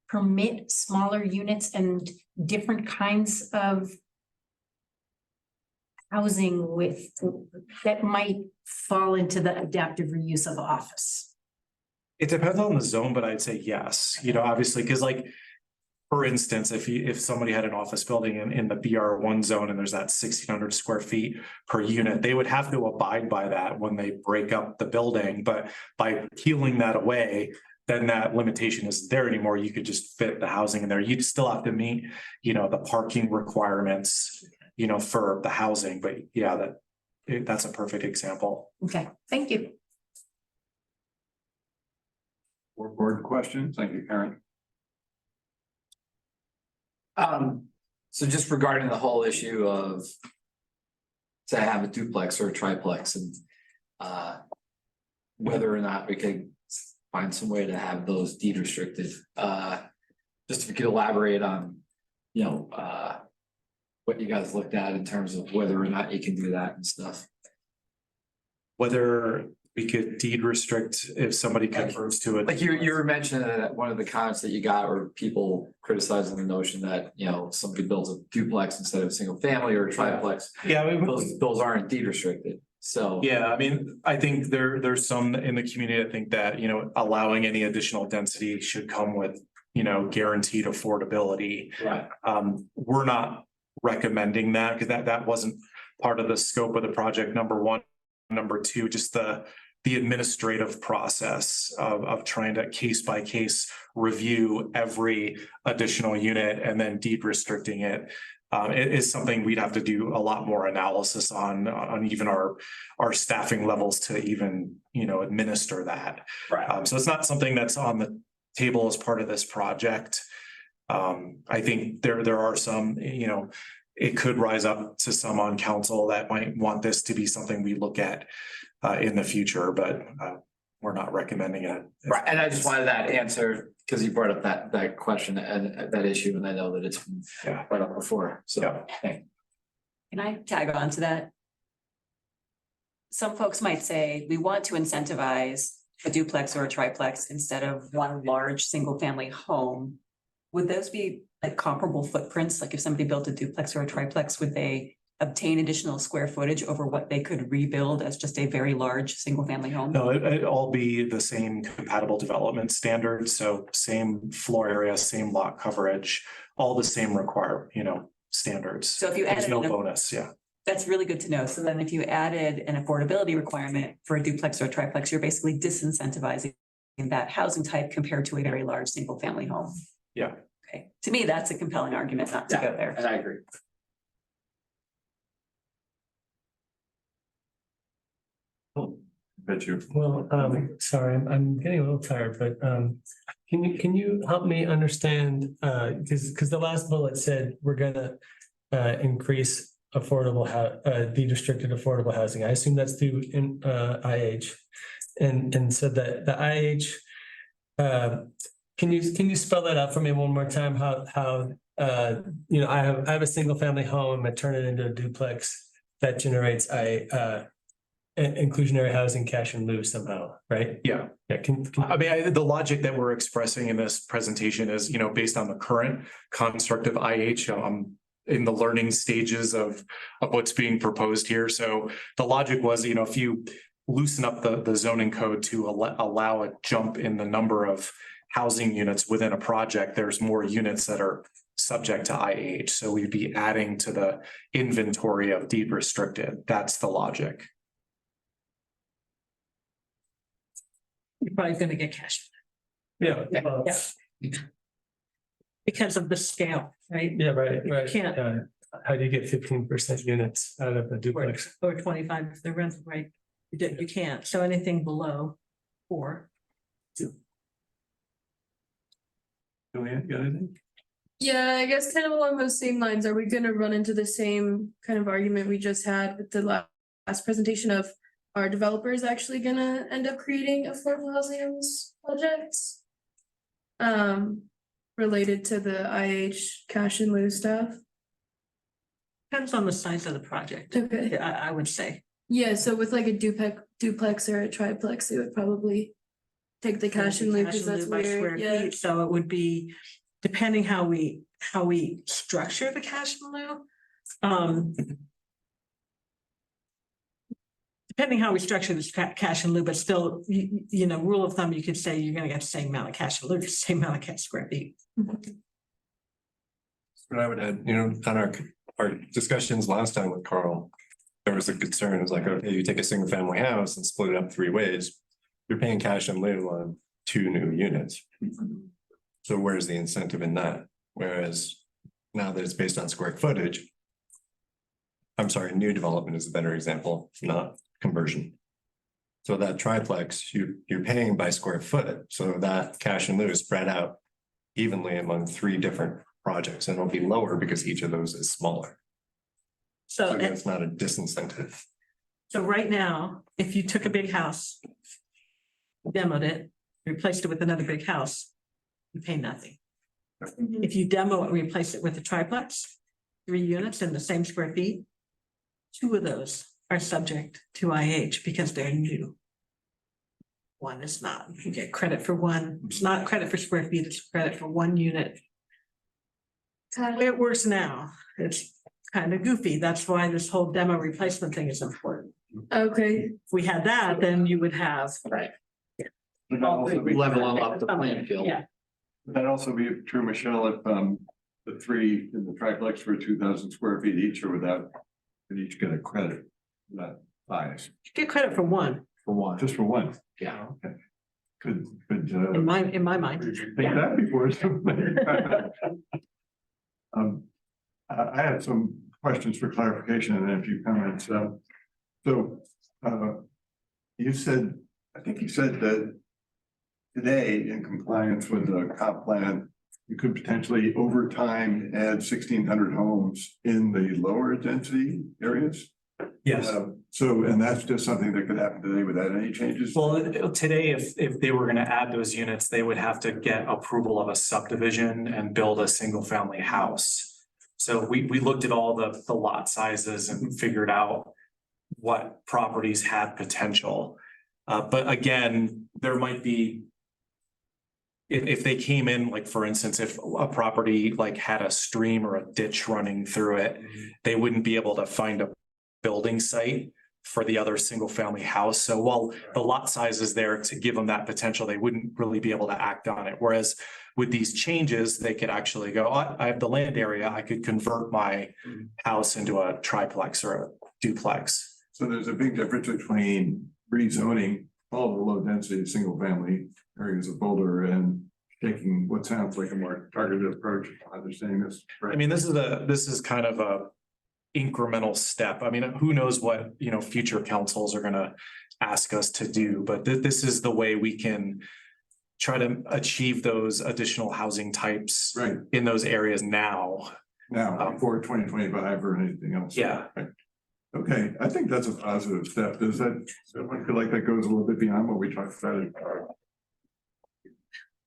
S7: permit smaller units and different kinds of housing with that might fall into the adaptive reuse of office?
S15: It depends on the zone, but I'd say yes, you know, obviously, because like, for instance, if somebody had an office building in the BR1 zone and there's that 1,600 square feet per unit, they would have to abide by that when they break up the building. But by peeling that away, then that limitation isn't there anymore. You could just fit the housing in there. You'd still have to meet, you know, the parking requirements, you know, for the housing. But yeah, that's a perfect example.
S7: Okay, thank you.
S1: Board questions? Thank you, Karen.
S12: So just regarding the whole issue of to have a duplex or a triplex, and whether or not we could find some way to have those deed restricted, just if you could elaborate on, you know, what you guys looked at in terms of whether or not you can do that and stuff.
S15: Whether we could deed restrict if somebody converts to it.
S12: Like you were mentioning that one of the comments that you got were people criticizing the notion that, you know, somebody builds a duplex instead of a single family or a triplex.
S15: Yeah,
S12: those aren't deed restricted. So
S15: yeah, I mean, I think there's some in the community that think that, you know, allowing any additional density should come with, you know, guaranteed affordability.
S12: Right.
S15: We're not recommending that because that wasn't part of the scope of the project, number one. Number two, just the administrative process of trying to case by case review every additional unit and then deed restricting it. It is something we'd have to do a lot more analysis on even our staffing levels to even, you know, administer that.
S12: Right.
S15: So it's not something that's on the table as part of this project. I think there are some, you know, it could rise up to some on council that might want this to be something we look at in the future, but we're not recommending it.
S12: Right, and I just wanted that answer because you brought up that question and that issue, and I know that it's been brought up before. So thanks.
S3: Can I tag on to that? Some folks might say we want to incentivize a duplex or a triplex instead of one large single family home. Would those be like comparable footprints? Like if somebody built a duplex or a triplex, would they obtain additional square footage over what they could rebuild as just a very large single family home?
S15: No, it'd all be the same compatible development standards. So same floor area, same lot coverage, all the same standards.
S3: So if you
S15: There's
S3: added
S15: no bonus, yeah.
S3: That's really good to know. So then if you added an affordability requirement for a duplex or a triplex, you're basically disincentivizing that housing type compared to a very large single family home.
S15: Yeah.
S3: Okay, to me, that's a compelling argument not to go there.
S12: And I agree.
S1: Bet you.
S13: Well, sorry, I'm getting a little tired, but can you help me understand, because the last bullet said we're gonna increase affordable de-restricted affordable housing. I assume that's through IH. And said that the IH, can you spell that out for me one more time? How you know, I have a single family home, I turn it into a duplex that generates inclusionary housing cash in lieu somehow, right?
S15: Yeah.
S13: Yeah,
S15: I mean, the logic that we're expressing in this presentation is, you know, based on the current construct of IH, in the learning stages of what's being proposed here. So the logic was, you know, if you loosen up the zoning code to allow a jump in the number of housing units within a project, there's more units that are subject to IH. So we'd be adding to the inventory of deed restricted. That's the logic.
S11: You're probably gonna get cash.
S13: Yeah. well,
S11: Because of the scale, right?
S13: Yeah, right.
S11: Can't.
S13: How do you get 15% units out of a duplex?
S11: Or 25 if they're rental, right? You can't, so anything below 4.
S1: Julianne, got anything?
S16: Yeah, I guess kind of along those same lines, are we gonna run into the same kind of argument we just had with the last presentation of are developers actually gonna end up creating affordable housing on this projects? Related to the IH cash in lieu stuff?
S11: Depends on the size of the project.
S16: Okay.
S11: I would say.
S16: Yeah, so with like a duplex or a triplex, they would probably take the cash in lieu because that's
S11: by square
S16: weird, yeah.
S11: feet. So it would be, depending how we structure the cash in lieu. Depending how we structure this cash in lieu, but still, you know, rule of thumb, you could say you're gonna get the same amount of cash in lieu, same amount of cash square feet.
S2: What I would add, you know, on our discussions last time with Carl, there was a concern, it was like, okay, you take a single family house and split it up 3 ways. You're paying cash in lieu on 2 new units. So where's the incentive in that? Whereas now that it's based on square footage. I'm sorry, new development is a better example, not conversion. So that triplex, you're paying by square foot, so that cash in lieu is spread out evenly among 3 different projects, and it'll be lower because each of those is smaller. So it's not a disincentive.
S11: So right now, if you took a big house, demoed it, replaced it with another big house, you pay nothing. If you demo it, replace it with a triplex, 3 units in the same square feet, 2 of those are subject to IH because they're new. 1 is not. You get credit for 1. It's not credit for square feet, it's credit for 1 unit. The way it works now, it's kind of goofy. That's why this whole demo replacement thing is important.
S16: Okay.
S11: If we had that, then you would have.
S12: Right.
S1: Would that also be-
S12: Leveling up the playing field.
S11: Yeah.
S1: Would that also be true, Michelle, if the 3 in the triplex were 2,000 square feet each, or would each get a credit? That size
S11: You get credit for 1.
S1: for one, just for 1.
S12: Yeah.
S1: Okay. Could
S11: In my mind.
S1: think that before something. I have some questions for clarification and then a few comments. You said, I think you said that today, in compliance with the comp plan, you could potentially over time add 1,600 homes in the lower density areas?
S15: Yes.
S1: And that's just something that could happen today without any changes?
S15: Well, today, if they were gonna add those units, they would have to get approval of a subdivision and build a single family house. So we looked at all the lot sizes and figured out what properties had potential. But again, there might be. If they came in, like, for instance, if a property like had a stream or a ditch running through it, they wouldn't be able to find a building site for the other single family house. So while the lot size is there to give them that potential, they wouldn't really be able to act on it. Whereas with these changes, they could actually go, I have the land area, I could convert my house into a triplex or a duplex.
S1: So there's a big difference between rezoning all the low density single family areas of Boulder and taking what sounds like a more targeted approach, understanding this.
S15: I mean, this is kind of a incremental step. I mean, who knows what, future councils are gonna ask us to do, but this is the way we can try to achieve those additional housing types
S1: Right.
S15: in those areas now.
S1: Now, before 2025 or anything else.
S15: Yeah.
S1: Right. Okay, I think that's a positive step. Does that, I feel like that goes a little bit beyond what we talked about? Or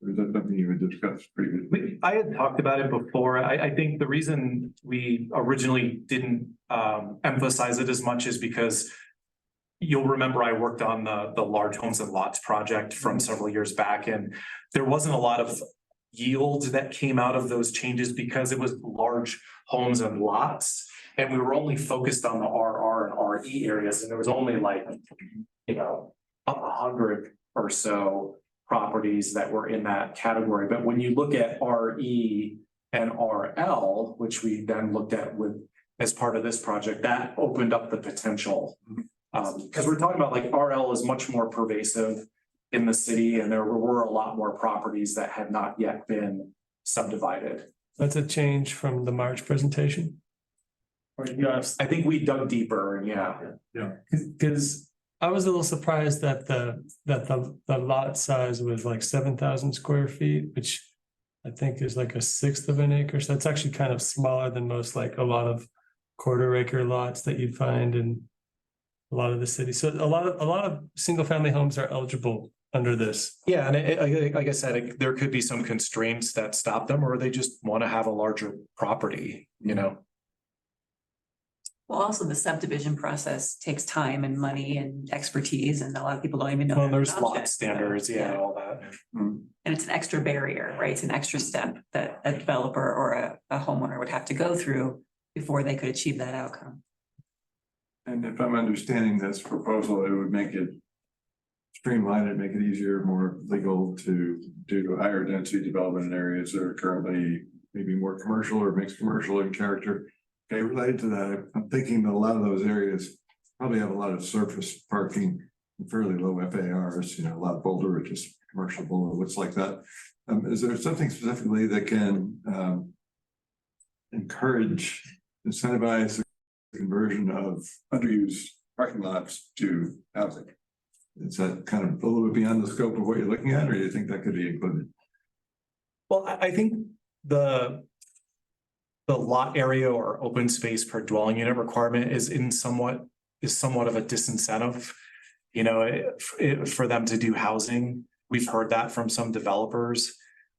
S1: is that something you had discussed previously?
S15: I had talked about it before. I think the reason we originally didn't emphasize it as much is because you'll remember I worked on the large homes and lots project from several years back, and there wasn't a lot of yield that came out of those changes because it was large homes and lots. And we were only focused on the RR and RE areas, and there was only like, 100 or so properties that were in that category. But when you look at RE and RL, which we then looked at as part of this project, that opened up the potential. Because we're talking about like RL is much more pervasive in the city, and there were a lot more properties that had not yet been subdivided.
S13: That's a change from the March presentation. Or you guys,
S15: I think we dug deeper, and yeah.
S13: because I was a little surprised that the lot size was like 7,000 square feet, which I think is like a sixth of an acre. So that's actually kind of smaller than most, like a lot of quarter acre lots that you'd find in a lot of the cities. So a lot of single family homes are eligible under this.
S15: Yeah, and like I said, there could be some constraints that stop them, or they just want to have a larger property,
S3: Well, also the subdivision process takes time and money and expertise, and a lot of people don't even know.
S15: Well, there's
S3: about
S15: lot
S3: it.
S15: standards, all that.
S3: And it's an extra barrier, right? It's an extra step that a developer or a homeowner would have to go through before they could achieve that outcome.
S1: And if I'm understanding this proposal, it would make it streamline it, make it easier, more legal to do higher density development in areas that are currently maybe more commercial or mixed commercial in character. Okay, related to that, I'm thinking that a lot of those areas probably have a lot of surface parking and fairly low FARs, a lot of Boulder, just commercial Boulder, looks like that. Is there something specifically that can encourage, incentivize the conversion of underused parking lots to housing? Is that kind of a little bit beyond the scope of what you're looking at, or do you think that could be included?
S15: Well, I think the lot area or open space per dwelling unit requirement is somewhat of a disincentive, for them to do housing. We've heard that from some developers.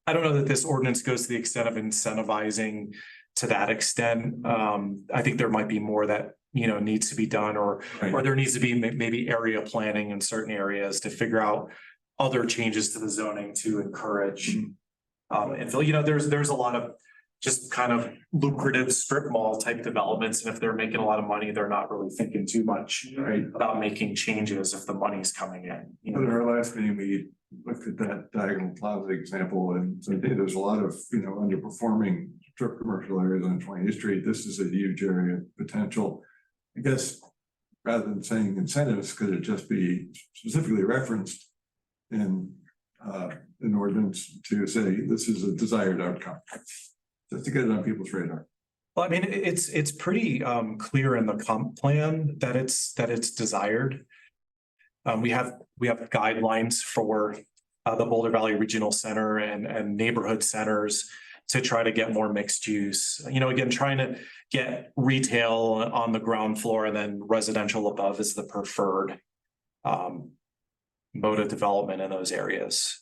S15: I don't know that this ordinance goes to the extent of incentivizing to that extent. I think there might be more that, needs to be done, or there needs to be maybe area planning in certain areas to figure out other changes to the zoning to encourage. And so, there's a lot of just kind of lucrative strip mall type developments. And if they're making a lot of money, they're not really thinking too much about making changes if the money's coming in.
S1: At our last meeting, we looked at that Diagonal Plaza example, and so I think there's a lot of, underperforming strip commercial areas on 20th Street. This is a huge area of potential. I guess rather than saying incentives, could it just be specifically referenced in an ordinance to say this is a desired outcome? Just to get it on people's radar.
S15: Well, I mean, it's pretty clear in the comp plan that it's desired. We have guidelines for the Boulder Valley Regional Center and neighborhood centers to try to get more mixed use. Again, trying to get retail on the ground floor and then residential above is the preferred mode of development in those areas.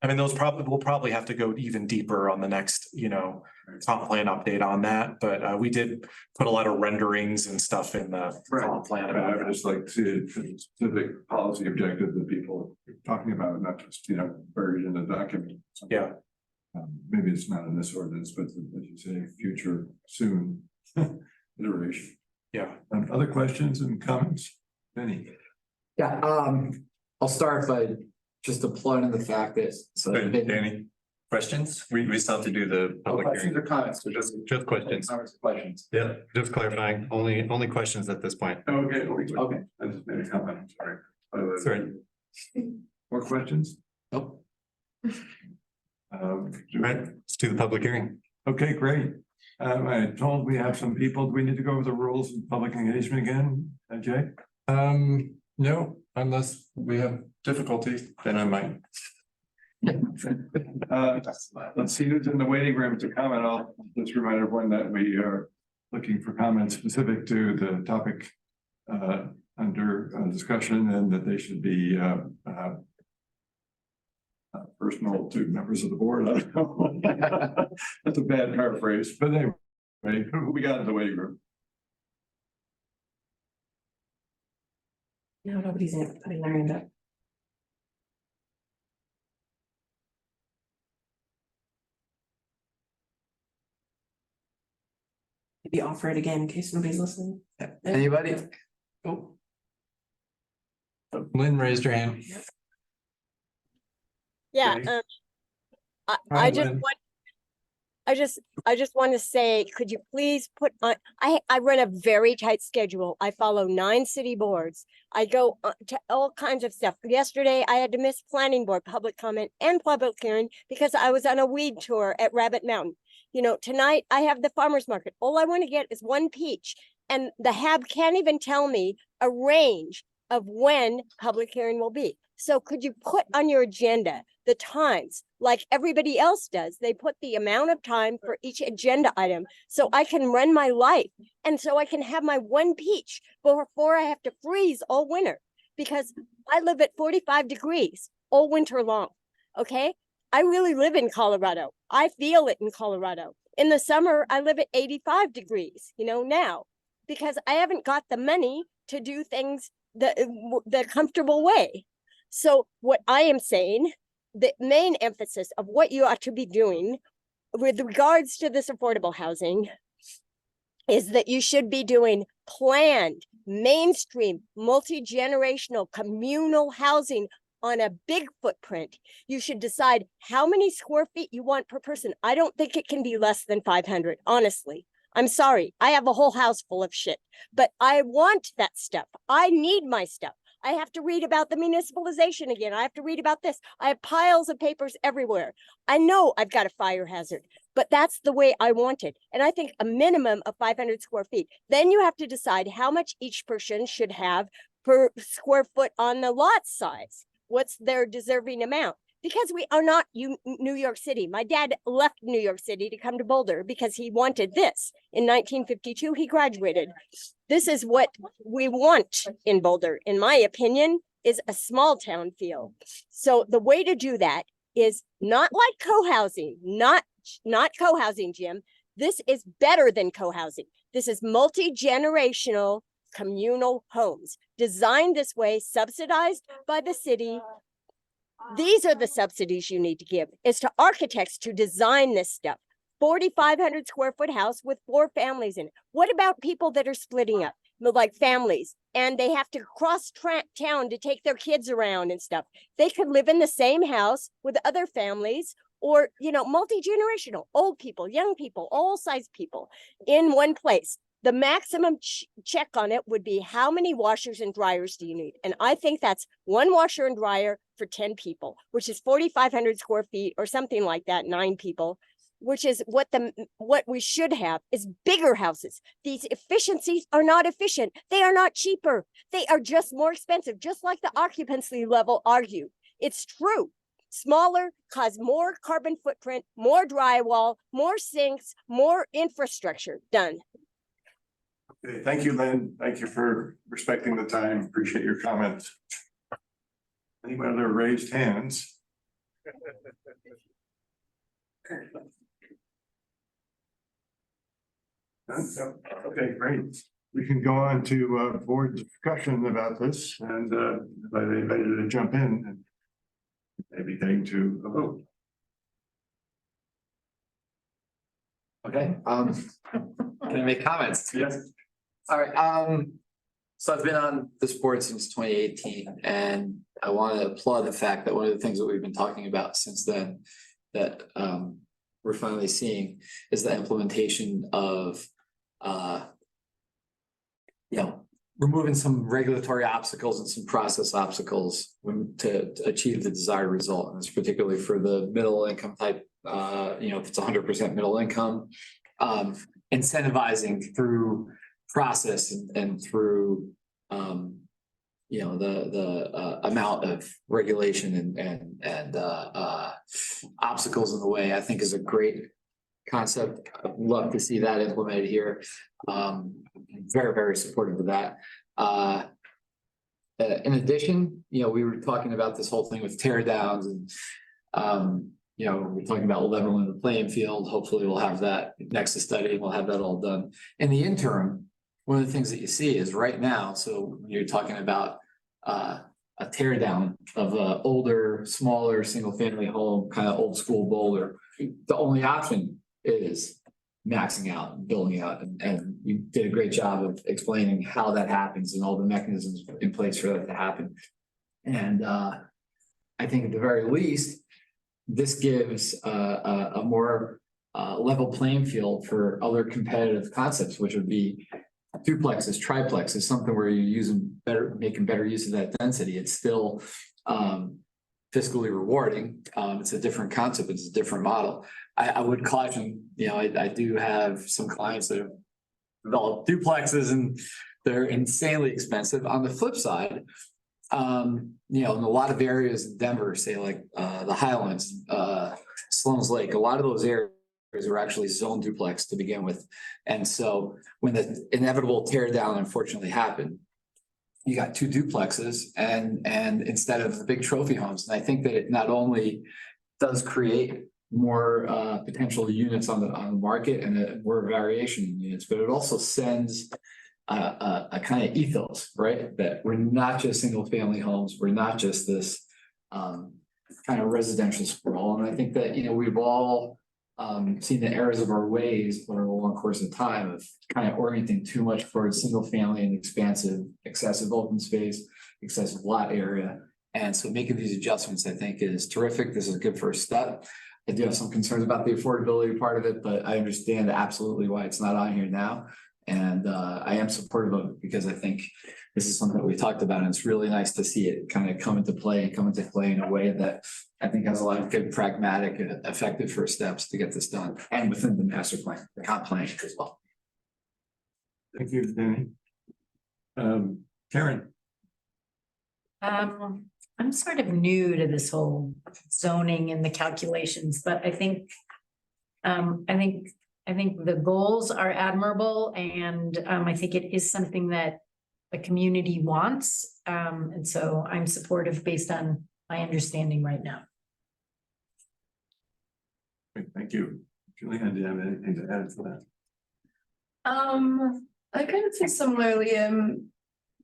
S15: I mean, we'll probably have to go even deeper on the next, comp plan update on that, but we did put a lot of renderings and stuff in the comp plan.
S1: I would just like to see a specific policy objective that people are talking about, not just, buried in the document.
S15: Yeah.
S1: Maybe it's not in this ordinance, but as you say, future, soon iteration.
S15: Yeah.
S1: Other questions and comments? Benny?
S12: Yeah, I'll start by just applauding the fact that.
S2: Danny, questions? We still have to do the public hearing.
S12: Or comments, so just
S2: questions.
S12: Questions.
S2: Yeah, just clarifying, only questions at this point.
S1: Okay.
S12: Okay.
S1: I just made a comment, I'm sorry.
S2: Sorry.
S1: More questions?
S12: Nope.
S2: Let's do the public hearing.
S1: Okay, great. I told we have some people. Do we need to go over the rules of public engagement again, Jay?
S2: No, unless we have difficulty, then I might.
S1: Let's see who's in the waiting room to comment. I'll just remind everyone that we are looking for comments specific to the topic under discussion, and that they should be personal to members of the board. I don't know. That's a bad paraphrase, but anyway, who we got in the waiting room?
S6: No, nobody's putting their hand up. Maybe offer it again in case nobody's listening.
S12: Anybody?
S6: Oh,
S2: Lynn raised her hand.
S9: Yeah,
S2: Okay.
S9: I
S2: Hi,
S9: just
S2: Lynn.
S9: want, I just want to say, could you please put on, I run a very tight schedule. I follow 9 city boards. I go to all kinds of stuff. Yesterday, I had to miss planning board public comment and public hearing because I was on a weed tour at Rabbit Mountain. You know, tonight I have the farmer's market. All I want to get is 1 peach. And the HAB can't even tell me a range of when public hearing will be. So could you put on your agenda the times like everybody else does? They put the amount of time for each agenda item so I can run my life and so I can have my 1 peach before I have to freeze all winter, because I live at 45 degrees all winter long. Okay. I really live in Colorado. I feel it in Colorado. In the summer, I live at 85 degrees, you know, now, because I haven't got the money to do things the comfortable way. So what I am saying, the main emphasis of what you ought to be doing with regards to this affordable housing is that you should be doing planned, mainstream, multi-generational, communal housing on a big footprint. You should decide how many square feet you want per person. I don't think it can be less than 500, honestly. I'm sorry, I have a whole house full of shit, but I want that stuff. I need my stuff. I have to read about the municipalization again. I have to read about this. I have piles of papers everywhere. I know I've got a fire hazard, but that's the way I want it. And I think a minimum of 500 square feet. Then you have to decide how much each person should have per square foot on the lot size. What's their deserving amount? Because we are not New York City. My dad left New York City to come to Boulder because he wanted this. In 1952, he graduated. This is what we want in Boulder, in my opinion, is a small town feel. So the way to do that is not like co-housing, not co-housing, Jim. This is better than co-housing. This is multi-generational communal homes designed this way, subsidized by the city. These are the subsidies you need to give, is to architects to design this stuff. 4,500 square foot house with 4 families in it. What about people that are splitting up, like families, and they have to cross town to take their kids around and stuff? They could live in the same house with other families, or, you know, multi-generational, old people, young people, all size people in one place. The maximum check on it would be how many washers and dryers do you need? And I think that's 1 washer and dryer for 10 people, which is 4,500 square feet or something like that, 9 people, which is what we should have is bigger houses. These efficiencies are not efficient. They are not cheaper. They are just more expensive, just like the occupancy level argue. It's true. Smaller cause more carbon footprint, more drywall, more sinks, more infrastructure done.
S1: Okay, thank you, Lynn. Thank you for respecting the time. Appreciate your comments. Anyone other raised hands? Okay, great. We can go on to board discussion about this, and invite anybody to jump in and maybe getting to a vote.
S12: Okay, can I make comments?
S1: Yes.
S12: All right, so I've been on this board since 2018, and I want to applaud the fact that one of the things that we've been talking about since then that we're finally seeing is the implementation of removing some regulatory obstacles and some process obstacles to achieve the desired result. And it's particularly for the middle income type, if it's 100% middle income, incentivizing through process and through, the amount of regulation and obstacles in the way, I think is a great concept. I'd love to see that implemented here. Very, very supportive of that. In addition, we were talking about this whole thing with tear downs and, we're talking about leveling the playing field. Hopefully we'll have that next to study and we'll have that all done. In the interim, one of the things that you see is right now, so when you're talking about a tear down of a older, smaller, single family home, kind of old school Boulder, the only option is maxing out and building out. And you did a great job of explaining how that happens and all the mechanisms in place for that to happen. And I think at the very least, this gives a more level playing field for other competitive concepts, which would be duplexes, triplexes, something where you're making better use of that density. It's still fiscally rewarding. It's a different concept. It's a different model. I would caution, I do have some clients that have developed duplexes and they're insanely expensive. On the flip side, in a lot of areas in Denver, say like the Highlands, Sloan's Lake, a lot of those areas are actually zone duplex to begin with. And so when the inevitable tear down unfortunately happened, you got two duplexes and instead of the big trophy homes. And I think that it not only does create more potential units on the market and more variation in units, but it also sends a kind of ethos, right? That we're not just single family homes. We're not just this kind of residential sprawl. And I think that, we've all seen the errors of our ways over a long course of time of kind of orienting too much towards single family and expansive, excessive open space, excessive lot area. And so making these adjustments, I think, is terrific. This is a good first step. I do have some concerns about the affordability part of it, but I understand absolutely why it's not on here now. And I am supportive of it because I think this is something that we talked about, and it's really nice to see it kind of come into play in a way that I think has a lot of good, pragmatic, and effective first steps to get this done, and within the master plan, the comp plan as well.
S1: Thank you, Danny. Karen.
S7: I'm sort of new to this whole zoning and the calculations, but I think the goals are admirable, and I think it is something that the community wants. And so I'm supportive based on my understanding right now.
S1: Great, thank you. Julianne, do you have anything to add to that?
S16: I kind of feel similarly. I'm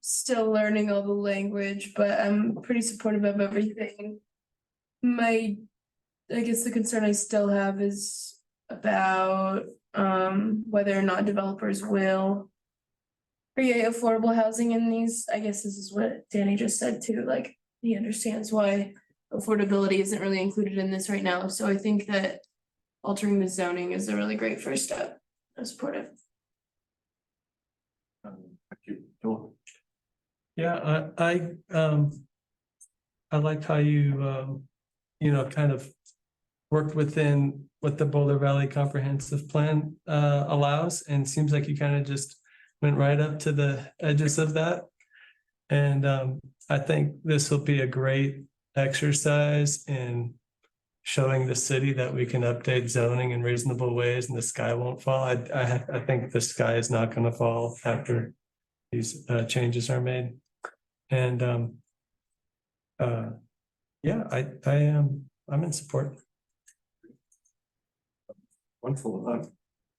S16: still learning all the language, but I'm pretty supportive of everything. I guess the concern I still have is about whether or not developers will create affordable housing in these. I guess this is what Danny just said too, like he understands why affordability isn't really included in this right now. So I think that altering the zoning is a really great first step. I'm supportive.
S1: Thank you. Joel?
S13: Yeah, I liked how you kind of worked within what the Boulder Valley Comprehensive Plan allows, and seems like you kind of just went right up to the edges of that. And I think this will be a great exercise in showing the city that we can update zoning in reasonable ways and the sky won't fall. I think the sky is not going to fall after these changes are made. And I'm in support.
S1: Wonderful.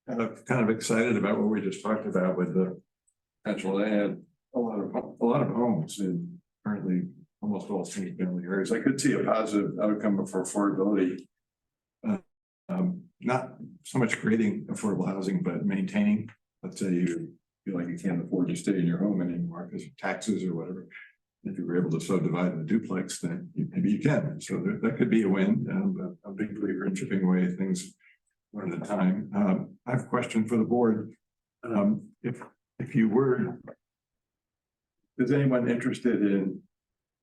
S1: I'm kind of excited about what we just talked about with the potential to add a lot of homes in currently almost all single family areas. I could see a positive outcome for affordability. Not so much creating affordable housing, but maintaining. Let's say you feel like you can't afford to stay in your home anymore because of taxes or whatever. If you were able to subdivide the duplex, then maybe you can. So that could be a win. I'm a big believer in chipping away at things one at a time. I have a question for the board. If you were is anyone interested in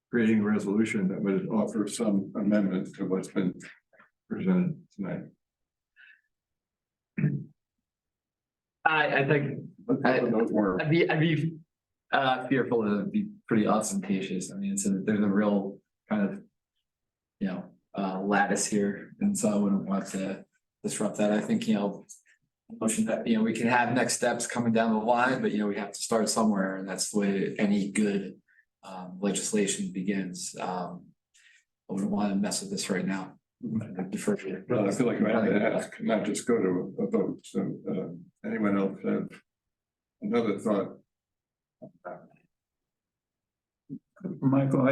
S1: creating a resolution that would offer some amendments to what's been presented tonight?
S12: I think, I'd be fearful that it'd be pretty ostentatious. I mean, there's a real kind of, you know, lattice here, and so I wouldn't want to disrupt that. I think, you know, motion that, you know, we can have next steps coming down the line, but you know, we have to start somewhere, and that's the way any good legislation begins. I wouldn't want to mess with this right now. I defer to you.
S1: Well, I feel like I have to ask, not just go to a vote. So anyone else have another thought?
S5: Michael,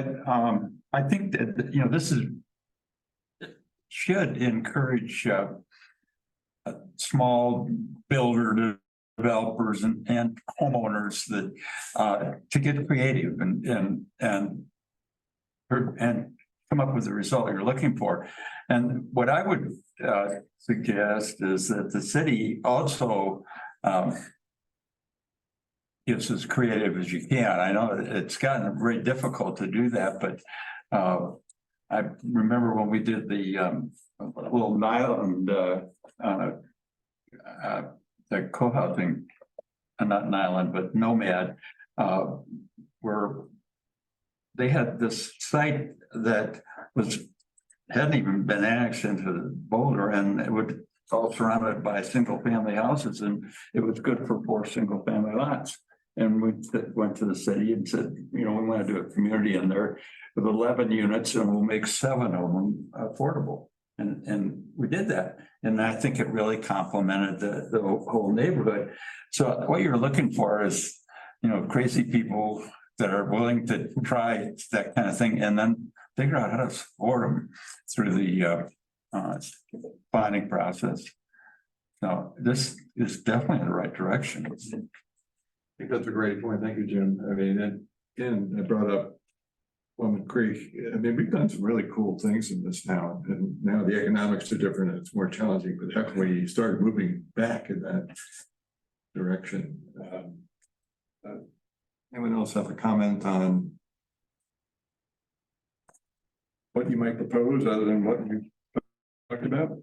S5: I think that, you know, this should encourage small builder developers and homeowners that to get creative and come up with the result you're looking for. And what I would suggest is that the city also gets as creative as you can. I know it's gotten very difficult to do that, but I remember when we did the little Nyland the co-housing, not Nyland, but Nomad, where they had this site that hadn't even been annexed into Boulder, and it would all surrounded by single family houses, and it was good for 4 single family lots. And we went to the city and said, you know, we want to do a community in there with 11 units, and we'll make 7 of them affordable. And we did that. And I think it really complemented the whole neighborhood. So what you're looking for is, you know, crazy people that are willing to try that kind of thing and then figure out how to support them through the planning process. So this is definitely the right direction.
S1: I think that's a great point. Thank you, Jim. I mean, again, I brought up Plum Creek. I mean, we've done some really cool things in this town, and now the economics are different and it's more challenging, but how can we start moving back in that direction? Anyone else have a comment on what you might propose other than what you talked about?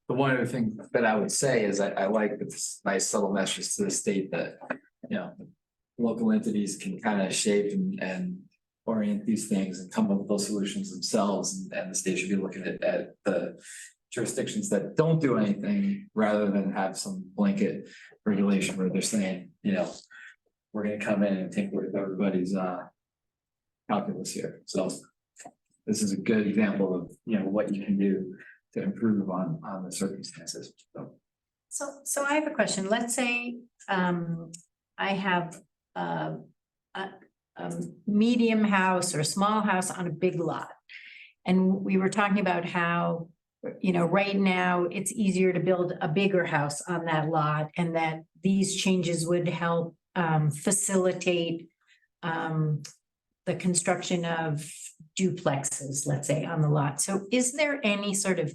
S12: The one other thing that I would say is I like this nice subtle message to the state that, you know, local entities can kind of shape and orient these things and come up with those solutions themselves. And the state should be looking at the jurisdictions that don't do anything rather than have some blanket regulation where they're saying, you know, we're going to come in and tinker with everybody's calculus here. So this is a good example of, you know, what you can do to improve on the circumstances.
S7: So I have a question. Let's say I have a medium house or a small house on a big lot. And we were talking about how, you know, right now it's easier to build a bigger house on that lot, and that these changes would help facilitate the construction of duplexes, let's say, on the lot. So is there any sort of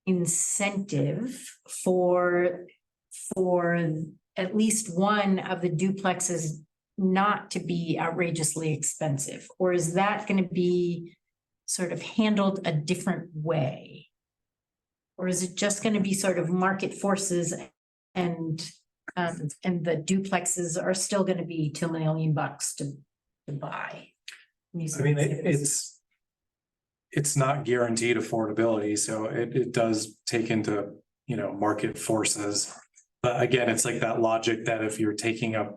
S7: incentive for at least one of the duplexes not to be outrageously expensive? Or is that going to be sort of handled a different way? Or is it just going to be sort of market forces and the duplexes are still going to be $2 million to buy?
S15: I mean, it's not guaranteed affordability, so it does take into, you know, market forces. But again, it's like that logic that if you're taking a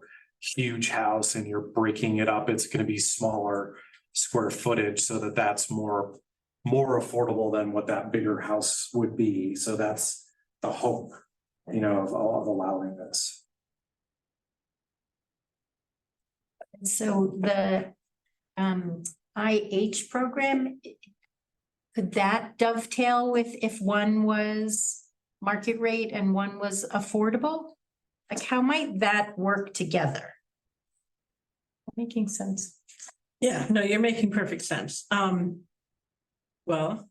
S15: huge house and you're breaking it up, it's going to be smaller square footage, so that's more affordable than what that bigger house would be. So that's the hope, you know, of allowing this.
S7: So the IH program, could that dovetail with if one was market rate and one was affordable? Like, how might that work together? Making sense?
S11: Yeah, no, you're making perfect sense. Well,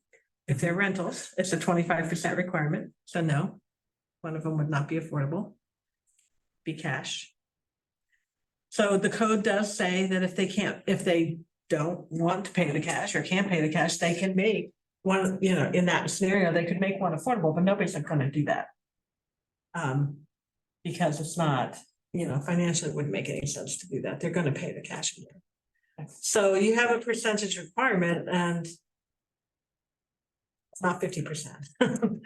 S11: if they're rentals, it's a 25% requirement, so no, one of them would not be affordable. Be cash. So the code does say that if they don't want to pay the cash or can't pay the cash, they can make one, in that scenario, they could make one affordable, but nobody's gonna do that. Because it's not, financially it wouldn't make any sense to do that. They're gonna pay the cash. So you have a percentage requirement and it's not 50%.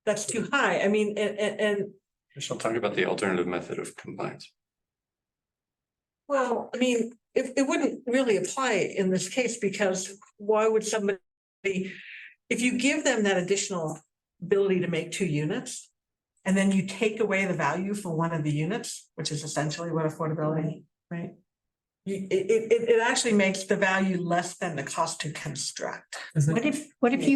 S11: That's too high. I mean, and
S2: She'll talk about the alternative method of compliance.
S11: well, I mean, it wouldn't really apply in this case because why would somebody, if you give them that additional ability to make 2 units, and then you take away the value for one of the units, which is essentially what affordability, right? It actually makes the value less than the cost to construct.
S7: What if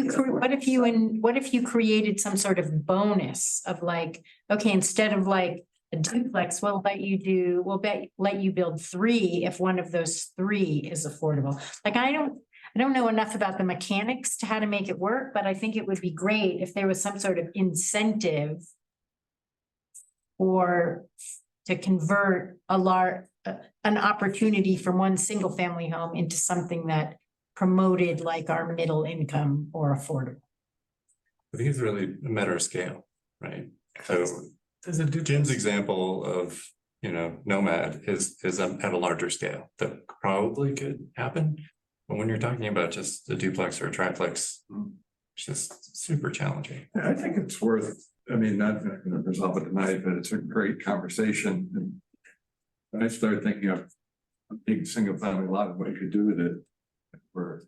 S7: you created some sort of bonus of like, okay, instead of like a duplex, we'll let you build 3 if one of those 3 is affordable. Like, I don't know enough about the mechanics to how to make it work, but I think it would be great if there was some sort of incentive or to convert an opportunity from one single family home into something that promoted like our middle income or affordable.
S2: I think it's really a matter of scale, right? So Jim's example of, Nomad is at a larger scale that probably could happen. But when you're talking about just a duplex or a triplex, it's just super challenging.
S1: I think it's worth, not going to resolve it tonight, but it's a great conversation. And I started thinking of a big single family lot and what you could do with it. For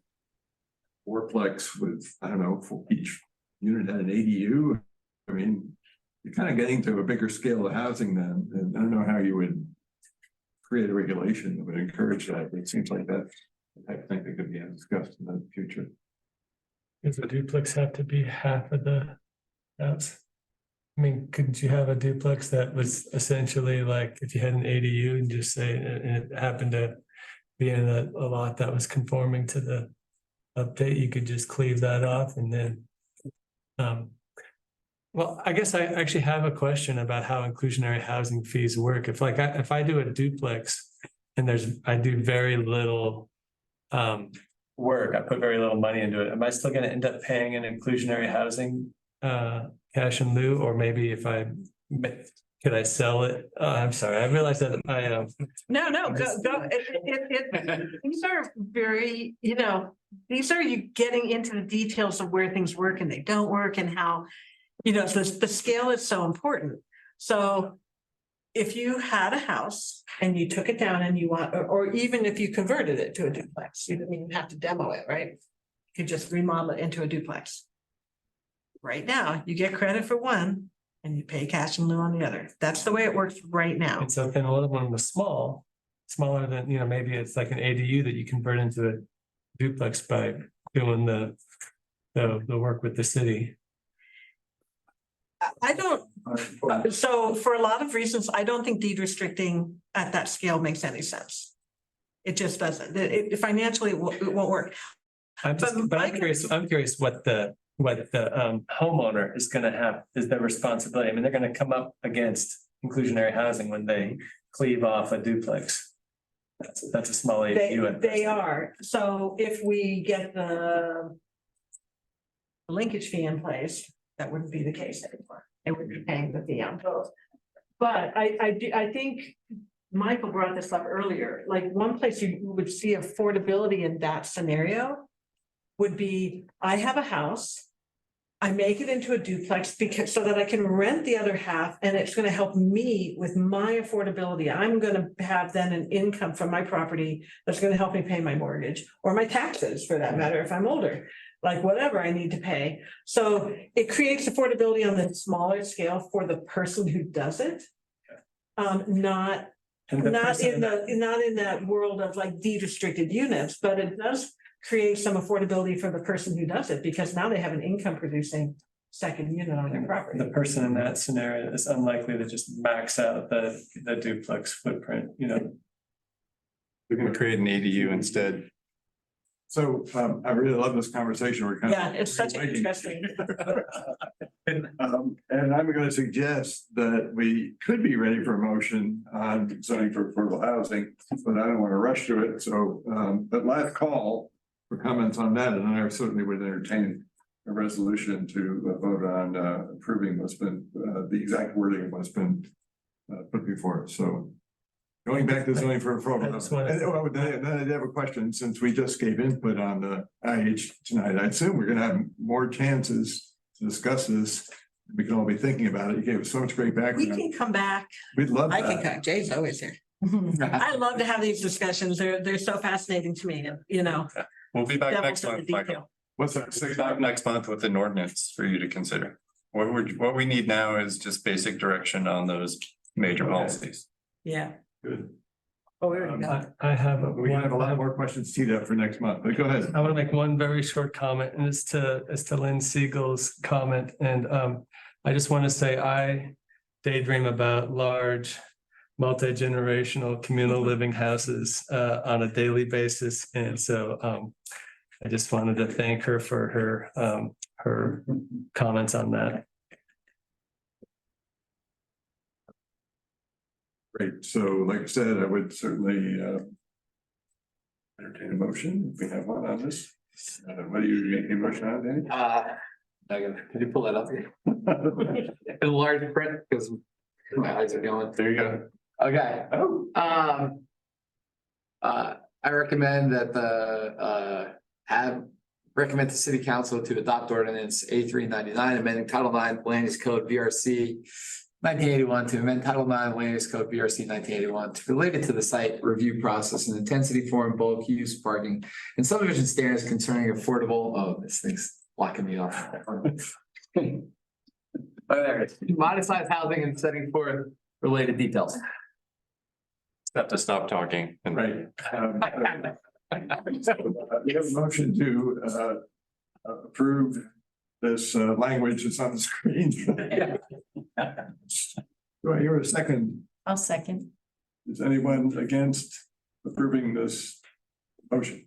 S1: fourplex with, I don't know, for each unit had an ADU. You're kind of getting to a bigger scale of housing then. And I don't know how you would create a regulation that would encourage that. But it seems like that I think that could be discussed in the future.
S13: Does a duplex have to be half of the house? Couldn't you have a duplex that was essentially like if you had an ADU and just say, and it happened to be in a lot that was conforming to the update, you could just cleave that off and then. Well, I guess I actually have a question about how inclusionary housing fees work. If I do a duplex and I do very little work, I put very little money into it, am I still gonna end up paying an inclusionary housing cash in lieu? Or maybe could I sell it? I'm sorry, I realized that I
S11: No, go. These are very, these are you getting into the details of where things work and they don't work and how, the scale is so important. So if you had a house and you took it down and you want, or even if you converted it to a duplex, you didn't even have to demo it, right? You could just remodel it into a duplex. Right now, you get credit for one and you pay cash in lieu on the other. That's the way it works right now.
S13: And so then a little one was smaller than, maybe it's like an ADU that you convert into a duplex by doing the work with the city.
S11: I don't, so for a lot of reasons, I don't think deed restricting at that scale makes any sense. It just doesn't. Financially, it won't work.
S13: I'm curious what the homeowner is gonna have is their responsibility. They're gonna come up against inclusionary housing when they cleave off a duplex. That's a small ADU.
S11: They are. So if we get the linkage fee in place, that wouldn't be the case anymore. They would be paying the fee on both. But I think Michael brought this up earlier. Like one place you would see affordability in that scenario would be, I have a house, I make it into a duplex so that I can rent the other half and it's going to help me with my affordability. I'm going to have then an income from my property that's going to help me pay my mortgage or my taxes for that matter if I'm older, like whatever I need to pay. So it creates affordability on the smaller scale for the person who does it. Not in that world of like deed restricted units, but it does create some affordability for the person who does it because now they have an income producing second unit on their property.
S13: The person in that scenario is unlikely to just max out the duplex footprint,
S2: We're gonna create an ADU instead.
S1: So I really love this conversation. We're
S11: Yeah, it's such an interesting.
S1: And I'm gonna suggest that we could be ready for a motion on zoning for affordable housing, but I don't want to rush to it, so, but last call for comments on that, and I certainly would entertain a resolution to vote on approving what's been, the exact wording of what's been put before us, so. Going back to zoning for affordable housing, then I have a question, since we just gave input on the IH tonight, I assume we're gonna have more chances to discuss this. We can all be thinking about it. You gave us so much great
S11: We
S1: background.
S11: can come back.
S1: We'd love
S11: I can
S1: that.
S11: come. Jay's always here. I love to have these discussions. They're so fascinating to me, you know.
S2: We'll be back
S11: Devil's
S2: next
S11: in the
S2: month, Michael.
S11: detail.
S1: What's that?
S2: We'll be back next month with an ordinance for you to consider. What we need now is just basic direction on those major policies.
S11: Yeah.
S1: Good.
S11: Oh, we already got it.
S13: I have.
S1: We have a lot more questions teed up for next month, but go ahead.
S13: I want to make one very short comment, and it's to Lynn Siegel's comment, and I just want to say I daydream about large multi-generational communal living houses on a daily basis, and so I just wanted to thank her for her comments on that.
S1: Great. So like I said, I would certainly entertain a motion if we have one on this. What do you make a motion on, Danny?
S12: Could you pull that up? In large print, because my eyes are going.
S1: There you go.
S12: Okay.
S1: Oh.
S12: I recommend that recommend the city council to adopt ordinance A399, amending Title IX Land Use Code VRC 1981 to amend Title IX Land Use Code VRC 1981 to relate it to the site review process and intensity form bulk use parking and subdivision standards concerning affordable. Oh, this thing's blocking me off. Modest size housing and setting forth related details.
S2: Have to stop talking. And
S1: Right. We have a motion to approve this language that's on the screen. Do I hear a second?
S3: I'll second.
S1: Is anyone against approving this motion?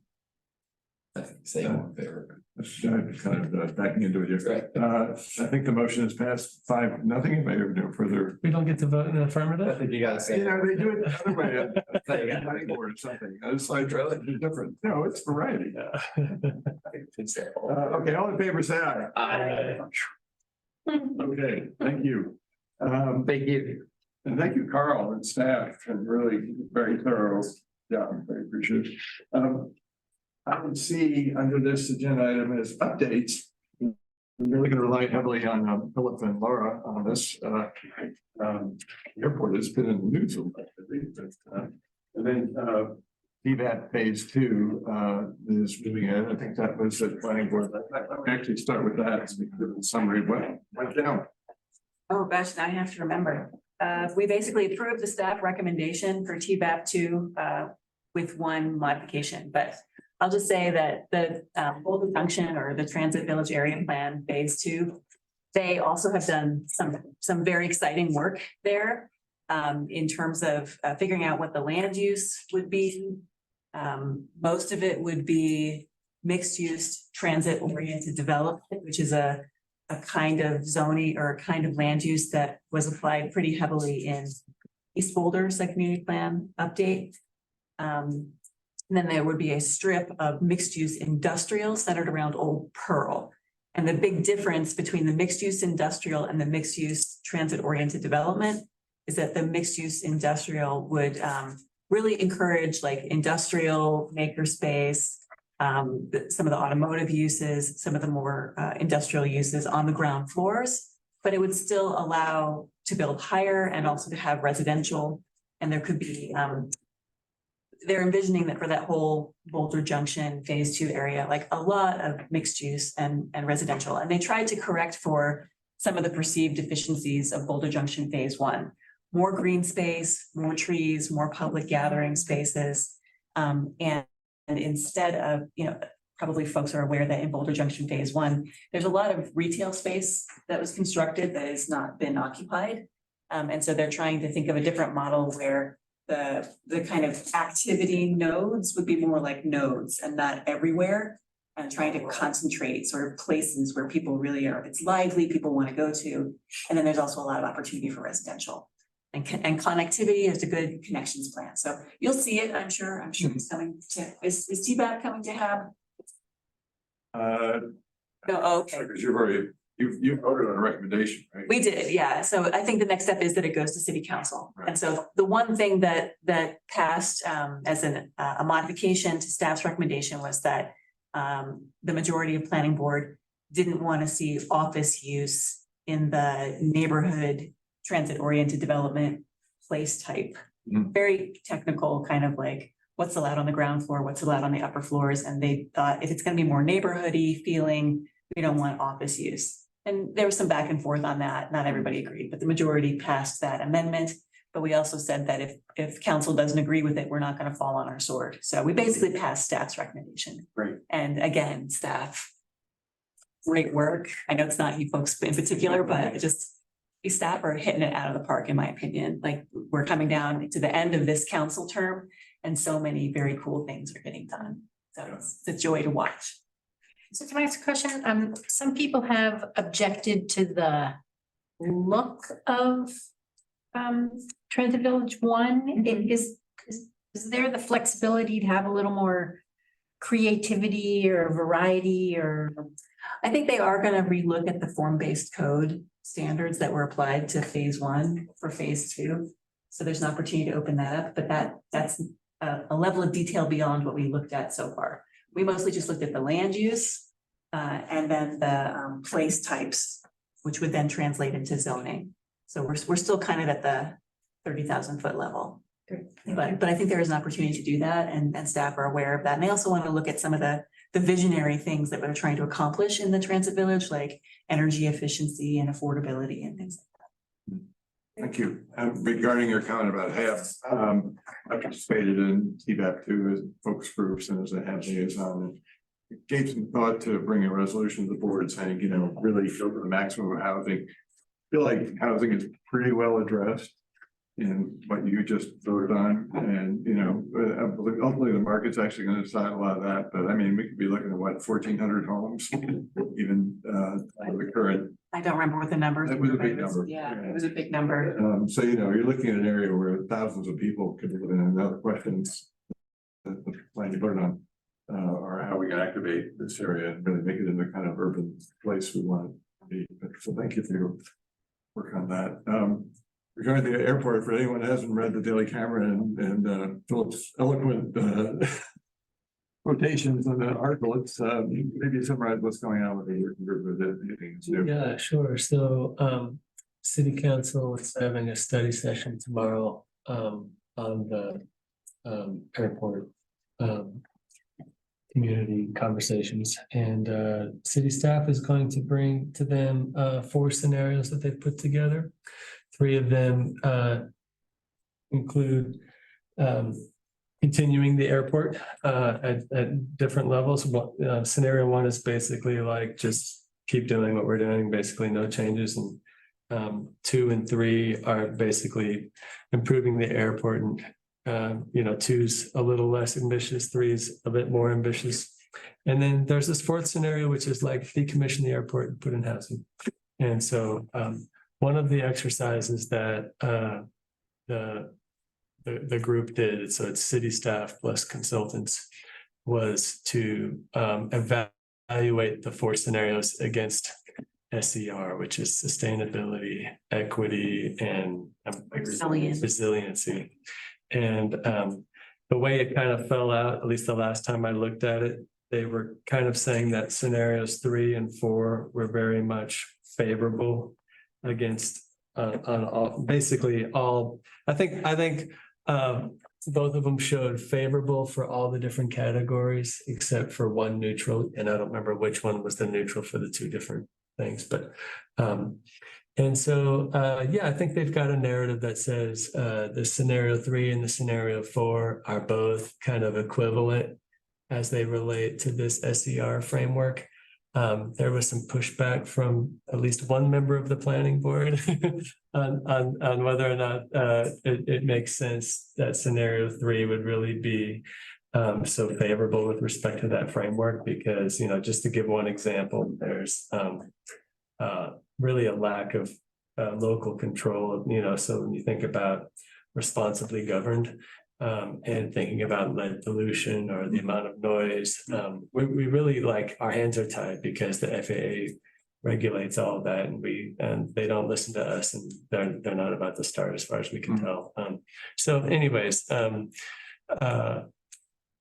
S12: Same favor.
S1: Kind of backing into it here. I think the motion is passed 5-0. If I have no further.
S13: We don't get to vote in the
S12: I
S13: affirmative?
S12: think you gotta say.
S1: You know, they do it the other way. Planning board or something. It's like different. No, it's variety. Okay, all in favor, say aye. Okay, thank you.
S12: Thank you.
S1: And thank you, Carl and staff, and really very thorough job. Very appreciative. I would see under this agenda item as updates. We're really going to rely heavily on Philip and Laura on this. The airport has been in the news a lot, and then PVAT phase 2 is moving ahead. I think that was the planning board. Let me actually start with that. So we can give a summary of what went down.
S3: Oh, gosh, now I have to remember. We basically approved the staff recommendation for TBAP 2 with one modification, but I'll just say that the Boulder Junction or the Transit Village Area Plan Phase 2, they also have done some very exciting work there in terms of figuring out what the land use would be. Most of it would be mixed use transit oriented development, which is a kind of zoning or a kind of land use that was applied pretty heavily in East Boulder's community plan update. And then there would be a strip of mixed use industrial centered around Old Pearl. And the big difference between the mixed use industrial and the mixed use transit oriented development is that the mixed use industrial would really encourage like industrial makerspace, some of the automotive uses, some of the more industrial uses on the ground floors, but it would still allow to build higher and also to have residential. And there could be they're envisioning that for that whole Boulder Junction Phase 2 area, like a lot of mixed use and residential. And they tried to correct for some of the perceived deficiencies of Boulder Junction Phase 1. More green space, more trees, more public gathering spaces. And instead of, probably folks are aware that in Boulder Junction Phase 1, there's a lot of retail space that was constructed that has not been occupied. And so they're trying to think of a different model where the kind of activity nodes would be more like nodes and not everywhere. and trying to concentrate sort of places where people really are, it's lively, people want to go to. And then there's also a lot of opportunity for residential. And connectivity is a good connections plan. So you'll see it, I'm sure it's coming to, is TBAP coming to have? No, okay.
S1: Because you've already, you voted on a recommendation, right?
S3: We did, yeah. So I think the next step is that it goes to city council. And so the one thing that passed as a modification to staff's recommendation was that the majority of planning board didn't want to see office use in the neighborhood transit oriented development place type. Very technical, kind of like what's allowed on the ground floor, what's allowed on the upper floors. And they thought if it's going to be more neighborhoody feeling, we don't want office use. And there was some back and forth on that. Not everybody agreed, but the majority passed that amendment. But we also said that if council doesn't agree with it, we're not going to fall on our sword. So we basically passed staff's recommendation.
S1: Right.
S3: And again, staff, great work. I know it's not you folks in particular, but just these staff are hitting it out of the park, in my opinion. Like we're coming down to the end of this council term and so many very cool things are getting done. So it's a joy to watch.
S7: So can I ask a question? Some people have objected to the look of Transit Village 1. Is there the flexibility to have a little more creativity or variety or?
S3: I think they are going to relook at the form-based code standards that were applied to phase 1 for phase 2. So there's an opportunity to open that up, but that's a level of detail beyond what we looked at so far. We mostly just looked at the land use and then the place types, which would then translate into zoning. So we're still kind of at the 30,000 foot level. But I think there is an opportunity to do that and staff are aware of that. And they also want to look at some of the visionary things that we're trying to accomplish in the transit village, like energy efficiency and affordability and things like that.
S1: Thank you. Regarding your comment about HAB, I participated in TBAP too as focus groups and as a HAB liaison. It gave some thought to bring a resolution to the board saying, you know, really go for the maximum of housing. I feel like housing is pretty well addressed in what you just voted on. And, you know, ultimately the market's actually going to decide a lot of that. But I mean, we could be looking at what, 1,400 homes, even the current.
S3: I don't remember what the numbers.
S1: It was a big number.
S3: Yeah, it was a big number.
S1: So, you know, you're looking at an area where thousands of people could live in. And other questions that the plan you voted on are how we can activate this area and really make it into the kind of urban place we want it to be. So thank you for your work on that. Regarding the airport, for anyone who hasn't read the Daily Camera and Philip's eloquent quotations on the article, it's maybe summarize what's going on with the
S13: Yeah, sure. So city council is having a study session tomorrow on the airport community conversations, and city staff is going to bring to them 4 scenarios that they've put together. 3 of them include continuing the airport at different levels. Scenario 1 is basically like just keep doing what we're doing, basically no changes, and 2 and 3 are basically improving the airport, and you know, 2's a little less ambitious, 3's a bit more ambitious. And then there's this 4th scenario, which is like decommission the airport and put in housing. And so one of the exercises that the group did, so it's city staff plus consultants, was to evaluate the 4 scenarios against SER, which is sustainability, equity, and resiliency. And the way it kind of fell out, at least the last time I looked at it, they were kind of saying that scenarios 3 and 4 were very much favorable against on all, basically all. I think both of them showed favorable for all the different categories except for 1 neutral, and I don't remember which one was the neutral for the 2 different things, but and so yeah, I think they've got a narrative that says the scenario 3 and the scenario 4 are both kind of equivalent as they relate to this SER framework. There was some pushback from at least 1 member of the planning board on whether or not it makes sense that scenario 3 would really be so favorable with respect to that framework, because, you know, just to give one example, there's really a lack of local control, you know, so when you think about responsibly governed, and thinking about lead pollution or the amount of noise, we really like, our hands are tied because the FAA regulates all of that, and they don't listen to us, and they're not about to start as far as we can tell. So anyways,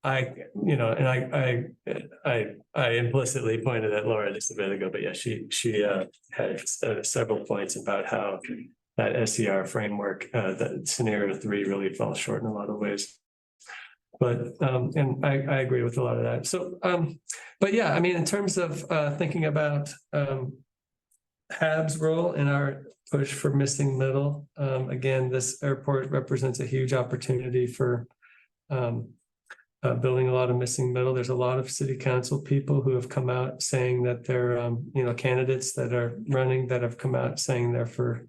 S13: I, you know, and I implicitly pointed at Laura just a bit ago, but yeah, she had several points about how that SCR framework, that scenario 3 really falls short in a lot of ways. But, and I agree with a lot of that. So, but yeah, I mean, in terms of thinking about HAB's role in our push for missing middle, again, this airport represents a huge opportunity for building a lot of missing middle. There's a lot of city council people who have come out saying that they're, you know, candidates that are running that have come out saying they're for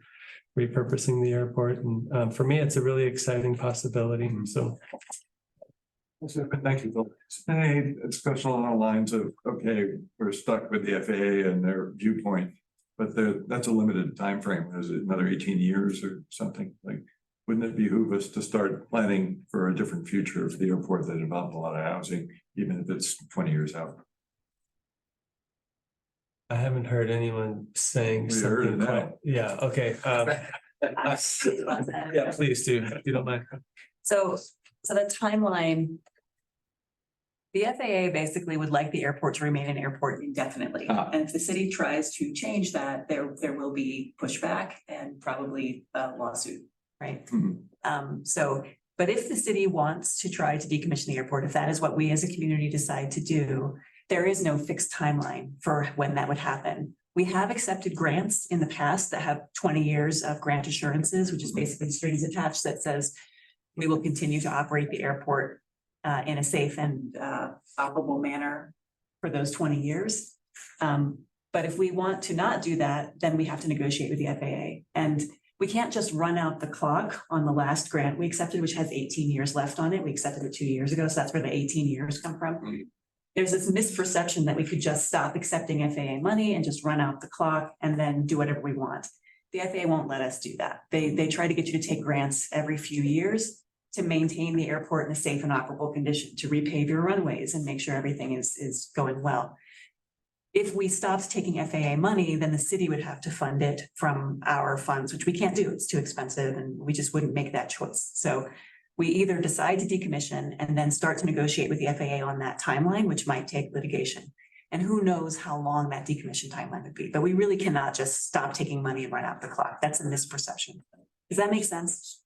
S13: repurposing the airport. And for me, it's a really exciting possibility. So.
S1: Thank you, Bill. Any discussion along the lines of, okay, we're stuck with the FAA and their viewpoint, but that's a limited time frame. Is it another 18 years or something? Like, wouldn't it behoove us to start planning for a different future for the airport that involves a lot of housing, even if it's 20 years out?
S13: I haven't heard anyone saying
S1: We heard
S13: something
S1: it
S13: quite,
S1: now.
S13: yeah, okay. Yeah, please do, if you don't mind.
S3: So the timeline. The FAA basically would like the airport to remain an airport indefinitely. And if the city tries to change that, there will be pushback and probably a lawsuit, right? So, but if the city wants to try to decommission the airport, if that is what we as a community decide to do, there is no fixed timeline for when that would happen. We have accepted grants in the past that have 20 years of grant assurances, which is basically strings attached that says we will continue to operate the airport in a safe and operable manner for those 20 years. But if we want to not do that, then we have to negotiate with the FAA. And we can't just run out the clock on the last grant we accepted, which has 18 years left on it. We accepted it 2 years ago, so that's where the 18 years come from. There's this misperception that we could just stop accepting FAA money and just run out the clock and then do whatever we want. The FAA won't let us do that. They try to get you to take grants every few years to maintain the airport in a safe and operable condition, to repave your runways and make sure everything is going well. If we stopped taking FAA money, then the city would have to fund it from our funds, which we can't do. It's too expensive and we just wouldn't make that choice. So we either decide to decommission and then start to negotiate with the FAA on that timeline, which might take litigation. And who knows how long that decommission timeline would be, but we really cannot just stop taking money and run out the clock. That's a misperception. Does that make sense?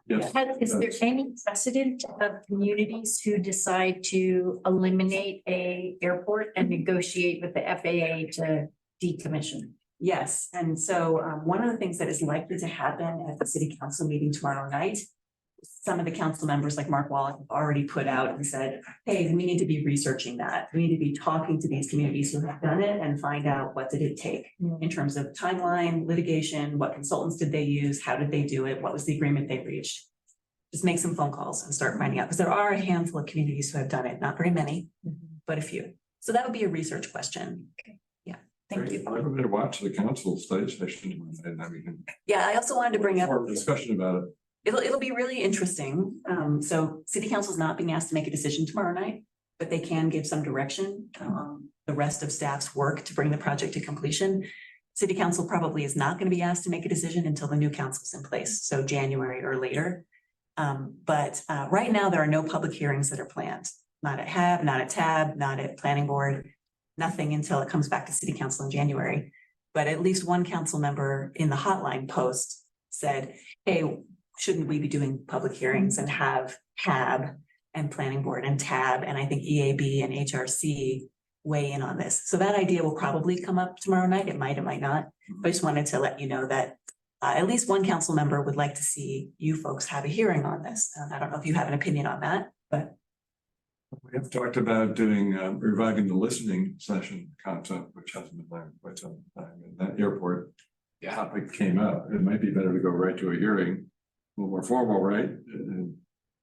S1: Yes.
S7: Is there any precedent of communities who decide to eliminate a airport and negotiate with the FAA to decommission?
S3: Yes, and so one of the things that is likely to happen at the city council meeting tomorrow night, some of the council members like Mark Wallach have already put out and said, hey, we need to be researching that. We need to be talking to these communities who have done it and find out what did it take in terms of timeline, litigation, what consultants did they use, how did they do it, what was the agreement they reached. Just make some phone calls and start finding out, because there are a handful of communities who have done it, not very many, but a few. So that would be a research question. Yeah, thank you.
S1: I'm going to watch the council study session and then we can.
S3: Yeah, I also wanted to bring up
S1: more discussion about it.
S3: It'll be really interesting. So city council is not being asked to make a decision tomorrow night, but they can give some direction on the rest of staff's work to bring the project to completion. City council probably is not going to be asked to make a decision until the new council is in place, so January or later. But right now there are no public hearings that are planned. Not at HAB, not at TAB, not at planning board, nothing until it comes back to city council in January. But at least one council member in the hotline post said, hey, shouldn't we be doing public hearings and have HAB and planning board and TAB and I think EAB and HRC weigh in on this. So that idea will probably come up tomorrow night. It might not. But I just wanted to let you know that at least one council member would like to see you folks have a hearing on this. I don't know if you have an opinion on that, but.
S1: We have talked about doing, reviving the listening session concept, which hasn't been done quite some time. And that airport topic came up. It might be better to go right to a hearing. A little more formal, right? And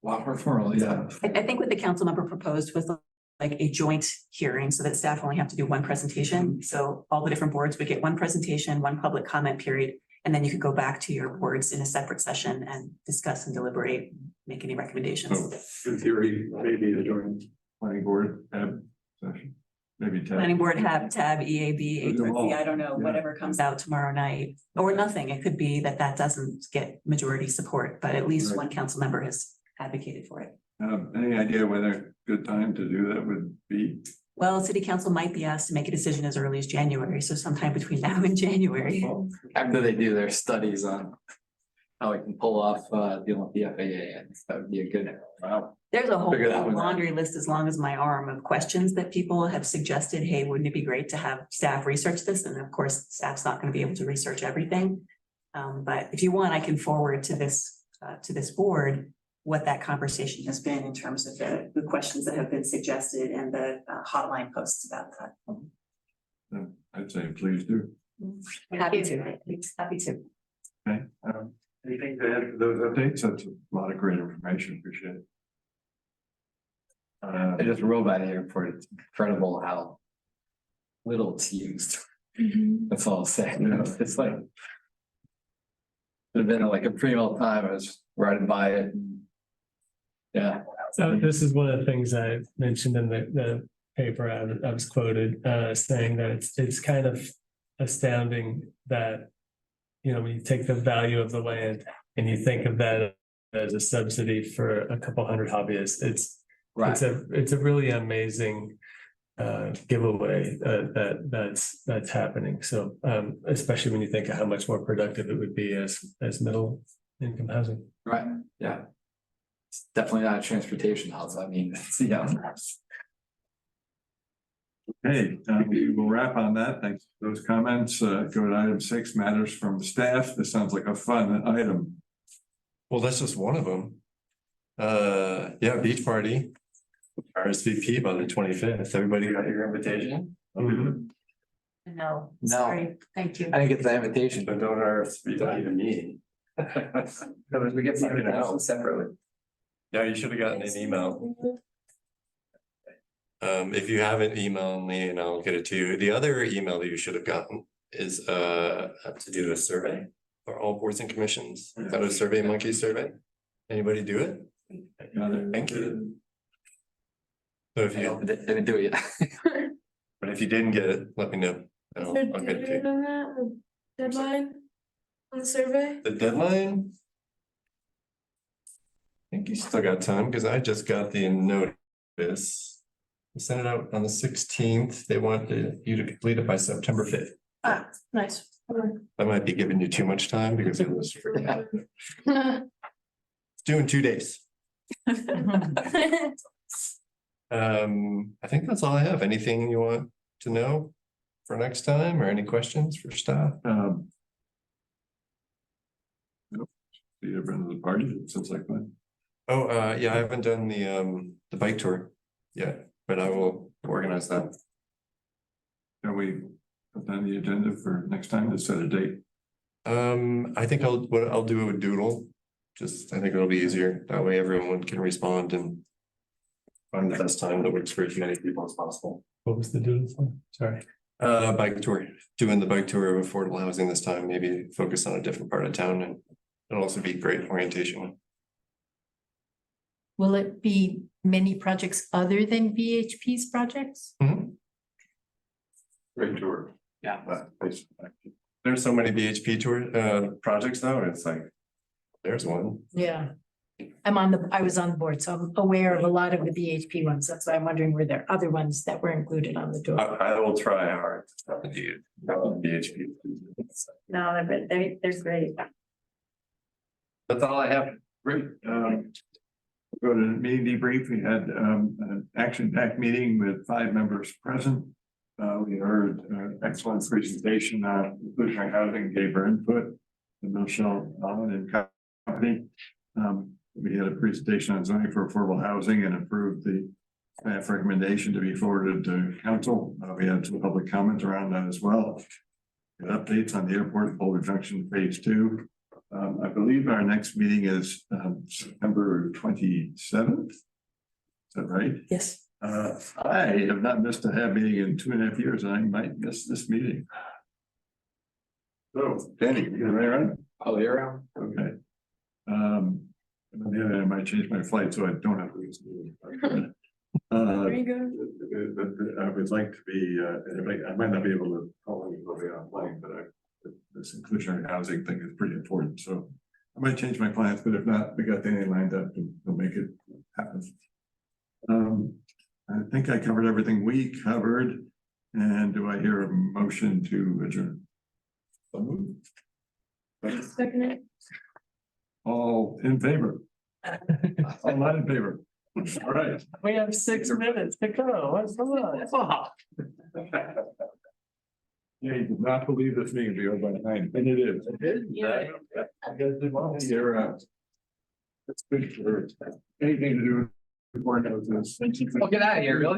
S12: A lot more formal, yeah.
S3: I think what the council member proposed was like a joint hearing so that staff only have to do one presentation. So all the different boards would get one presentation, one public comment period, and then you could go back to your boards in a separate session and discuss and deliberate, make any recommendations.
S1: So in theory, maybe the joint planning board session, maybe.
S3: Planning board have tab, EAB,
S1: Do them all.
S3: HRC, I don't know,
S1: Yeah.
S3: whatever comes out tomorrow night, or nothing. It could be that that doesn't get majority support, but at least
S1: Right.
S3: one council member has advocated for it.
S1: Any idea when a good time to do that would be?
S3: Well, city council might be asked to make a decision as early as January, so sometime between now and January.
S12: After they do their studies on how we can pull off dealing with the FAA, and that would be a good.
S3: There's a whole
S12: Figure that one out.
S3: laundry list as long as my arm of questions that people have suggested, hey, wouldn't it be great to have staff research this? And of course, staff's not gonna be able to research everything. But if you want, I can forward to this board what that conversation has been in terms of the questions that have been suggested and the hotline posts about that.
S1: I'd say please do.
S3: Happy to, happy to.
S1: Okay, anything to add to those updates? That's a lot of great information, appreciate it.
S12: I just rode by the airport. It's incredible how little it's used. That's all I'm saying. You know, it's like. It'd been like a pretty old time. I was riding by it. Yeah.
S13: So this is one of the things I mentioned in the paper. I was quoted saying that it's kind of astounding that, you know, when you take the value of the land and you think of that as a subsidy for a couple hundred hobbyists, it's a really amazing giveaway that's happening. So especially when you think of how much more productive it would be as middle income housing.
S12: Right, yeah. It's definitely not a transportation house. I mean, it's, yeah.
S1: Okay, we will wrap on that. Thanks for those comments. Go to item 6, matters from staff. This sounds like a fun item.
S2: Well, that's just one of them. Yeah, beach party. RSVP by the 25th. Everybody got your invitation?
S3: No,
S12: sorry.
S3: Thank you.
S12: I didn't get the invitation.
S2: But don't RSVP to me.
S12: We get the invitation separately.
S2: Yeah, you should have gotten an email. If you haven't emailed me and I'll get it to you. The other email that you should have gotten is to do a survey for all boards and commissions. Got a Survey Monkey survey. Anybody do it? Thank you. So if you
S12: didn't do it yet.
S2: But if you didn't get it, let me know.
S16: Is there
S2: I'll get it to you.
S16: deadline on that? Deadline on the survey?
S2: The deadline? I think you still got time because I just got the notice. I sent it out on the 16th. They want you to complete it by September 5th.
S16: Ah, nice.
S2: I might be giving you too much time because it was it's due in 2 days. I think that's all I have. Anything you want to know for next time or any questions for staff?
S1: Nope. See everyone at the party. It sounds like fun.
S2: Oh, yeah, I haven't done the bike tour yet, but I will organize that.
S1: Can we put that on the agenda for next time to set a date?
S2: I think I'll do a doodle. Just, I think it'll be easier. That way everyone can respond and find the best time that works for as many people as possible.
S13: What was the doodle for? Sorry.
S2: Bike tour, doing the bike tour of affordable housing this time, maybe focus on a different part of town, and it'll also be great orientation.
S7: Will it be many projects other than VHP's projects?
S1: Great tour.
S12: Yeah.
S2: There's so many BHP tour projects though, it's like, there's one.
S7: Yeah. I was on the board, so I'm aware of a lot of the BHP ones. That's why I'm wondering, were there other ones that were included on the tour?
S2: I will try hard. Indeed. BHP.
S3: No, they're great.
S2: That's all I have.
S1: Great. Go to meeting debrief. We had an action-packed meeting with 5 members present. We heard excellent presentation on inclusionary housing, gave our input. Michelle Allen and company. We had a presentation on zoning for affordable housing and approved the staff recommendation to be forwarded to council. We had some public comments around that as well. We had updates on the airport, Boulder Junction Phase 2. I believe our next meeting is September 27th. Is that right?
S6: Yes.
S1: I have not missed a half meeting in 2.5 years, and I might miss this meeting. So, Danny, you gonna run?
S12: Oh, you're around.
S1: Okay. And then I might change my flight so I don't have to lose the meeting.
S16: There you go.
S1: But I would like to be, I might not be able to call anybody online, but this inclusionary housing thing is pretty important, so I might change my plans, but if not, we got Danny lined up and we'll make it happen. I think I covered everything we covered, and do I hear a motion to adjourn? So moved.
S16: Second.
S1: All in favor? All not in favor? All right.
S13: We have 6 minutes to go. What's the line?
S1: Yeah, you did not believe this meeting would be over by 9, and it is. It is.
S13: Yeah.
S1: You're, that's good for anything to do with board notes.
S12: Well, get out of here, really?